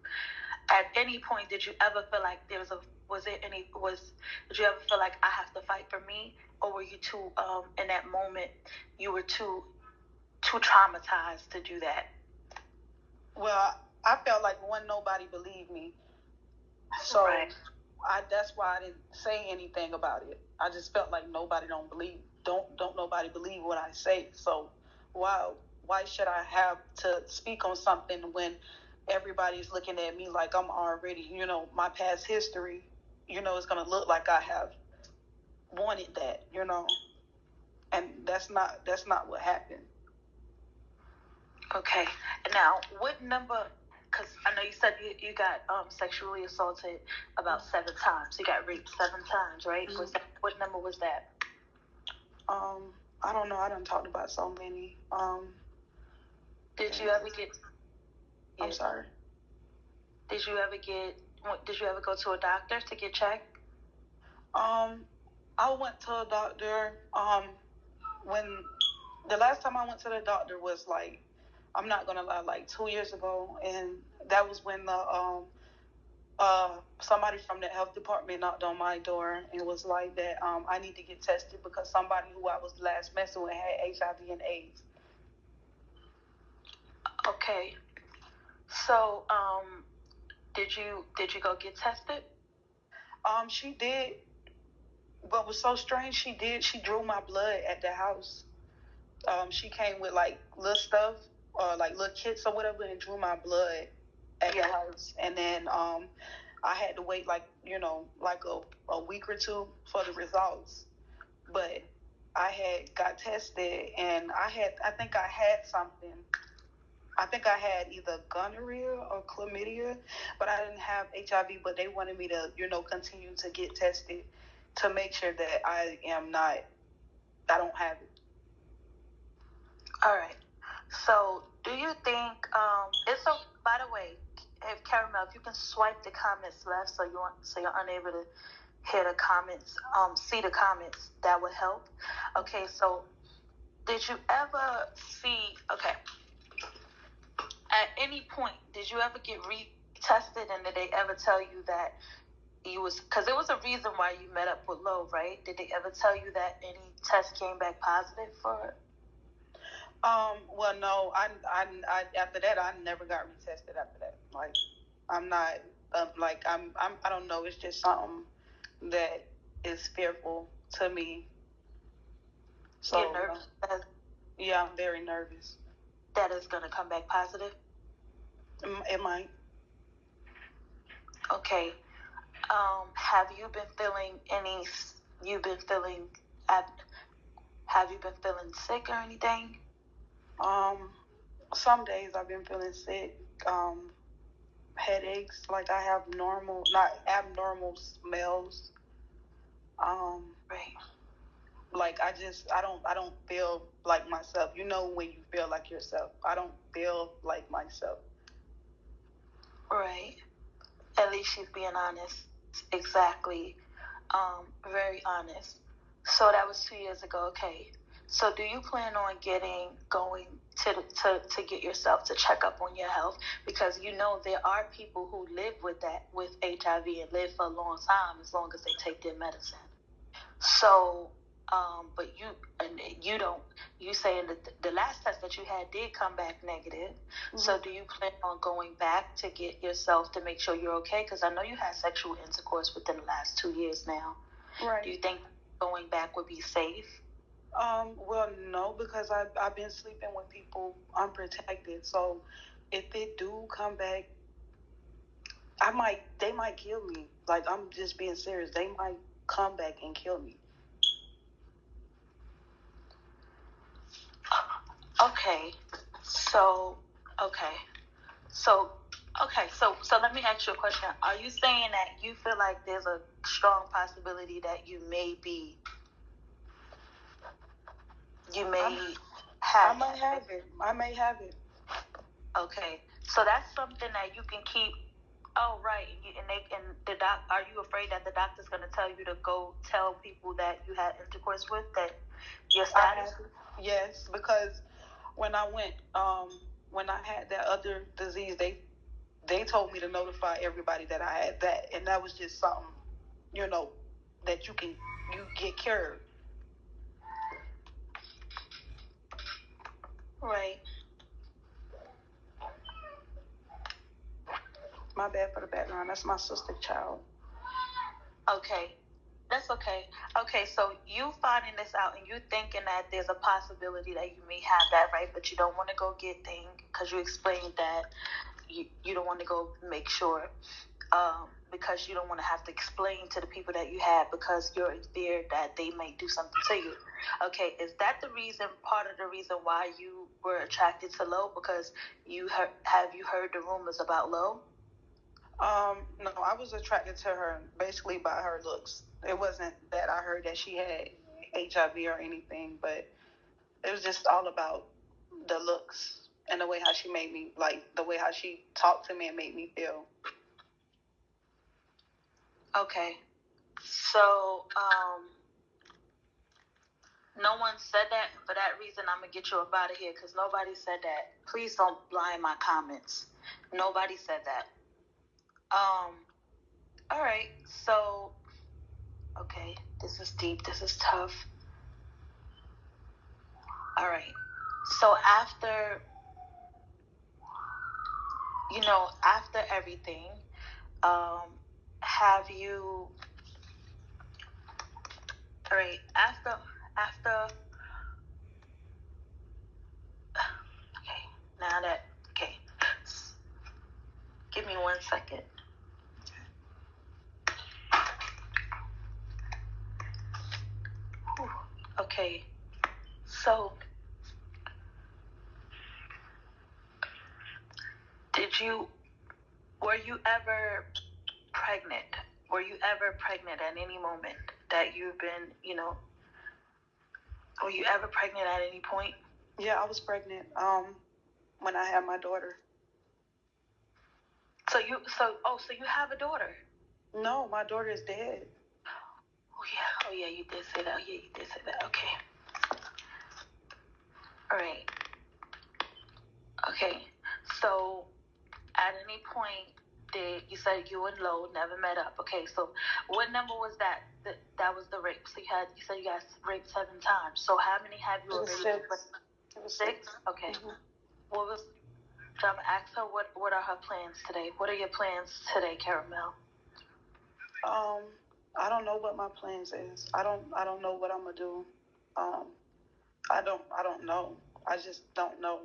A: At any point, did you ever feel like did you ever feel like, I have to fight for me? Or were you too, in that moment, you were too traumatized to do that?
C: Well, I felt like nobody believed me. So
A: right.
C: That's why I didn't say anything about it. I just felt like nobody don't nobody believe what I say. So why should I have to speak on something when everybody's looking at me like I'm already, my past history, is gonna look like I have wanted that, and that's not what happened.
A: Okay. Now, what number? Because I know you said you got sexually assaulted about 7 times. You got raped 7 times, right?
C: Mm-hmm.
A: What number was that?
C: I don't know. I done talked about so many.
A: Did you ever get?
C: I'm sorry.
A: Did you ever go to a doctor to get checked?
C: I went to a doctor. When the last time I went to the doctor was like, I'm not gonna lie, like 2 years ago, and that was when somebody from the health department knocked on my door and was like that I need to get tested because somebody who I was last messing with had HIV and AIDS.
A: Okay. So, did you go get tested?
C: She did. What was so strange, she drew my blood at the house. She came with like little stuff or like little kits or whatever and drew my blood at the house. And then I had to wait like a week or two for the results. But I had got tested and I think I had something. I think I had either gonorrhea or chlamydia, but I didn't have HIV. But they wanted me to, continue to get tested to make sure that I don't have it.
A: All right. So, do you think by the way, if Caramel, if you can swipe the comments left so you're unable to hear the comments, see the comments, that would help. Okay, so did you ever see? Okay. At any point, did you ever get retested, and did they ever tell you that because there was a reason why you met up with Lo, right? Did they ever tell you that any test came back positive for it?
C: Well, no, I after that, I never got retested after that. Like, I'm not, I don't know. It's just something that is fearful to me. So,
A: you're nervous?
C: Yeah, I'm very nervous.
A: That is going to come back positive?
C: It might.
A: Okay. Have you been feeling any? You've been feeling. Have you been feeling sick or anything?
C: Some days I've been feeling sick. Headaches. Like I have normal, not abnormal smells.
A: Right.
C: Like I don't feel like myself. You know when you feel like yourself. I don't feel like myself.
A: Right. At least she's being honest. Exactly. Very honest. So that was 2 years ago. Okay. So do you plan on going to get yourself to check up on your health? Because you know there are people who live with HIV and live for a long time as long as they take their medicine. So, but you don't. You saying that the last test that you had did come back negative. Mm-hmm. So, do you plan on going back to get yourself to make sure you're okay? Because I know you had sexual intercourse within the last 2 years now.
C: Right.
A: Do you think going back would be safe?
C: Well, no, because I've been sleeping with people unprotected. So, if it do come back, they might kill me. Like I'm just being serious. They might come back and kill me.
A: Okay. So let me ask you a question. Are you saying that you feel like there's a strong possibility that you may
C: I may have it.
A: Okay. So that's something that you can keep. Oh, right. Are you afraid that the doctor's going to tell you to go tell people that you had intercourse with, that your status?
C: Yes, because when I went, when I had that other disease, they told me to notify everybody that I had that, and that was just something, that you get cured.
A: Right.
C: My bad for the background. That's my sister's child.
A: Okay. That's okay. Okay, so you finding this out and you thinking that there's a possibility that you may have that, right? But you don't want to go get things because you explained that you don't want to go make sure because you don't want to have to explain to the people that you had because you're in fear that they may do something to you. Okay, is that part of the reason why you were attracted to Lo? Because have you heard the rumors about Lo?
C: No, I was attracted to her basically by her looks. It wasn't that I heard that she had HIV or anything, but it was just all about the looks and the way how she made me, like the way how she talked to me and made me feel.
A: Okay. So, no one said that. For that reason, I'm going to get you up out of here because nobody said that. Please don't lie in my comments. Nobody said that. All right. So, okay. This is deep. This is tough. All right. So after everything, have you, all right, after, okay, give me 1 second. Okay, so were you ever pregnant? Were you ever pregnant at any moment that you've been, were you ever pregnant at any point?
C: Yeah, I was pregnant when I had my daughter.
A: So you have a daughter?
C: No, my daughter is dead.
A: Oh yeah, you did say that. Yeah, you did say that. Okay. All right. Okay. So at any point you said you and Lo never met up. Okay, so what number was that? That was the rape. So you said you got raped 7 times. So how many have you already?
C: 6. It was 6.
A: Okay. Mm-hmm. So I'm ask her what are her plans today? What are your plans today, Caramel?
C: I don't know what my plans is. I don't know what I'm gonna do. I don't know. I just don't know.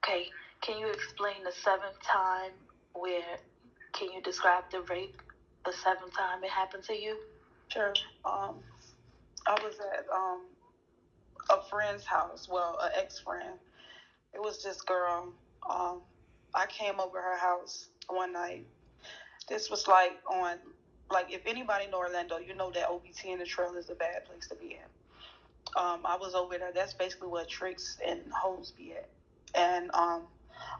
A: Okay. Can you explain the seventh time can you describe the rape, the seventh time it happened to you?
C: Sure. I was at a friend's house, well, an ex-friend. It was this girl. I came over her house one night. This was like if anybody in Orlando, you know that OBT in the trail is a bad place to be at. I was over there. That's basically where tricks and hoes be at. And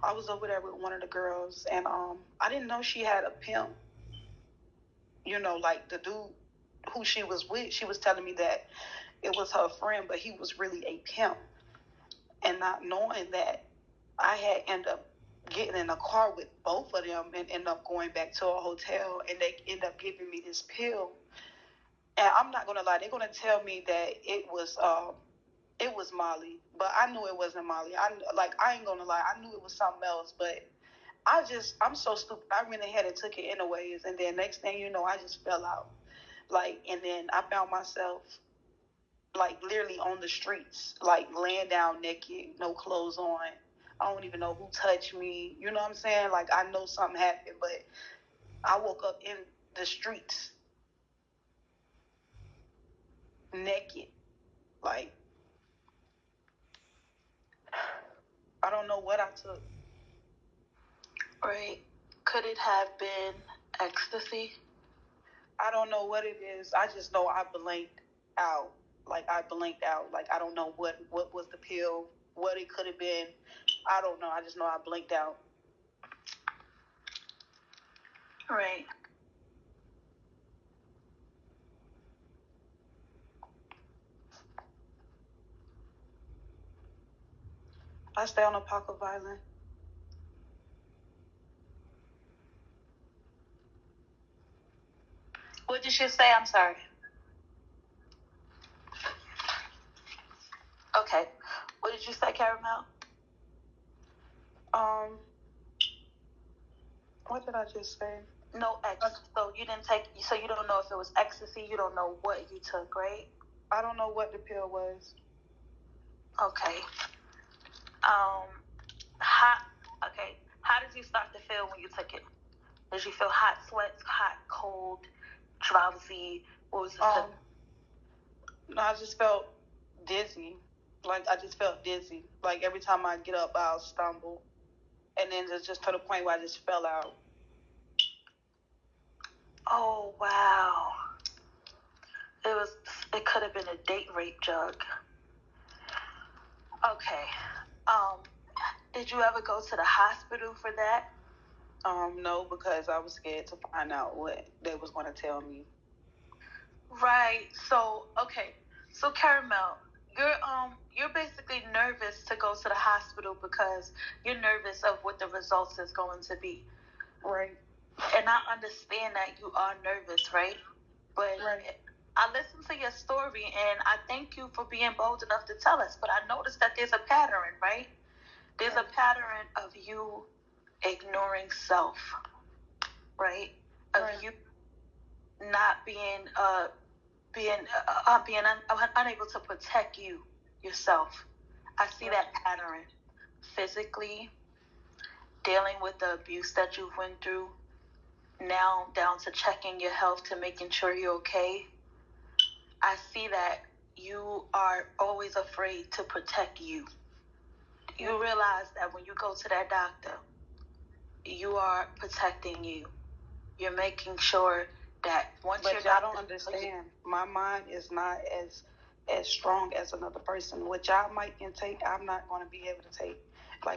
C: I was over there with one of the girls, and I didn't know she had a pimp. You know, like the dude who she was with, she was telling me that it was her friend, but he was really a pimp. And not knowing that, I had ended up getting in a car with both of them and end up going back to a hotel, and they end up giving me this pill. And I'm not gonna lie, they're gonna tell me that it was Molly, but I knew it wasn't Molly. I ain't gonna lie, I knew it was something else, but I'm so stupid. I went ahead and took it anyways, and then next thing you know, I just fell out. And then I found myself literally on the streets, laying down naked, no clothes on. I don't even know who touched me. You know what I'm saying? I know something happened, but I woke up in the streets, naked. I don't know what I took.
A: Right. Could it have been ecstasy?
C: I don't know what it is. I just know I blanked out. I blanked out. I don't know what was the pill, what it could have been. I don't know. I just know I blinked out.
A: Right.
C: I stay on a pocket violin.
A: What did she say? I'm sorry. Okay. What did you say, Caramel?
C: What did I just say?
A: No ecstasy. So you didn't take. So you don't know if it was ecstasy. You don't know what you took, right?
C: I don't know what the pill was.
A: Okay. How did you start to feel when you took it? Did you feel hot sweats, hot, cold, drowsy? What was the
C: No, I just felt dizzy. I just felt dizzy. Every time I get up, I'll stumble. And then just to the point where I just fell out.
A: Oh, wow. It could have been a date rape drug. Okay. Did you ever go to the hospital for that?
C: No, because I was scared to find out what they was going to tell me.
A: Right. So, okay. So, Caramel, you're basically nervous to go to the hospital because you're nervous of what the results is going to be.
C: Right.
A: And I understand that you are nervous, right? But
C: right.
A: I listened to your story, and I thank you for being bold enough to tell us. But I noticed that there's a pattern, right? There's a pattern of you ignoring self, right? Of you not being unable to protect yourself. I see that pattern physically, dealing with the abuse that you've went through, now down to checking your health to making sure you're okay. I see that you are always afraid to protect you. You realize that when you go to that doctor, you are protecting you. You're making sure that once
C: but y'all don't understand. My mind is not as strong as another person. What y'all might can take, I'm not going to be able to take.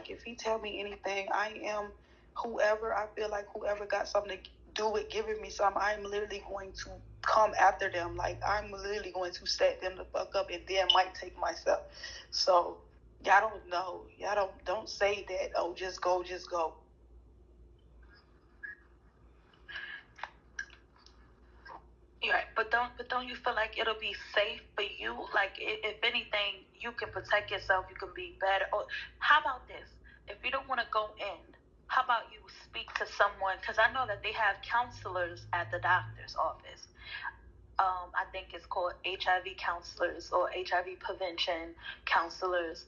C: If he tell me anything, I am whoever. I feel like whoever got something to do with giving me something, I'm literally going to come after them. I'm literally going to set them the fuck up, and then might take myself. So y'all don't know. Y'all don't say that. Oh, just go.
A: Right, but don't you feel like it'll be safe for you? If anything, you can protect yourself. You can be better. Or how about this? If you don't want to go in, how about you speak to someone? Because I know that they have counselors at the doctor's office. I think it's called HIV counselors or HIV prevention counselors.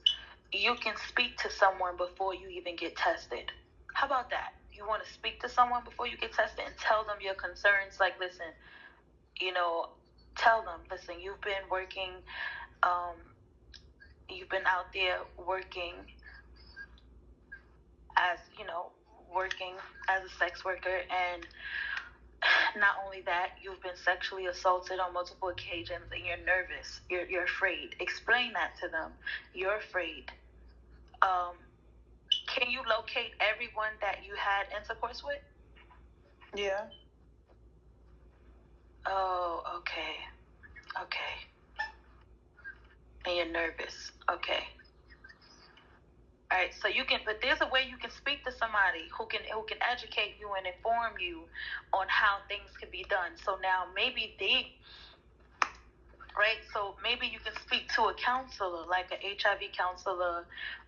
A: you can speak to someone before you even get tested. How about that? You want to speak to someone before you get tested and tell them your concerns. Like, listen, tell them, listen, you've been working, you've been out there working as, working as a sex worker, and not only that, you've been sexually assaulted on multiple occasions, and you're nervous. You're afraid. Explain that to them. You're afraid. Can you locate everyone that you had intercourse with?
C: Yeah.
A: Oh, okay. And you're nervous. Okay. All right, so but there's a way you can speak to somebody who can educate you and inform you on how things can be done. So now maybe so maybe you can speak to a counselor, like an HIV counselor,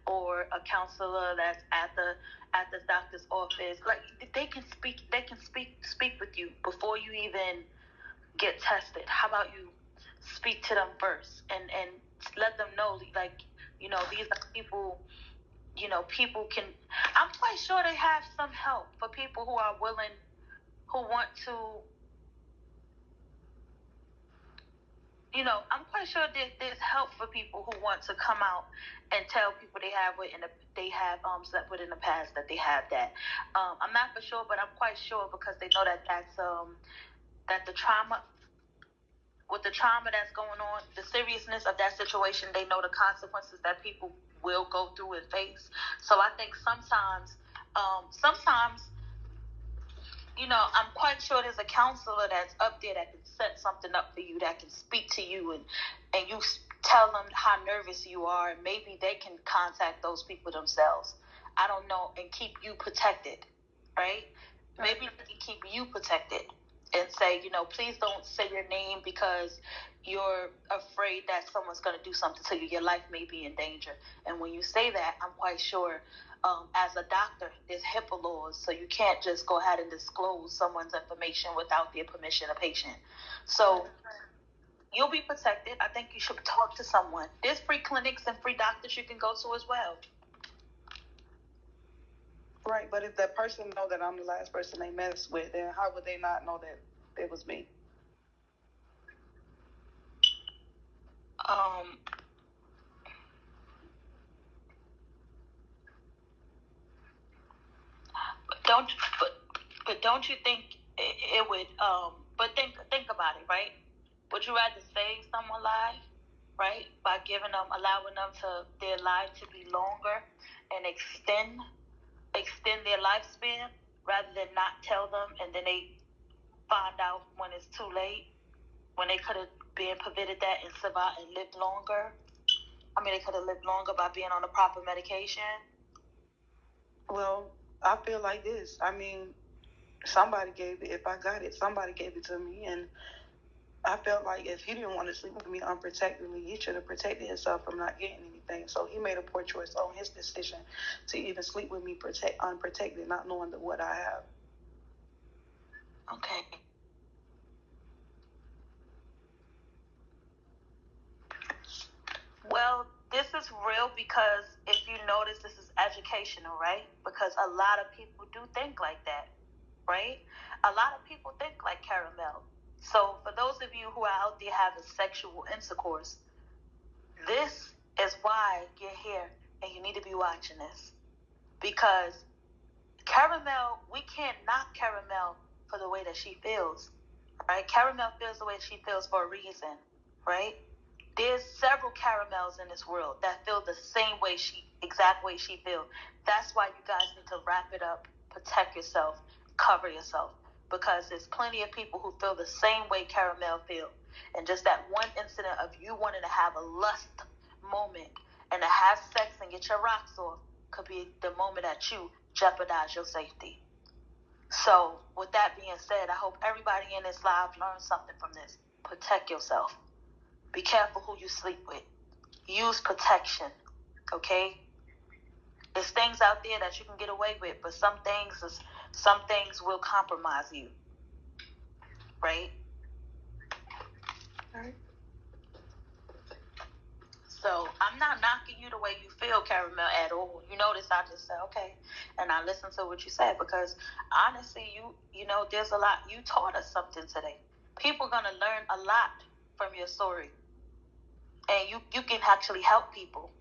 A: or a counselor that's at the doctor's office. Like, they can speak with you before you even get tested. How about you speak to them first and let them know, like, these are people. People can. I'm quite sure they have some help for people who are willing, who want to. I'm quite sure there's help for people who want to come out and tell people they have slept with in the past, that they have that. I'm not for sure, but I'm quite sure, because they know that the trauma. With the trauma that's going on, the seriousness of that situation, they know the consequences that people will go through and face. So I think sometimes, I'm quite sure there's a counselor that's up there that can set something up for you, that can speak to you, and you tell them how nervous you are, and maybe they can contact those people themselves. I don't know, and keep you protected, right? Maybe they can keep you protected and say, please don't say your name because you're afraid that someone's going to do something to you. Your life may be in danger. And when you say that, I'm quite sure, as a doctor, there's HIPAA laws, so you can't just go ahead and disclose someone's information without their permission, a patient. So you'll be protected. I think you should talk to someone. There's free clinics and free doctors you can go to as well.
C: Right, but if that person know that I'm the last person they mess with, then how would they not know that it was me?
A: Don't you think it would? But think about it, right? Would you rather save someone life, right, by allowing them their life to be longer and extend their lifespan, rather than not tell them and then they find out when it's too late, when they could have been prevented that and survived and lived longer? I mean, they could have lived longer by being on the proper medication.
C: Well, I feel like this. I mean, somebody gave it. If I got it, somebody gave it to me, and I felt like if he didn't want to sleep with me unprotectedly, he should have protected himself from not getting anything. So he made a poor choice on his decision to even sleep with me unprotected, not knowing what I have.
A: Okay. Well, this is real, because if you notice, this is educational, right? Because a lot of people do think like that, right? A lot of people think like Caramel. So for those of you who are out there having sexual intercourse, this is why you're here, and you need to be watching this. Because Caramel, we can't knock Caramel for the way that she feels, right? Caramel feels the way she feels for a reason, right? There's several Caramels in this world that feel the exact way she feels. That's why you guys need to wrap it up, protect yourself, cover yourself, because there's plenty of people who feel the same way Caramel feels. And just that one incident of you wanting to have a lust moment and to have sex and get your rocks off could be the moment that you jeopardize your safety. So with that being said, I hope everybody in this live learns something from this. Protect yourself. Be careful who you sleep with. Use protection, okay? There's things out there that you can get away with, but some things will compromise you, right?
C: All right.
A: So I'm not knocking you the way you feel, Caramel at all. You notice I just said, okay, and I listened to what you said, because honestly, you know, there's a lot. You taught us something today. People are going to learn a lot from your story, and you can actually help people.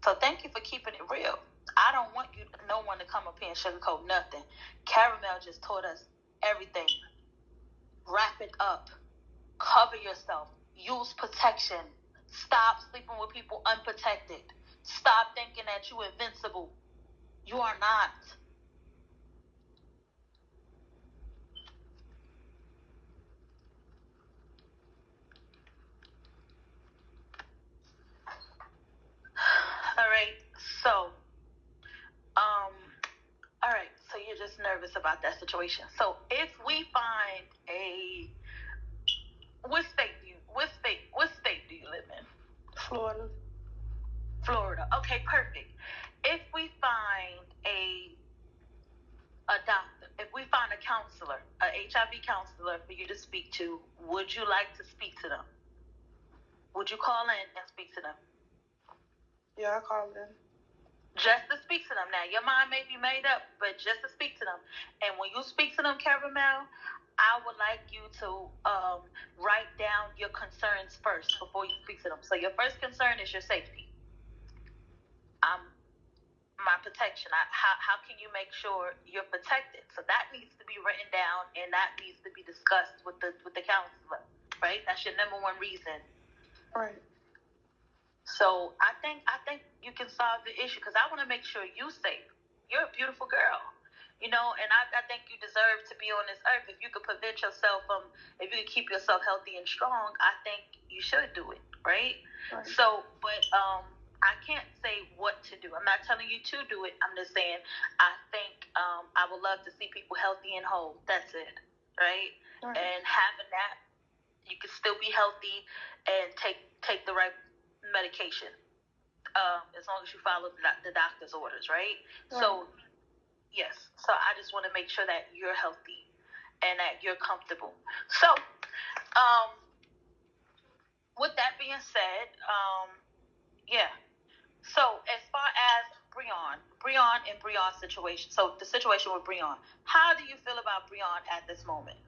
A: So thank you for keeping it real. I don't want no one to come up here and sugarcoat nothing. Caramel just taught us everything. Wrap it up. Cover yourself. Use protection. Stop sleeping with people unprotected. Stop thinking that you're invincible. You are not. All right. So, all right. So you're just nervous about that situation. So if we find what state do you live in?
D: Florida.
A: Florida. Okay, perfect. If we find a doctor, if we find a counselor, a HIV counselor for you to speak to, would you like to speak to them? Would you call in and speak to them?
D: Yeah, I called in.
A: Just to speak to them. Now, your mind may be made up, but just to speak to them. And when you speak to them, Caramel, I would like you to write down your concerns first before you speak to them. So your first concern is your safety. My protection. How can you make sure you're protected? So that needs to be written down, and that needs to be discussed with the counselor, right? That's your number one reason.
D: Right.
A: So I think you can solve the issue, because I want to make sure you're safe. You're a beautiful girl, you know, and I think you deserve to be on this earth. If you could prevent yourself from, if you could keep yourself healthy and strong, I think you should do it, right? So, but I can't say what to do. I'm not telling you to do it. I'm just saying I think I would love to see people healthy and whole. That's it, right? And having that, you can still be healthy and take the right medication, as long as you follow the doctor's orders, right? So, yes. So I just want to make sure that you're healthy and that you're comfortable. So, with that being said, yeah. So as far as Brionne and Brionne's situation, so the situation with Brionne, how do you feel about Brionne at this moment?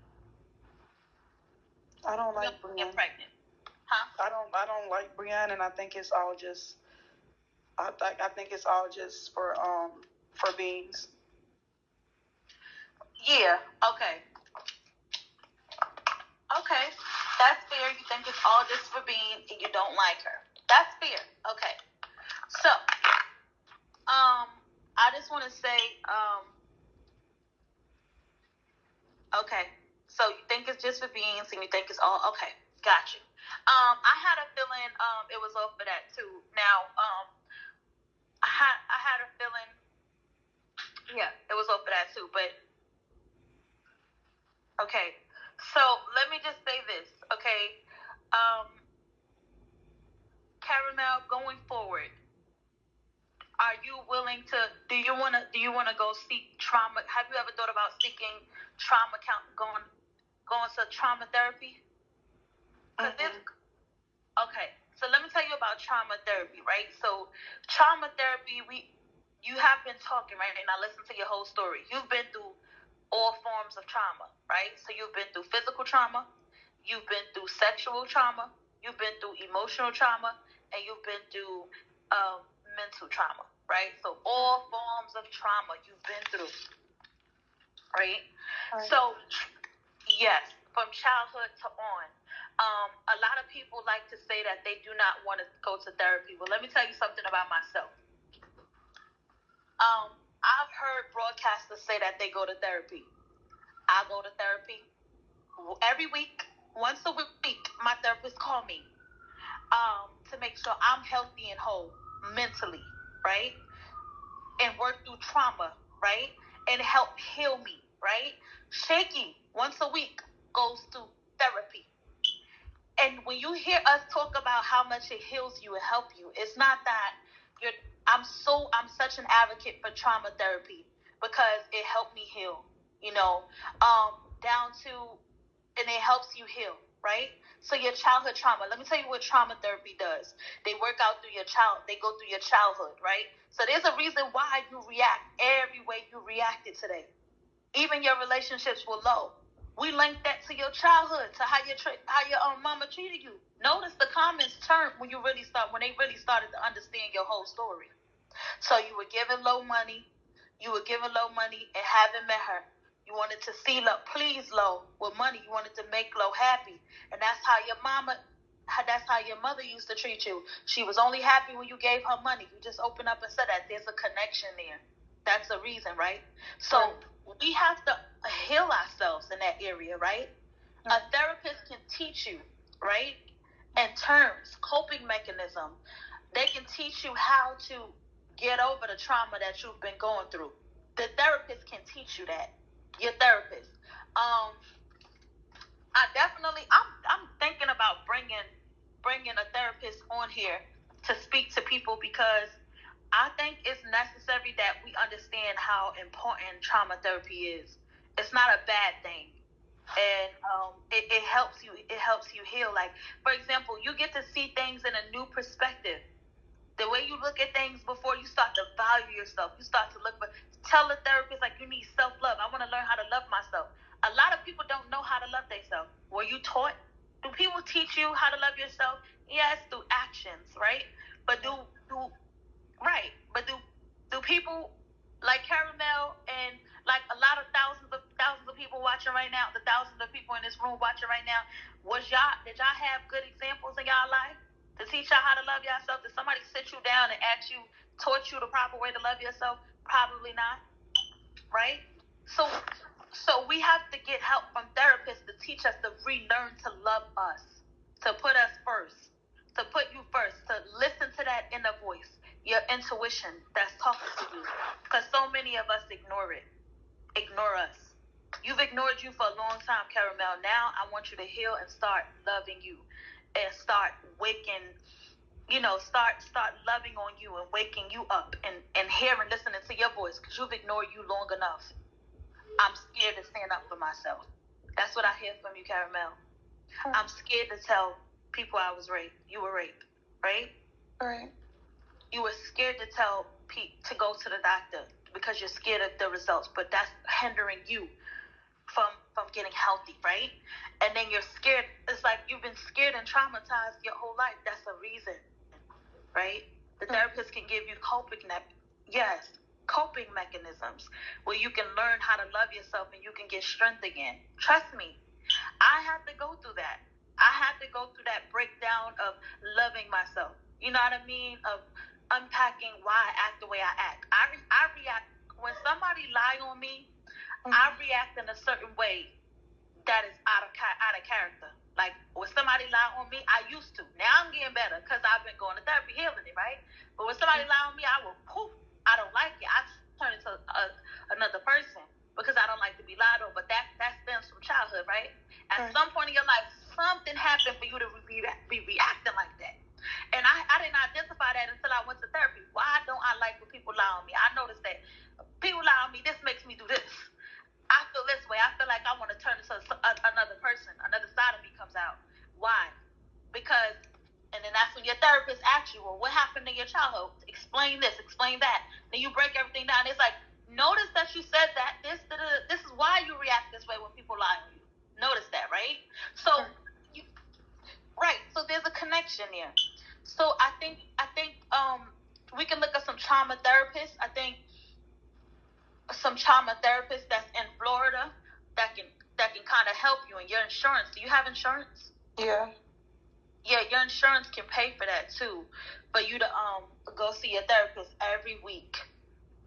D: I don't like Brionne.
A: You're pregnant. Huh?
D: I don't like Brionne, and I think it's all just. I think it's all just for beans.
A: Yeah. Okay. Okay. That's fair. You think it's all just for beans, and you don't like her. That's fair. Okay. So, I just want to say, okay. So you think it's just for beans, and you think it's all okay. Got you. I had a feeling it was off for that too. Now, I had a feeling, yeah, it was off for that too. But okay, so let me just say this, okay? Caramel, going forward, are you willing to? Do you wanna go seek trauma? Have you ever thought about seeking going to trauma therapy? Okay, so let me tell you about trauma therapy, right? So trauma therapy, you have been talking, right? And I listened to your whole story. You've been through all forms of trauma, right? So you've been through physical trauma, you've been through sexual trauma, you've been through emotional trauma, and you've been through mental trauma, right? So all forms of trauma you've been through, right? So yes, from childhood to on. A lot of people like to say that they do not want to go to therapy. Well, let me tell you something about myself. I've heard broadcasters say that they go to therapy. I go to therapy every week. Once a week, my therapist call me to make sure I'm healthy and whole mentally, right? And work through trauma, right? And help heal me, right? Shaky, once a week, goes to therapy. And when you hear us talk about how much it heals you and help you, it's not that I'm such an advocate for trauma therapy because it helped me heal, you know, down to, and it helps you heal. right? So your childhood trauma. Let me tell you what trauma therapy does. They work out through they go through your childhood, right? So there's a reason why you react every way you reacted today. Even your relationships with Lo. We link that to your childhood, to how your mama treated you. Notice the comments turned when they really started to understand your whole story. So you were giving Lo money, and haven't met her. You wanted to see Lo, please Lo with money. You wanted to make Lo happy, and that's how your mother used to treat you. She was only happy when you gave her money. You just opened up and said that. There's a connection there. That's the reason, right? So we have to heal ourselves in that area, right? A therapist can teach you, right? In terms, coping mechanism. They can teach you how to get over the trauma that you've been going through. The therapist can teach you that. Your therapist. I'm thinking about bringing a therapist on here to speak to people, because I think it's necessary that we understand how important trauma therapy is. It's not a bad thing, and it helps you. It helps you heal. Like, for example, you get to see things in a new perspective. The way you look at things before, you start to value yourself. You start to tell the therapist, like, you need self-love. I want to learn how to love myself. A lot of people don't know how to love themselves. Were you taught? Do people teach you how to love yourself? Yes, through actions, right? But do people like Caramel and like a lot of thousands of people watching right now, the thousands of people in this room watching right now, did y'all have good examples in y'all life to teach y'all how to love yourself? Did somebody sit you down and taught you the proper way to love yourself? Probably not, right? So we have to get help from therapists to teach us to relearn to love us, to put us first, to put you first, to listen to that inner voice, your intuition that's talking to you. Because so many of us ignore us. You've ignored you for a long time, Caramel. Now I want you to heal and start loving you, and start waking, start loving on you and waking you up and hearing, listening to your voice, because you've ignored you long enough. I'm scared to stand up for myself. That's what I hear from you, Caramel. I'm scared to tell people I was raped. You were raped, right?
D: Right.
A: You were scared to tell Pete to go to the doctor because you're scared of the results, but that's hindering you from getting healthy, right? And then you're scared. It's like you've been scared and traumatized your whole life. That's a reason, right? The therapist can give you coping mechanisms where you can learn how to love yourself and you can get strength again. Trust me, I had to go through that. I had to go through that breakdown of loving myself. You know what I mean? Of unpacking why I act the way I act. I react when somebody lie on me. I react in a certain way that is out of character. Like when somebody lie on me, I used to. Now I'm getting better because I've been going to therapy, healing it, right? But when somebody lie on me, I will poof. I don't like it. I turn into another person because I don't like to be lied on. But that stems from childhood, right? At some point in your life, something happened for you to be reacting like that. And I didn't identify that until I went to therapy. Why don't I like when people lie on me? I noticed that people lie on me. This makes me do this. I feel this way. I feel like I want to turn into another person. Another side of me comes out. Why? Because, and then that's when your therapist asks you, well, what happened in your childhood? Explain this, explain that. Then you break everything down. It's like, notice that you said that. This is why you react this way when people lie on you. Notice that, right? So, so there's a connection there. So I think we can look at some trauma therapists. I think some trauma therapists that's in Florida that can kind of help you. And your insurance, do you have insurance?
D: Yeah,
A: your insurance can pay for that too, for you to go see your therapist every week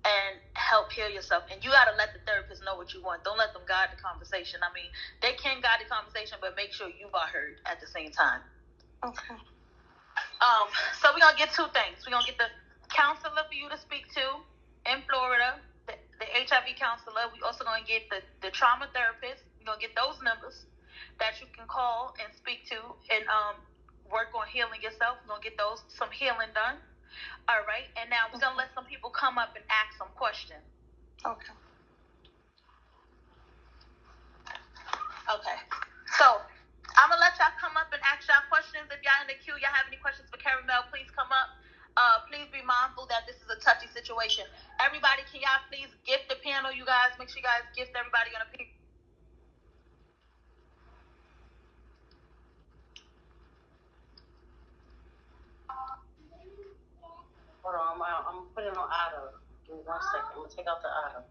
A: and help heal yourself. And you got to let the therapist know what you want. Don't let them guide the conversation. I mean, they can guide the conversation, but make sure you are heard at the same time.
D: Okay.
A: So we're going to get two things. We're going to get the counselor for you to speak to in Florida, the HIV counselor. We're also going to get the trauma therapist. We're going to get those numbers that you can call and speak to and work on healing yourself. We're going to get some healing done. All right. And now we're going to let some people come up and ask some questions.
D: Okay.
A: Okay. So I'm going to let y'all up and ask y'all questions. If y'all in the queue, y'all have any questions for Caramel, please come up. Please be mindful that this is a touchy situation. Everybody, can y'all please gift the panel, you guys? Make sure you guys gift everybody on a piece.
C: Hold on, I'm putting on auto. Give me 1 second. I'm gonna take out the auto.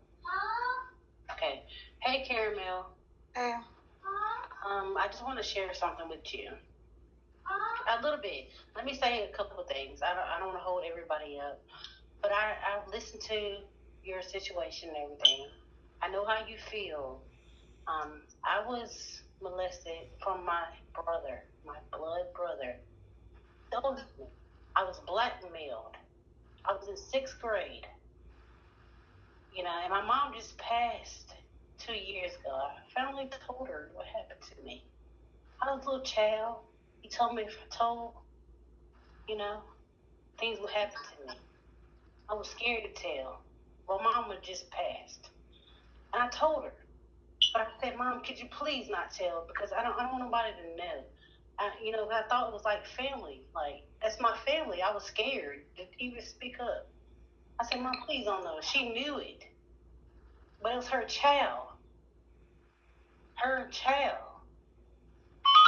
C: Okay. Hey, Caramel.
D: Hey.
C: I just want to share something with you. A little bit. Let me say a couple of things. I don't want to hold everybody up, but I listened to your situation and everything. I know how you feel. I was molested from my brother, my blood brother. I was blackmailed. I was in 6th grade. You know, and my mom just passed 2 years ago. I finally told her what happened to me. I was a little child. He told me if I told, you know, things would happen to me. I was scared to tell. Well, Mama just passed. And I told her. But I said, Mom, could you please not tell? Because I don't want nobody to know. I thought it was like family. Like, that's my family. I was scared to even speak up. I said, Mom, please don't know. She knew it. But it was her child. Her child.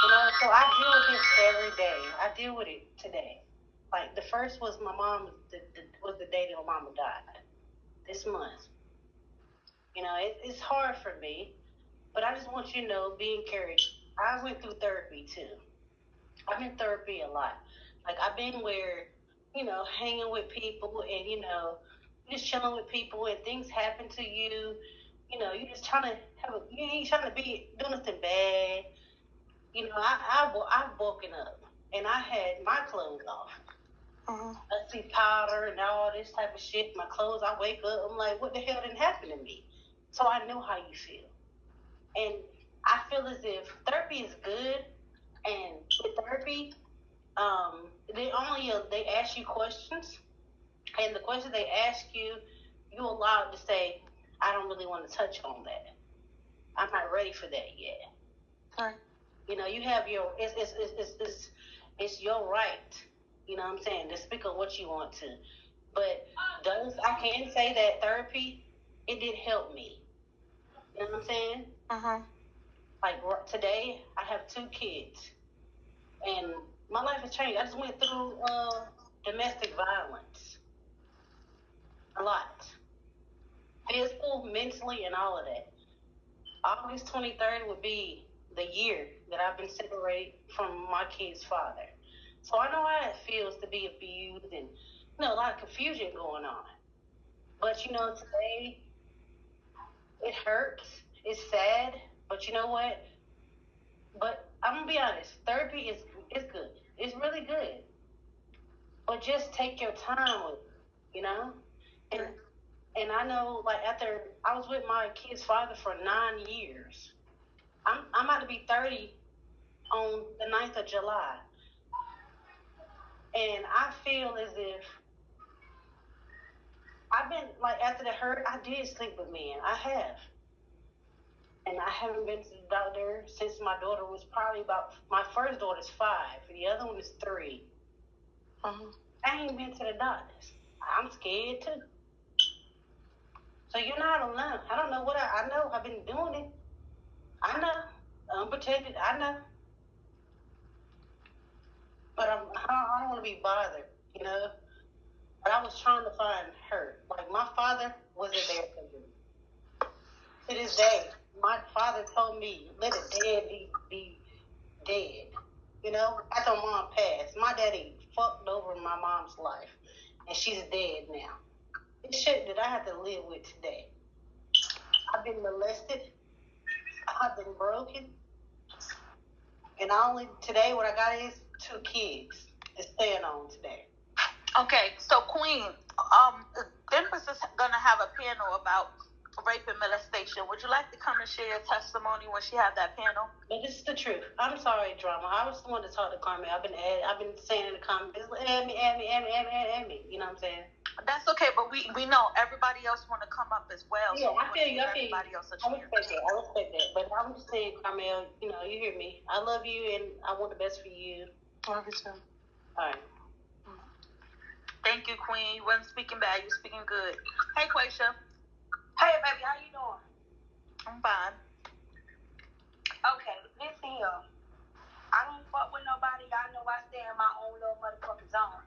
C: You know, so I deal with this every day. I deal with it today. Like, the first was my mom, was the day that my mama died. This month. You know, it's hard for me. But I just want you to know, be encouraged. I went through therapy, too. I've been in therapy a lot. Like, I've been where, you know, hanging with people and, you know, just chilling with people and things happen to you. You know, you're just trying to you ain't trying to do nothing bad. You know, I've woken up and I had my clothes off. I see powder and all this type of shit. My clothes, I wake up, I'm like, what the hell didn't happen to me? So I know how you feel. And I feel as if therapy is good. And with therapy, they ask you questions. And the questions they ask you, you're allowed to say, I don't really want to touch on that. I'm not ready for that yet.
D: Right.
C: You know, you have it's your right. You know what I'm saying? To speak on what you want to. But I can say that therapy, it did help me. You know what I'm saying? Like today, I have 2 kids. And my life has changed. I just went through domestic violence. A lot. Physical, mentally, and all of that. August 23rd would be the year that I've been separated from my kid's father. So I know how it feels to be abused and, you know, a lot of confusion going on. But, you know, today, it hurts. It's sad. But you know what? But I'm going to be honest. Therapy is good. It's really good. But just take your time with it, you know? And I know, like, after I was with my kid's father for 9 years. I'm about to be 30 on the 9th of July. And I feel as if I've been, like, after the hurt, I did sleep with men. I have. And I haven't been to the doctor since my daughter was probably my first daughter's 5. The other one is 3. I ain't been to the doctors. I'm scared, too. So you're not alone. I don't know what I know. I've been doing it. I know. Unprotected. I know. But I don't want to be bothered, you know. But I was trying to find her. Like, my father wasn't there for me. To this day, my father told me, let a dead be dead. You know, after mom passed, my daddy fucked over my mom's life. And she's dead now. It's shit that I have to live with today. I've been molested. I've been broken. And today what I got is 2 kids to stand on today.
A: Okay, so Queen, Empress is gonna have a panel about rape and molestation. Would you like to come and share your testimony when she had that panel?
C: But this is the truth. I'm sorry, Drama. I just want to talk to Carmen. I've been saying in the comments, add me. You know what I'm saying?
A: That's okay, but we know everybody else want to come up as well.
C: Yeah,
A: so
C: I feel you.
A: Everybody else a
C: I
A: chance.
C: respect that. But I'm just saying, Carmel, you hear me. I love you, and I want the best for you.
D: Love you too.
C: All right.
A: Thank you, Queen. You wasn't speaking bad. You were speaking good. Hey, Quaisha.
E: Hey, baby, how you doing?
A: I'm fine.
E: Okay, listen here. I don't fuck with nobody. Y'all know I stay in my own little motherfucking zone.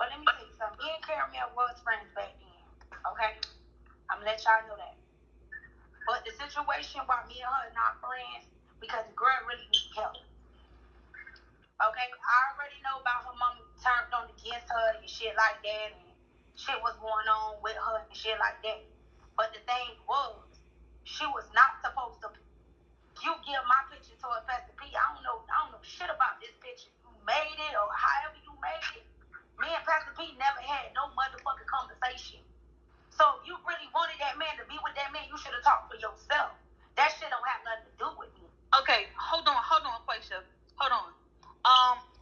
E: But let me tell you something. Me and Caramel was friends back then. Okay? I'm gonna let y'all know that. But the situation why me and her are not friends, because the girl really needs help. Okay? I already know about her mama turned on against her and shit like that, and shit was going on with her and shit like that. But the thing was, she was not supposed to. You give my picture to a Pastor P. I don't know shit about this picture. You made it or however you made it. Me and Pastor P never had no motherfucking conversation. So if you really wanted that man to be with that man, you should have talked for yourself. That shit don't have nothing to do with me.
A: Okay, hold on, Quaisha. Hold on.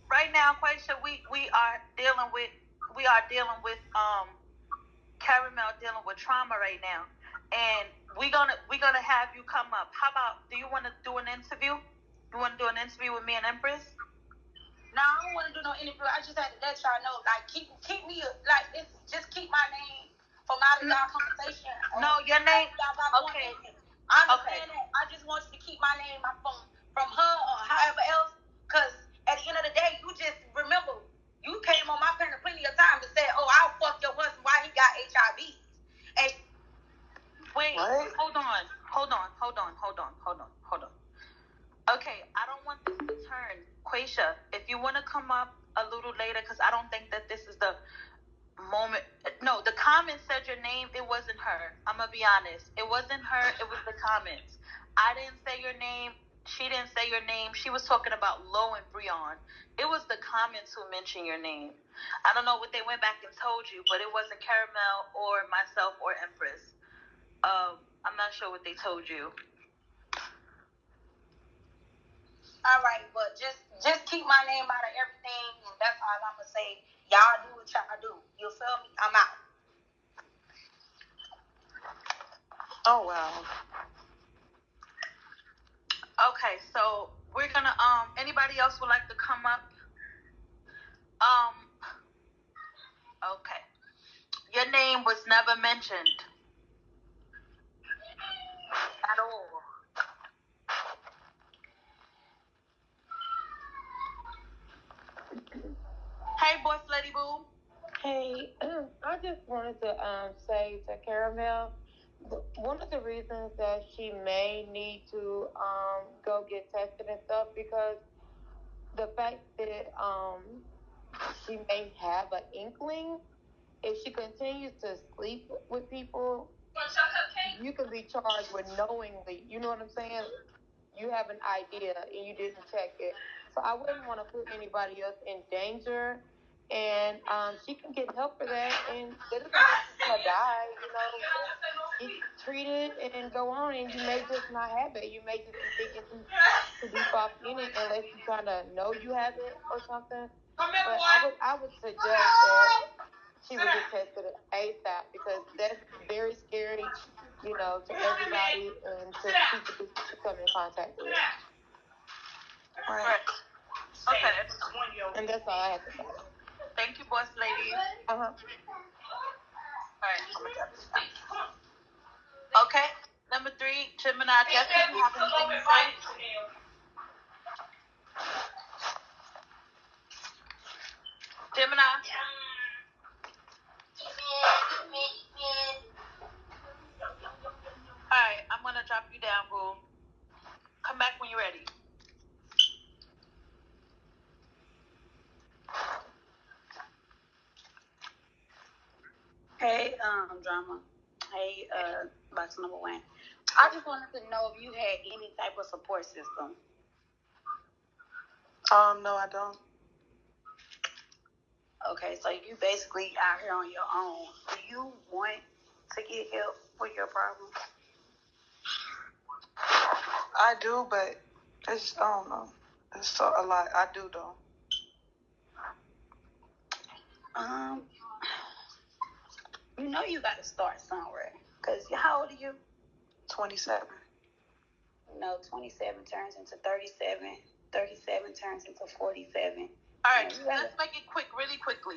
A: Right now, Quaisha, we are dealing with Caramel dealing with trauma right now, and we're gonna have you come up. How about, do you want to do an interview? You want to do an interview with me and Empress?
E: No, I don't want to do no interview. I just had to let y'all know, like, keep me, like, just keep my name from out of y'all conversation.
A: No, your name. Okay.
E: I understand that. I just want you to keep my name from her or however else, because at the end of the day, you just remember, you came on my panel plenty of times and said, oh, I'll fuck your husband while he got HIV. And
A: wait,
D: what?
A: Hold on. Okay, I don't want this to turn. Quaisha, if you want to come up a little later, because I don't think that this is the moment. No, the comments said your name. It wasn't her. I'm going to be honest. It wasn't her. It was the comments. I didn't say your name. She didn't say your name. She was talking about Lo&Breon. It was the comments who mentioned your name. I don't know what they went back and told you, but it wasn't Caramel or myself or Empress. I'm not sure what they told you.
E: all right, but just keep my name out of everything, and that's all I'm gonna say. Y'all do what y'all do. You feel me? I'm out.
D: Oh wow.
A: Okay, so we're gonna anybody else would like to come up? Okay. Your name was never mentioned at all. Hey, boss lady boo.
F: Hey, I just wanted to say to Caramel, one of the reasons that she may need to go get tested and stuff, because the fact that she may have an inkling, if she continues to sleep with people, you can be charged with knowingly. You know what I'm saying? You have an idea and you didn't check it. So I wouldn't want to put anybody else in danger. And she can get help for that, and that doesn't make her die. Get treated and go on, and you may just not have it. You may just be thinking to deep off in it unless you kind of know you have it or something. But I would suggest that she would get tested ASAP, because that's very scary, to everybody and to people to come in contact with.
A: Right. Okay.
F: And that's all I have to say.
A: Thank you, boss lady.
F: Uh-huh.
A: All right, I'm gonna drop this down. Okay, number 3, Gemini. Jessica, you have anything to say? Gemini. All right, I'm gonna drop you down, boo. Come back when you're ready.
C: Hey, Drama. Hey, box number 1. I just wanted to know if you had any type of support system.
D: No, I don't.
C: Okay, so you basically out here on your own. Do you want to get help with your problem?
D: I do, but it's, I don't know. It's so, a lot. I do, though.
E: You know you got to start somewhere. Because how old are you?
D: 27.
E: No, 27 turns into 37. 37 turns into 47.
A: All right, let's make it quick, really quickly.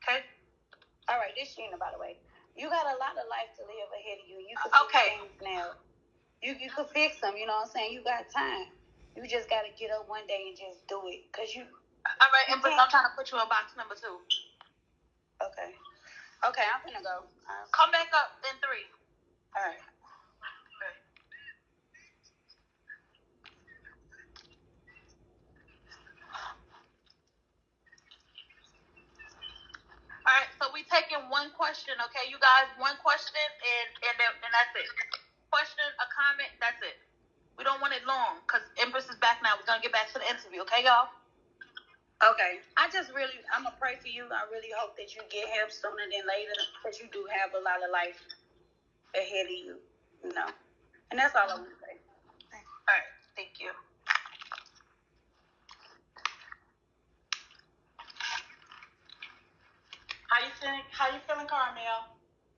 A: Okay?
E: All right, this Sheena, by the way. You got a lot of life to live ahead of you. You can
A: Okay.
E: fix things now. You can fix them, you know what I'm saying? You got time. You just got to get up one day and just do it. Because you...
A: All right, Empress, I'm trying to put you in box number 2.
E: Okay. Okay, I'm gonna go.
A: Come back up in 3.
E: All right.
A: All right, so we taking one question, okay, you guys? One question, and that's it. Question, a comment, that's it. We don't want it long, because Empress is back now. We're going to get back to the interview, okay, y'all?
E: Okay. I'm going to pray for you. I really hope that you get help sooner than later, because you do have a lot of life ahead of you, you know. And that's all I want to say.
A: All right, thank you.
B: How you feeling, Carmel?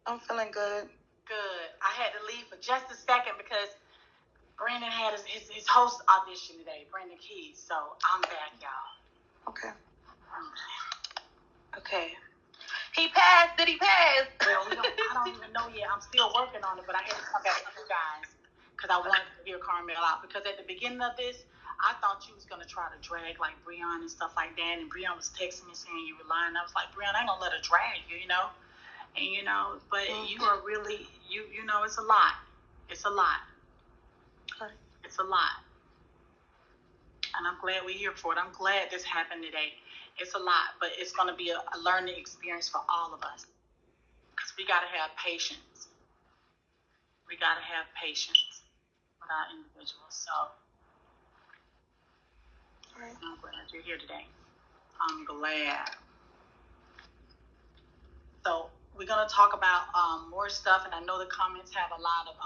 D: I'm feeling good.
B: Good. I had to leave for just a second because Brandon had his host audition today, Brandon Keys. So I'm back, y'all.
D: Okay.
A: Okay. He passed. Did he pass?
B: Well, I don't even know yet. I'm still working on it, but I had to come back to you guys because I wanted to hear Carmel out. Because at the beginning of this, I thought you was going to try to drag like Brionne and stuff like that. And Brionne was texting me saying you were lying. I was like, Brionne, I ain't going to let her drag you, you know? And, you know, but you are really, you know, it's a lot. It's a lot.
D: Okay.
B: It's a lot. And I'm glad we're here for it. I'm glad this happened today. It's a lot, but it's going to be a learning experience for all of us. Because we got to have patience. We got to have patience with our individuals. So,
D: Right.
B: I'm glad you're here today. I'm glad. So, we're going to talk about more stuff, and I know the comments have a lot of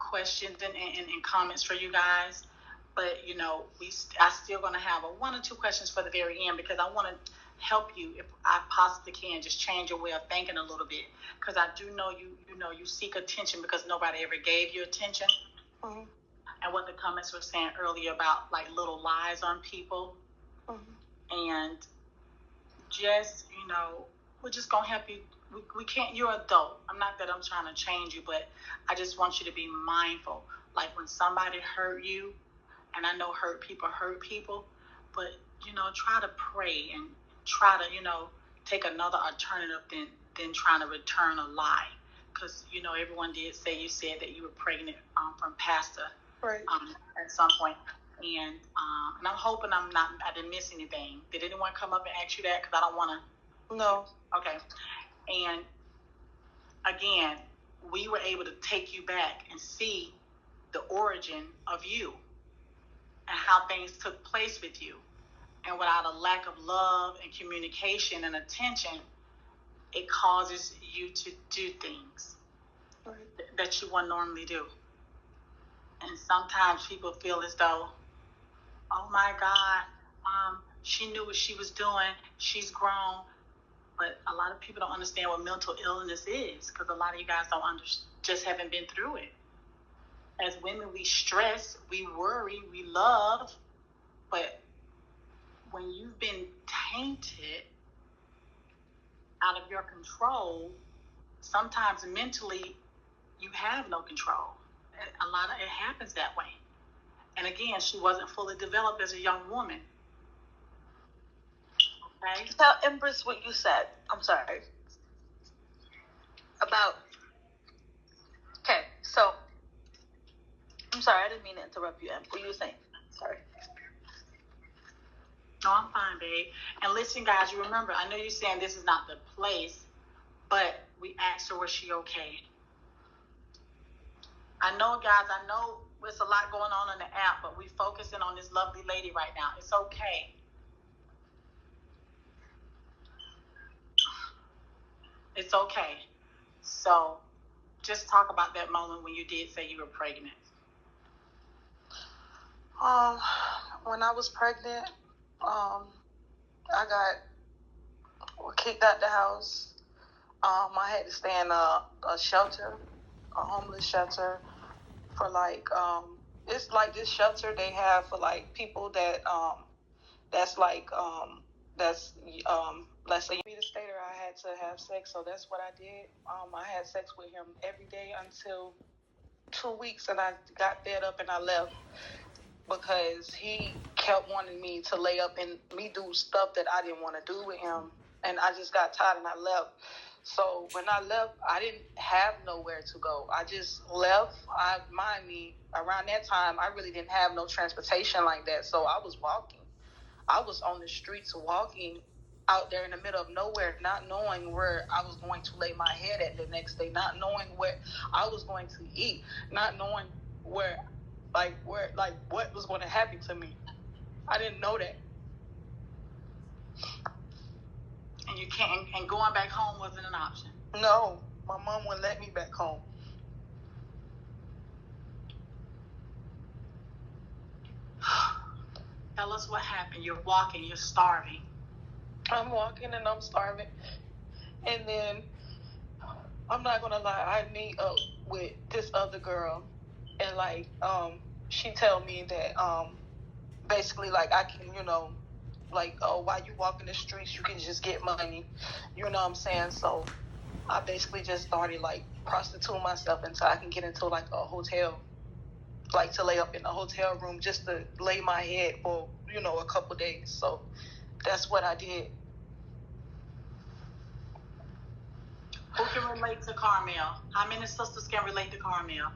B: questions and comments for you guys. But, you know, I still going to have 1 or 2 questions for the very end because I want to help you, if I possibly can, just change your way of thinking a little bit. Because I do know you seek attention because nobody ever gave you attention.
D: Mm-hmm.
B: And what the comments were saying earlier about, like, little lies on people.
D: Mm-hmm.
B: And just, you know, we're just going to help you. We can't, you're an adult. I'm not that I'm trying to change you, but I just want you to be mindful. Like, when somebody hurt you, and I know hurt people, but, you know, try to pray and try to, you know, take another alternative than trying to return a lie. Because, you know, everyone did say you said that you were pregnant from Pastor
D: Right.
B: At some point. And I'm hoping I didn't miss anything. Did anyone come up and ask you that? Because I don't want to.
D: No.
B: Okay. And, again, we were able to take you back and see the origin of you and how things took place with you. And without a lack of love and communication and attention, it causes you to do things that you wouldn't normally do. And sometimes people feel as though, oh my God, she knew what she was doing, she's grown. But a lot of people don't understand what mental illness is because a lot of you guys just haven't been through it. As women, we stress, we worry, we love, but when you've been tainted out of your control, sometimes mentally you have no control. A lot of it happens that way. And again, she wasn't fully developed as a young woman. Okay?
A: Tell Empress what you said. I'm sorry. About. Okay, so. I'm sorry, I didn't mean to interrupt you, Em. What you were saying? Sorry.
B: No, I'm fine, babe. And listen, guys, you remember, I know you're saying this is not the place, but we asked her, was she okay? I know, guys, there's a lot going on in the app, but we're focusing on this lovely lady right now. It's okay. It's okay. So just talk about that moment when you did say you were pregnant.
D: When I was pregnant, I got kicked out the house. I had to stay in a shelter, a homeless shelter, for like it's like this shelter they have for like people that that's like let's say me to stay there. I had to have sex, so that's what I did. I had sex with him every day until 2 weeks, and I got fed up and I left because he kept wanting me to lay up and me do stuff that I didn't want to do with him, and I just got tired and I left. So when I left, I didn't have nowhere to go. I just left. Around that time, I really didn't have no transportation like that, so I was walking. I was on the streets walking out there in the middle of nowhere, not knowing where I was going to lay my head at the next day, not knowing where I was going to eat, not knowing what was going to happen to me. I didn't know that.
B: And you can't, and going back home wasn't an option.
D: No, my mom wouldn't let me back home.
B: Tell us what happened. You're walking, you're starving.
D: I'm walking and I'm starving. And then, I'm not gonna lie, I meet up with this other girl, and like, she tell me that, basically, like, I can, like, oh, while you walk in the streets, you can just get money. You know what I'm saying? So I basically just started, like, prostituting myself until I can get into, like, a hotel, like, to lay up in a hotel room just to lay my head for, a couple days. So that's what I did.
B: Who can relate to Carmel? How many sisters can relate to Carmel?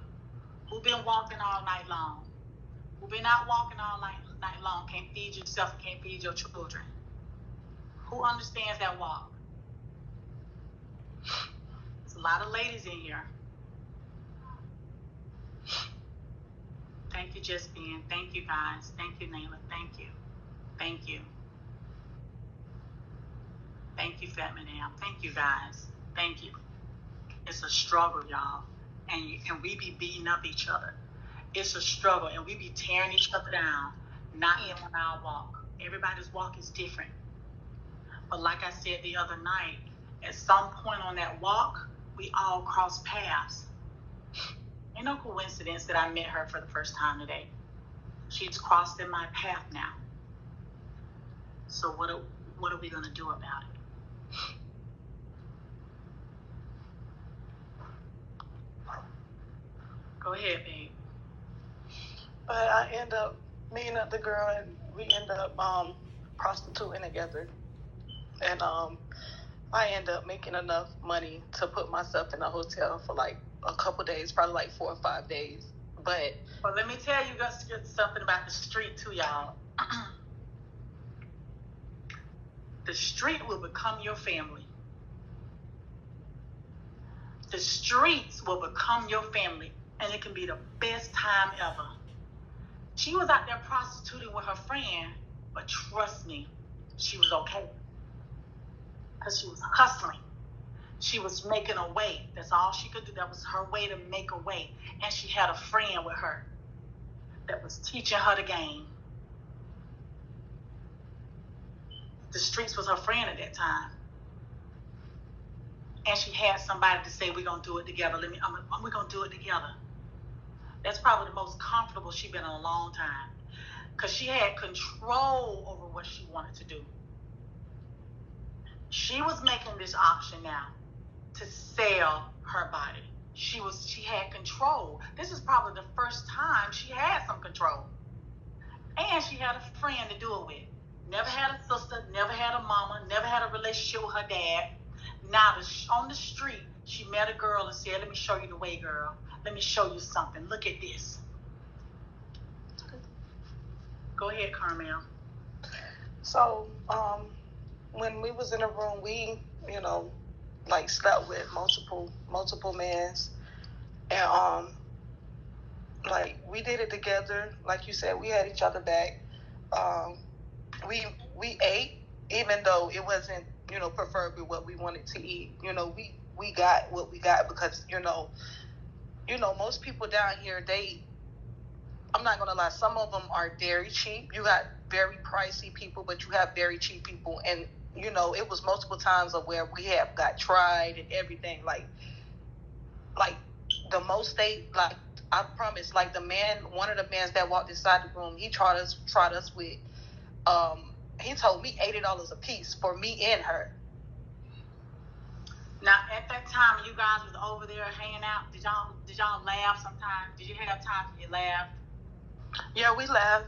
B: Who been walking all night long? Who been out walking all night long, can't feed yourself, can't feed your children? Who understands that walk? There's a lot of ladies in here. Thank you, Justine. Thank you, guys. Thank you, Nayla. Thank you. Thank you. Thank you, Fatmanam. Thank you, guys. Thank you. It's a struggle, y'all. And we be beating up each other. It's a struggle, and we be tearing each other down, not even on our walk. Everybody's walk is different. But like I said the other night, at some point on that walk, we all cross paths. Ain't no coincidence that I met her for the first time today. She's crossed in my path now. So what are we going to do about it? Go ahead, babe.
D: But I end up meeting up the girl, and we end up prostituting together. And I end up making enough money to put myself in a hotel for like a couple days, probably like 4 or 5 days. But
B: well, let me tell you guys something about the street too, y'all. The street will become your family. The streets will become your family, and it can be the best time ever. She was out there prostituting with her friend, but trust me, she was okay. Because she was hustling. She was making a way. That's all she could do. That was her way to make a way. And she had a friend with her that was teaching her the game. The streets was her friend at that time. And she had somebody to say, we're going to do it together. We're going to do it together. That's probably the most comfortable she's been in a long time. Because she had control over what she wanted to do. She was making this option now to sell her body. She had control. This is probably the first time she had some control. And she had a friend to do it with. Never had a sister, never had a mama, never had a relationship with her dad. Now, on the street, she met a girl and said, let me show you the way, girl. Let me show you something. Look at this. Go ahead, Carmel.
D: So, when we was in a room, we, like slept with multiple men. And, like, we did it together. Like you said, we had each other back. We ate, even though it wasn't, preferably what we wanted to eat. We got what we got because,
C: you know, most people down here, I'm not gonna lie, some of them are very cheap. You got very pricey people, but you have very cheap people. And, you know, it was multiple times of where we have got tried and everything. Like the most like, I promise, like one of the men that walked inside the room, he tried us with, he told me $80 a piece for me and her.
B: Now, at that time, you guys was over there hanging out. Did y'all laugh sometimes? Did you have time for you laugh?
C: Yeah, we laughed.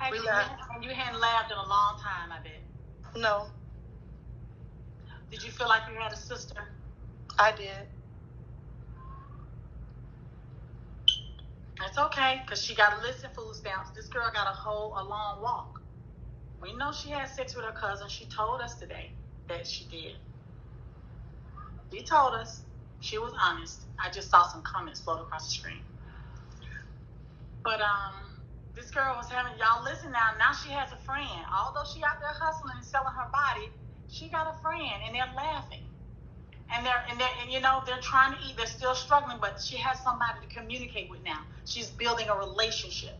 B: And you hadn't laughed in a long time, I bet.
C: No.
B: Did you feel like you had a sister?
C: I did.
B: That's okay, because she got a list of food stamps. This girl got a long walk. We know she had sex with her cousin. She told us today that she did. She told us. She was honest. I just saw some comments float across the screen. But this girl was having, y'all listen now. Now she has a friend. Although she out there hustling and selling her body, she got a friend, and they're laughing. And you know, they're trying to eat. They're still struggling, but she has somebody to communicate with now. She's building a relationship.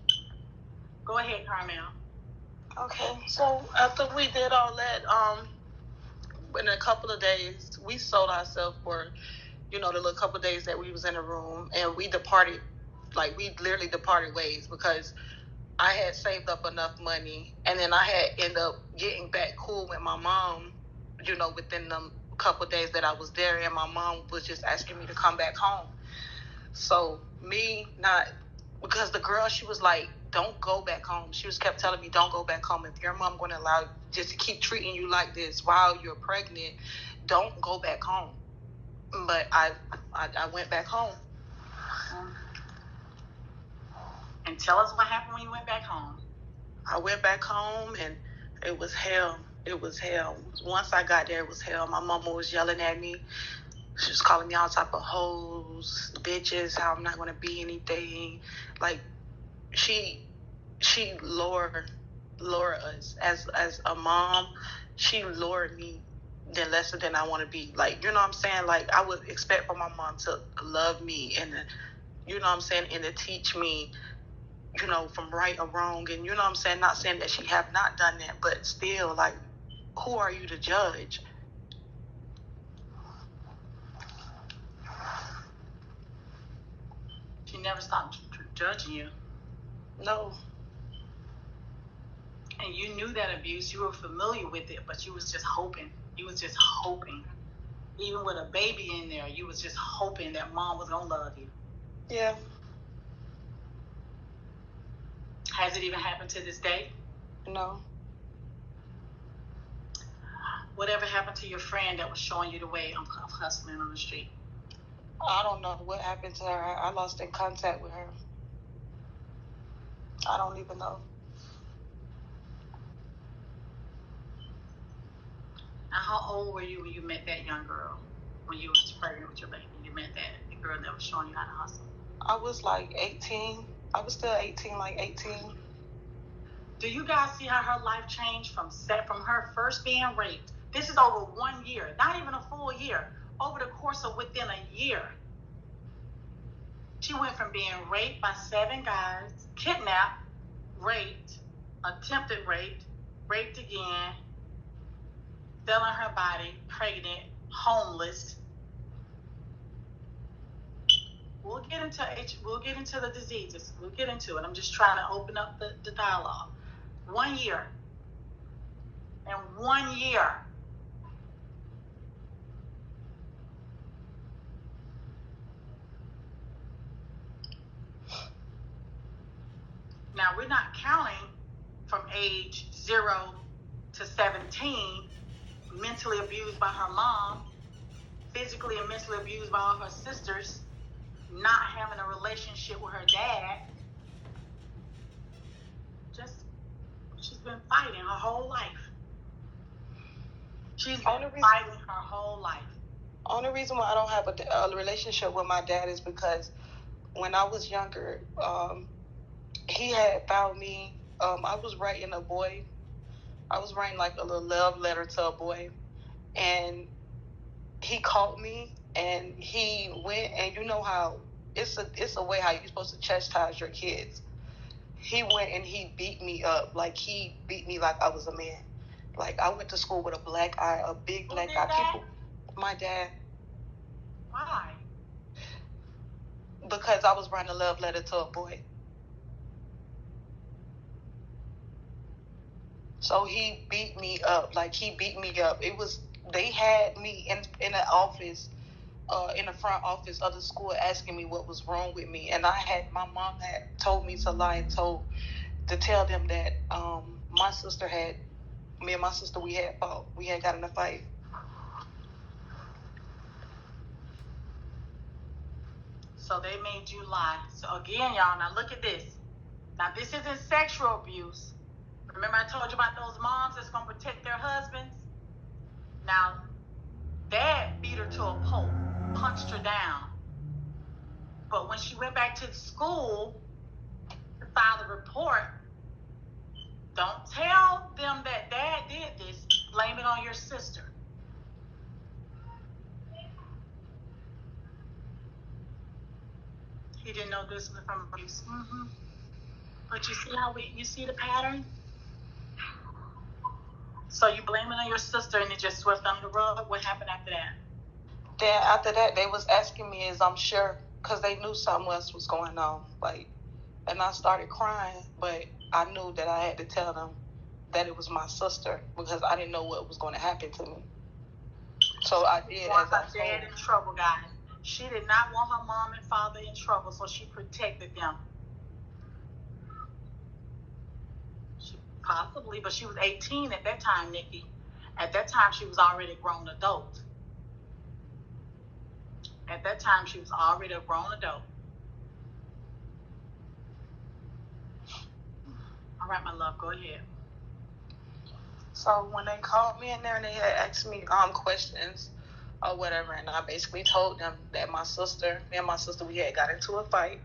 B: Go ahead, Carmel.
C: Okay, so after we did all that, in a couple of days, we sold ourselves for, you know, the little couple of days that we was in the room, and we departed. Like, we literally departed ways because I had saved up enough money, and then I had ended up getting back cool with my mom, you know, within the couple of days that I was there, and my mom was just asking me to come back home. So because the girl, she was like, don't go back home. She was kept telling me, don't go back home. If your mom going to allow you just to keep treating you like this while you're pregnant, don't go back home. But I went back home.
B: And tell us what happened when you went back home.
C: I went back home, and it was hell. It was hell. Once I got there, it was hell. My mama was yelling at me. She was calling me all type of hoes, bitches, how I'm not going to be anything. Like, she lowered us. As a mom, she lowered me than lesser than I want to be. Like, you know what I'm saying? Like, I would expect for my mom to love me and, you know what I'm saying, and to teach me, you know, from right or wrong. And, you know what I'm saying? Not saying that she have not done that, but still, like, who are you to judge?
B: She never stopped judging you.
C: No.
B: And you knew that abuse. You were familiar with it, but you was just hoping. You was just hoping. Even with a baby in there, you was just hoping that mom was going to love you.
C: Yeah.
B: Has it even happened to this day?
C: No.
B: Whatever happened to your friend that was showing you the way of hustling on the street?
C: I don't know what happened to her. I lost in contact with her. I don't even know.
B: Now, how old were you when you met that young girl? When you was pregnant with your baby, you met the girl that was showing you how to hustle?
C: I was like 18. I was still 18, like 18.
B: Do you guys see how her life changed from her first being raped? This is over 1 year, not even a full year. Over the course of within a year, she went from being raped by 7 guys, kidnapped, raped, attempted raped again, selling her body, pregnant, homeless. We'll get into the diseases. We'll get into it. I'm just trying to open up the dialogue. 1 year. And 1 year. Now, we're not counting from age 0 to 17, mentally abused by her mom, physically and mentally abused by all her sisters, not having a relationship with her dad. She's been fighting her whole life. She's been fighting her whole life.
C: Only reason why I don't have a relationship with my dad is because when I was younger, he had found me. I was writing like a little love letter to a boy, and he called me
D: and he went, and you know how it's a way how you're supposed to chastise your kids. He went and he beat me up. Like, he beat me like I was a man. Like, I went to school with a black eye, a big black eye. People, my dad.
B: Why?
D: Because I was writing a love letter to a boy. So he beat me up. Like, he beat me up. They had me in the office, in the front office of the school, asking me what was wrong with me. And my mom had told me to lie and to tell them that me and my sister, we had fought. We had got in a fight.
B: So they made you lie. So again, y'all, now look at this. Now, this isn't sexual abuse. Remember I told you about those moms that's going to protect their husbands? Now, dad beat her to a pulp, punched her down. But when she went back to the school to file the report, don't tell them that dad did this. Blame it on your sister. He didn't know this was from abuse. Mm-hmm. But you see you see the pattern? So you blame it on your sister and it just swept under the rug? What happened after that?
D: Then after that, they was asking me, I'm sure, because they knew something else was going on. Like, and I started crying, but I knew that I had to tell them that it was my sister, because I didn't know what was going to happen to me. So I did.
B: Want her dad in trouble, guys. She did not want her mom and father in trouble, so she protected them. Possibly, but she was 18 at that time, Nikki. At that time, she was already a grown adult. At that time, she was already a grown adult. All right, my love, go ahead.
D: So when they called me in there and they had asked me questions or whatever, and I basically told them that me and my sister, we had got into a fight,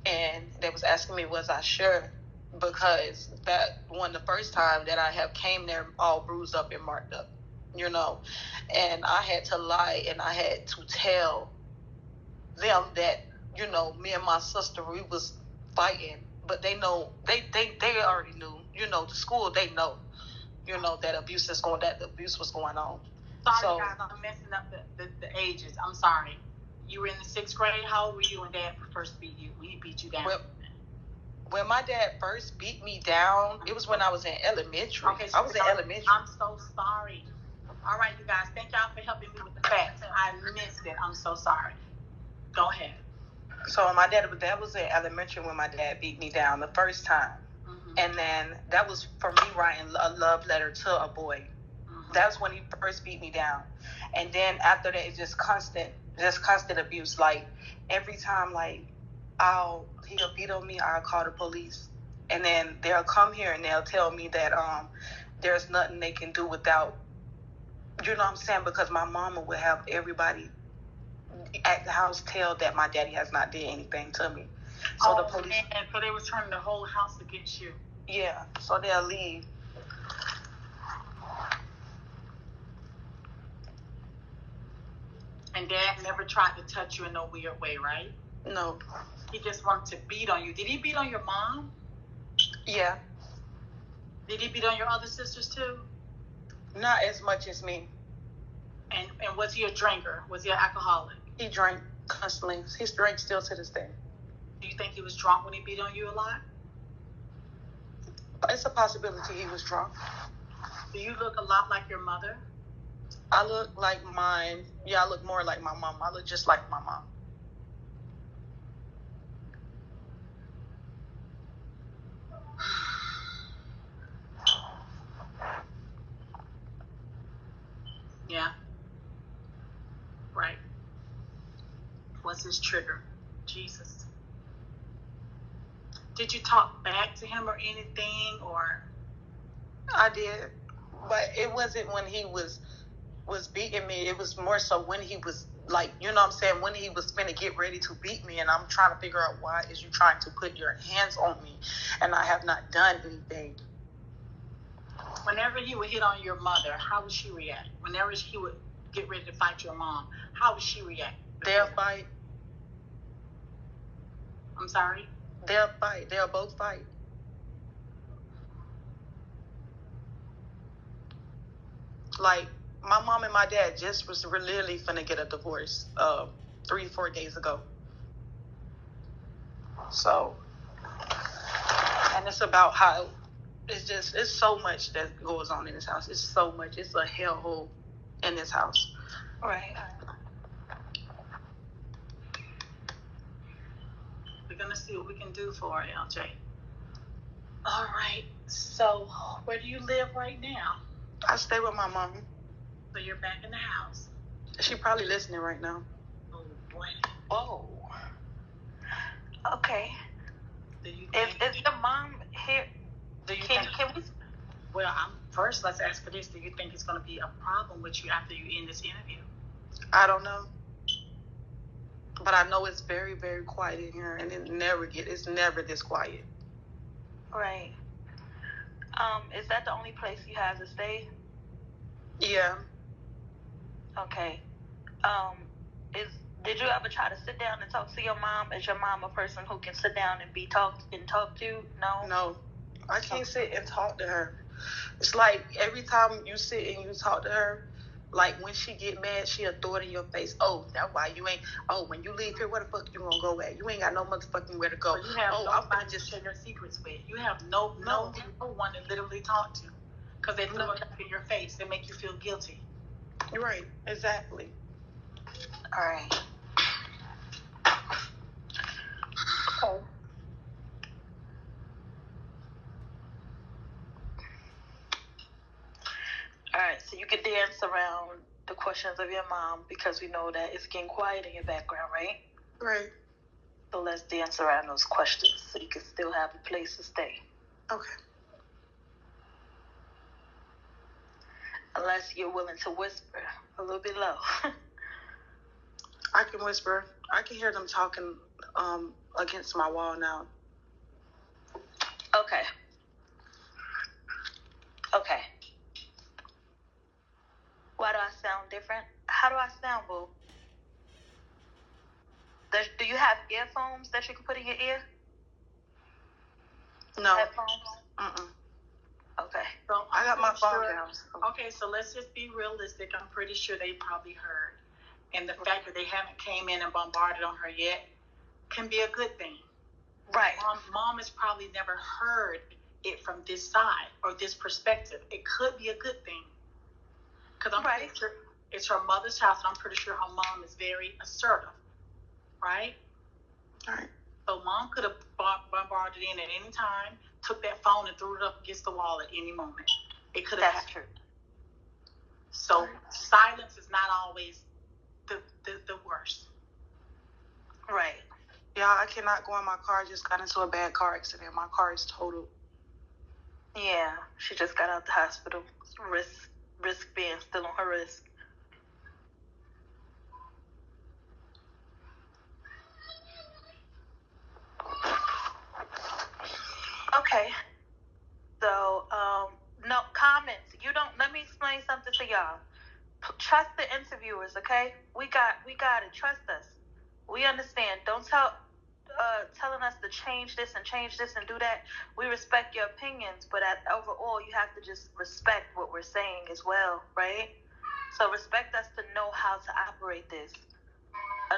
D: and they was asking me, was I sure? Because that one, the first time that I have came there all bruised up and marked up, and I had to lie and I had to tell them that, me and my sister, we was fighting, but they know, they already knew, the school, they know, that abuse was going on.
B: Sorry, guys, I'm messing up the ages. I'm sorry. You were in the 6th grade. How old were you when Dad first beat you? When he beat you down?
D: When my dad first beat me down, it was when I was in elementary.
B: Okay, so
D: I was in elementary.
B: I'm so sorry. All right, you guys, thank y'all for helping me with the facts. I missed it. I'm so sorry. Go ahead.
D: So that was in elementary when my dad beat me down the first time. Mm-hmm. And then that was for me writing a love letter to a boy. Mm-hmm. That's when he first beat me down. And then after that, it's just constant abuse. Like, every time, like, he'll beat on me, I'll call the police. And then they'll come here and they'll tell me that there's nothing they can do without, you know what I'm saying? Because my mama would have everybody at the house tell that my daddy has not did anything to me. So the police.
B: And so they were turning the whole house against you.
D: Yeah, so they'll leave.
B: And Dad never tried to touch you in no weird way, right?
D: No.
B: He just wanted to beat on you. Did he beat on your mom?
D: Yeah.
B: Did he beat on your other sisters too?
D: Not as much as me.
B: And was he a drinker? Was he an alcoholic?
D: He drank constantly. He drinks still to this day.
B: Do you think he was drunk when he beat on you a lot?
D: It's a possibility he was drunk.
B: Do you look a lot like your mother?
D: I look like mine. Yeah, I look more like my mom. I look just like my mom.
B: Yeah. Right. What's his trigger? Jesus. Did you talk back to him or anything, or?
D: I did, but it wasn't when he was beating me. It was more so when he was, like, you know what I'm saying, when he was finna get ready to beat me, and I'm trying to figure out, why is you trying to put your hands on me, and I have not done anything.
B: Whenever he would hit on your mother, how would she react? Whenever he would get ready to fight your mom, how would she react?
C: They'll fight.
B: I'm sorry?
C: They'll fight. They'll both fight. Like, my mom and my dad just was literally finna get a divorce 3-4 days ago. So, and it's about how it's so much that goes on in this house. It's so much. It's a hellhole in this house.
A: Right.
B: We're going to see what we can do for her, LJ. All right. So, where do you live right now?
C: I stay with my mom.
B: So you're back in the house.
C: She probably listening right now.
B: Oh, boy.
A: Oh. Okay.
B: Do you
A: Is your mom here?
B: Do you
A: Can we?
B: Well, first, let's ask for this. Do you think it's going to be a problem with you after you end this interview?
C: I don't know. But I know it's very, very quiet in here, and it's never this quiet.
A: Right. Is that the only place you have to stay?
C: Yeah.
A: Okay. Did you ever try to sit down and talk to your mom? Is your mom a person who can sit down and be talked to? No.
C: No, I can't sit and talk to her. It's like every time you sit and you talk to her, like when she get mad, she'll throw it in your face. Oh, that's why you ain't. Oh, when you leave here, where the fuck you gonna go at? You ain't got no motherfucking where to go.
B: But you have
C: I'm
B: nobody
C: just
B: to share your secrets with. You have no one to literally talk to, because they throw it up in your face. They make you feel guilty.
C: Right, exactly.
A: All right.
C: Oh.
A: All right, so you can dance around the questions of your mom because we know that it's getting quiet in your background, right?
C: Right.
A: So let's dance around those questions so you can still have a place to stay.
C: Okay.
A: Unless you're willing to whisper a little bit low.
C: I can whisper. I can hear them talking against my wall now.
A: Okay. Why do I sound different? How do I sound, boo? Do you have earphones that you can put in your ear?
C: No.
A: Headphones? Okay.
B: So
C: I got my phone down.
B: Okay, so let's just be realistic. I'm pretty sure they probably heard. And the fact that they haven't came in and bombarded on her yet can be a good thing.
A: Right.
B: Mom has probably never heard it from this side or this perspective. It could be a good thing. Because I'm pretty sure it's her mother's house, and I'm pretty sure her mom is very assertive. Right?
C: All right.
B: So mom could have bombarded in at any time, took that phone and threw it up against the wall at any moment. It could have happened.
A: True.
B: So silence is not always the worst.
A: Right.
C: Yeah, I cannot go in my car. I just got into a bad car accident. My car is totaled.
A: Yeah, she just got out the hospital. Risk being still on her wrist. Okay. So, no comments. Let me explain something to y'all. Trust the interviewers, okay? We got it. Trust us. We understand. Don't telling us to change this and do that. We respect your opinions, but overall, you have to just respect what we're saying as well, right? So respect us to know how to operate this.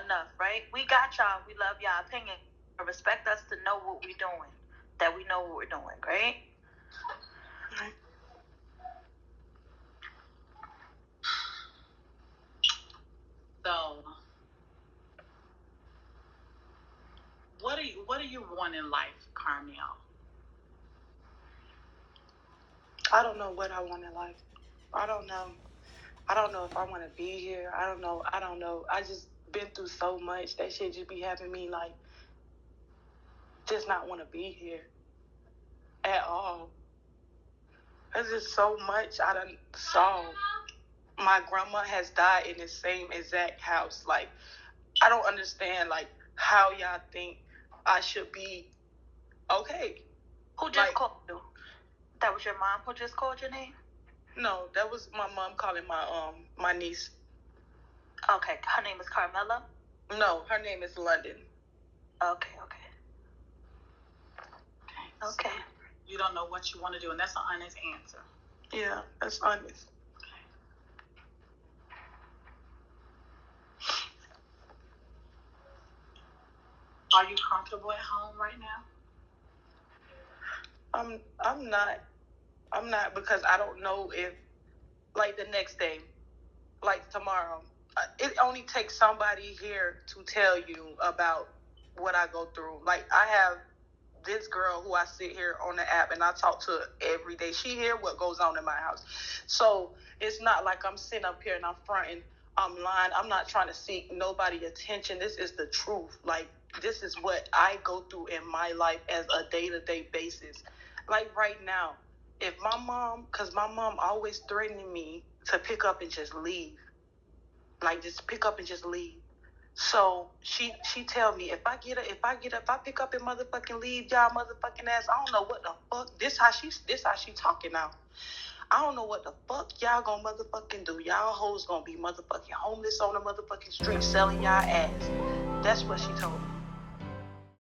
A: Enough, right? We got y'all. We love y'all opinion. But respect us to know what we're doing. That we know what we're doing, right?
B: So, what do you want in life, Carmel?
C: I don't know what I want in life. I don't know. I don't know if I want to be here. I don't know. I just been through so much. That shit just be having me like just not want to be here at all. There's just so much I done saw. My grandma has died in the same exact house. Like, I don't understand, like, how y'all think I should be okay.
A: Who just called you? That was your mom who just called your name?
C: No, that was my mom calling my niece.
A: Okay, her name is Carmela?
D: No, her name is London.
A: Okay.
B: Okay. You don't know what you want to do, and that's an honest answer.
D: Yeah, that's honest.
B: Are you comfortable at home right now?
D: I'm not because I don't know if, like, the next day, like tomorrow, it only takes somebody here to tell you about what I go through. Like, I have this girl who I sit here on the app and I talk to every day. She hear what goes on in my house. So it's not like I'm sitting up here and I'm fronting, I'm lying. I'm not trying to seek nobody attention. This is the truth. Like, this is what I go through in my life as a day-to-day basis. Like right now, if my mom, because my mom always threatening me to pick up and just leave. Like, just pick up and just leave. So she tell me if I pick up and motherfucking leave y'all motherfucking ass, I don't know what the fuck. This how she talking now. I don't know what the fuck y'all gonna motherfucking do. Y'all hoes gonna be motherfucking homeless on the motherfucking street selling y'all ass. That's what she told me.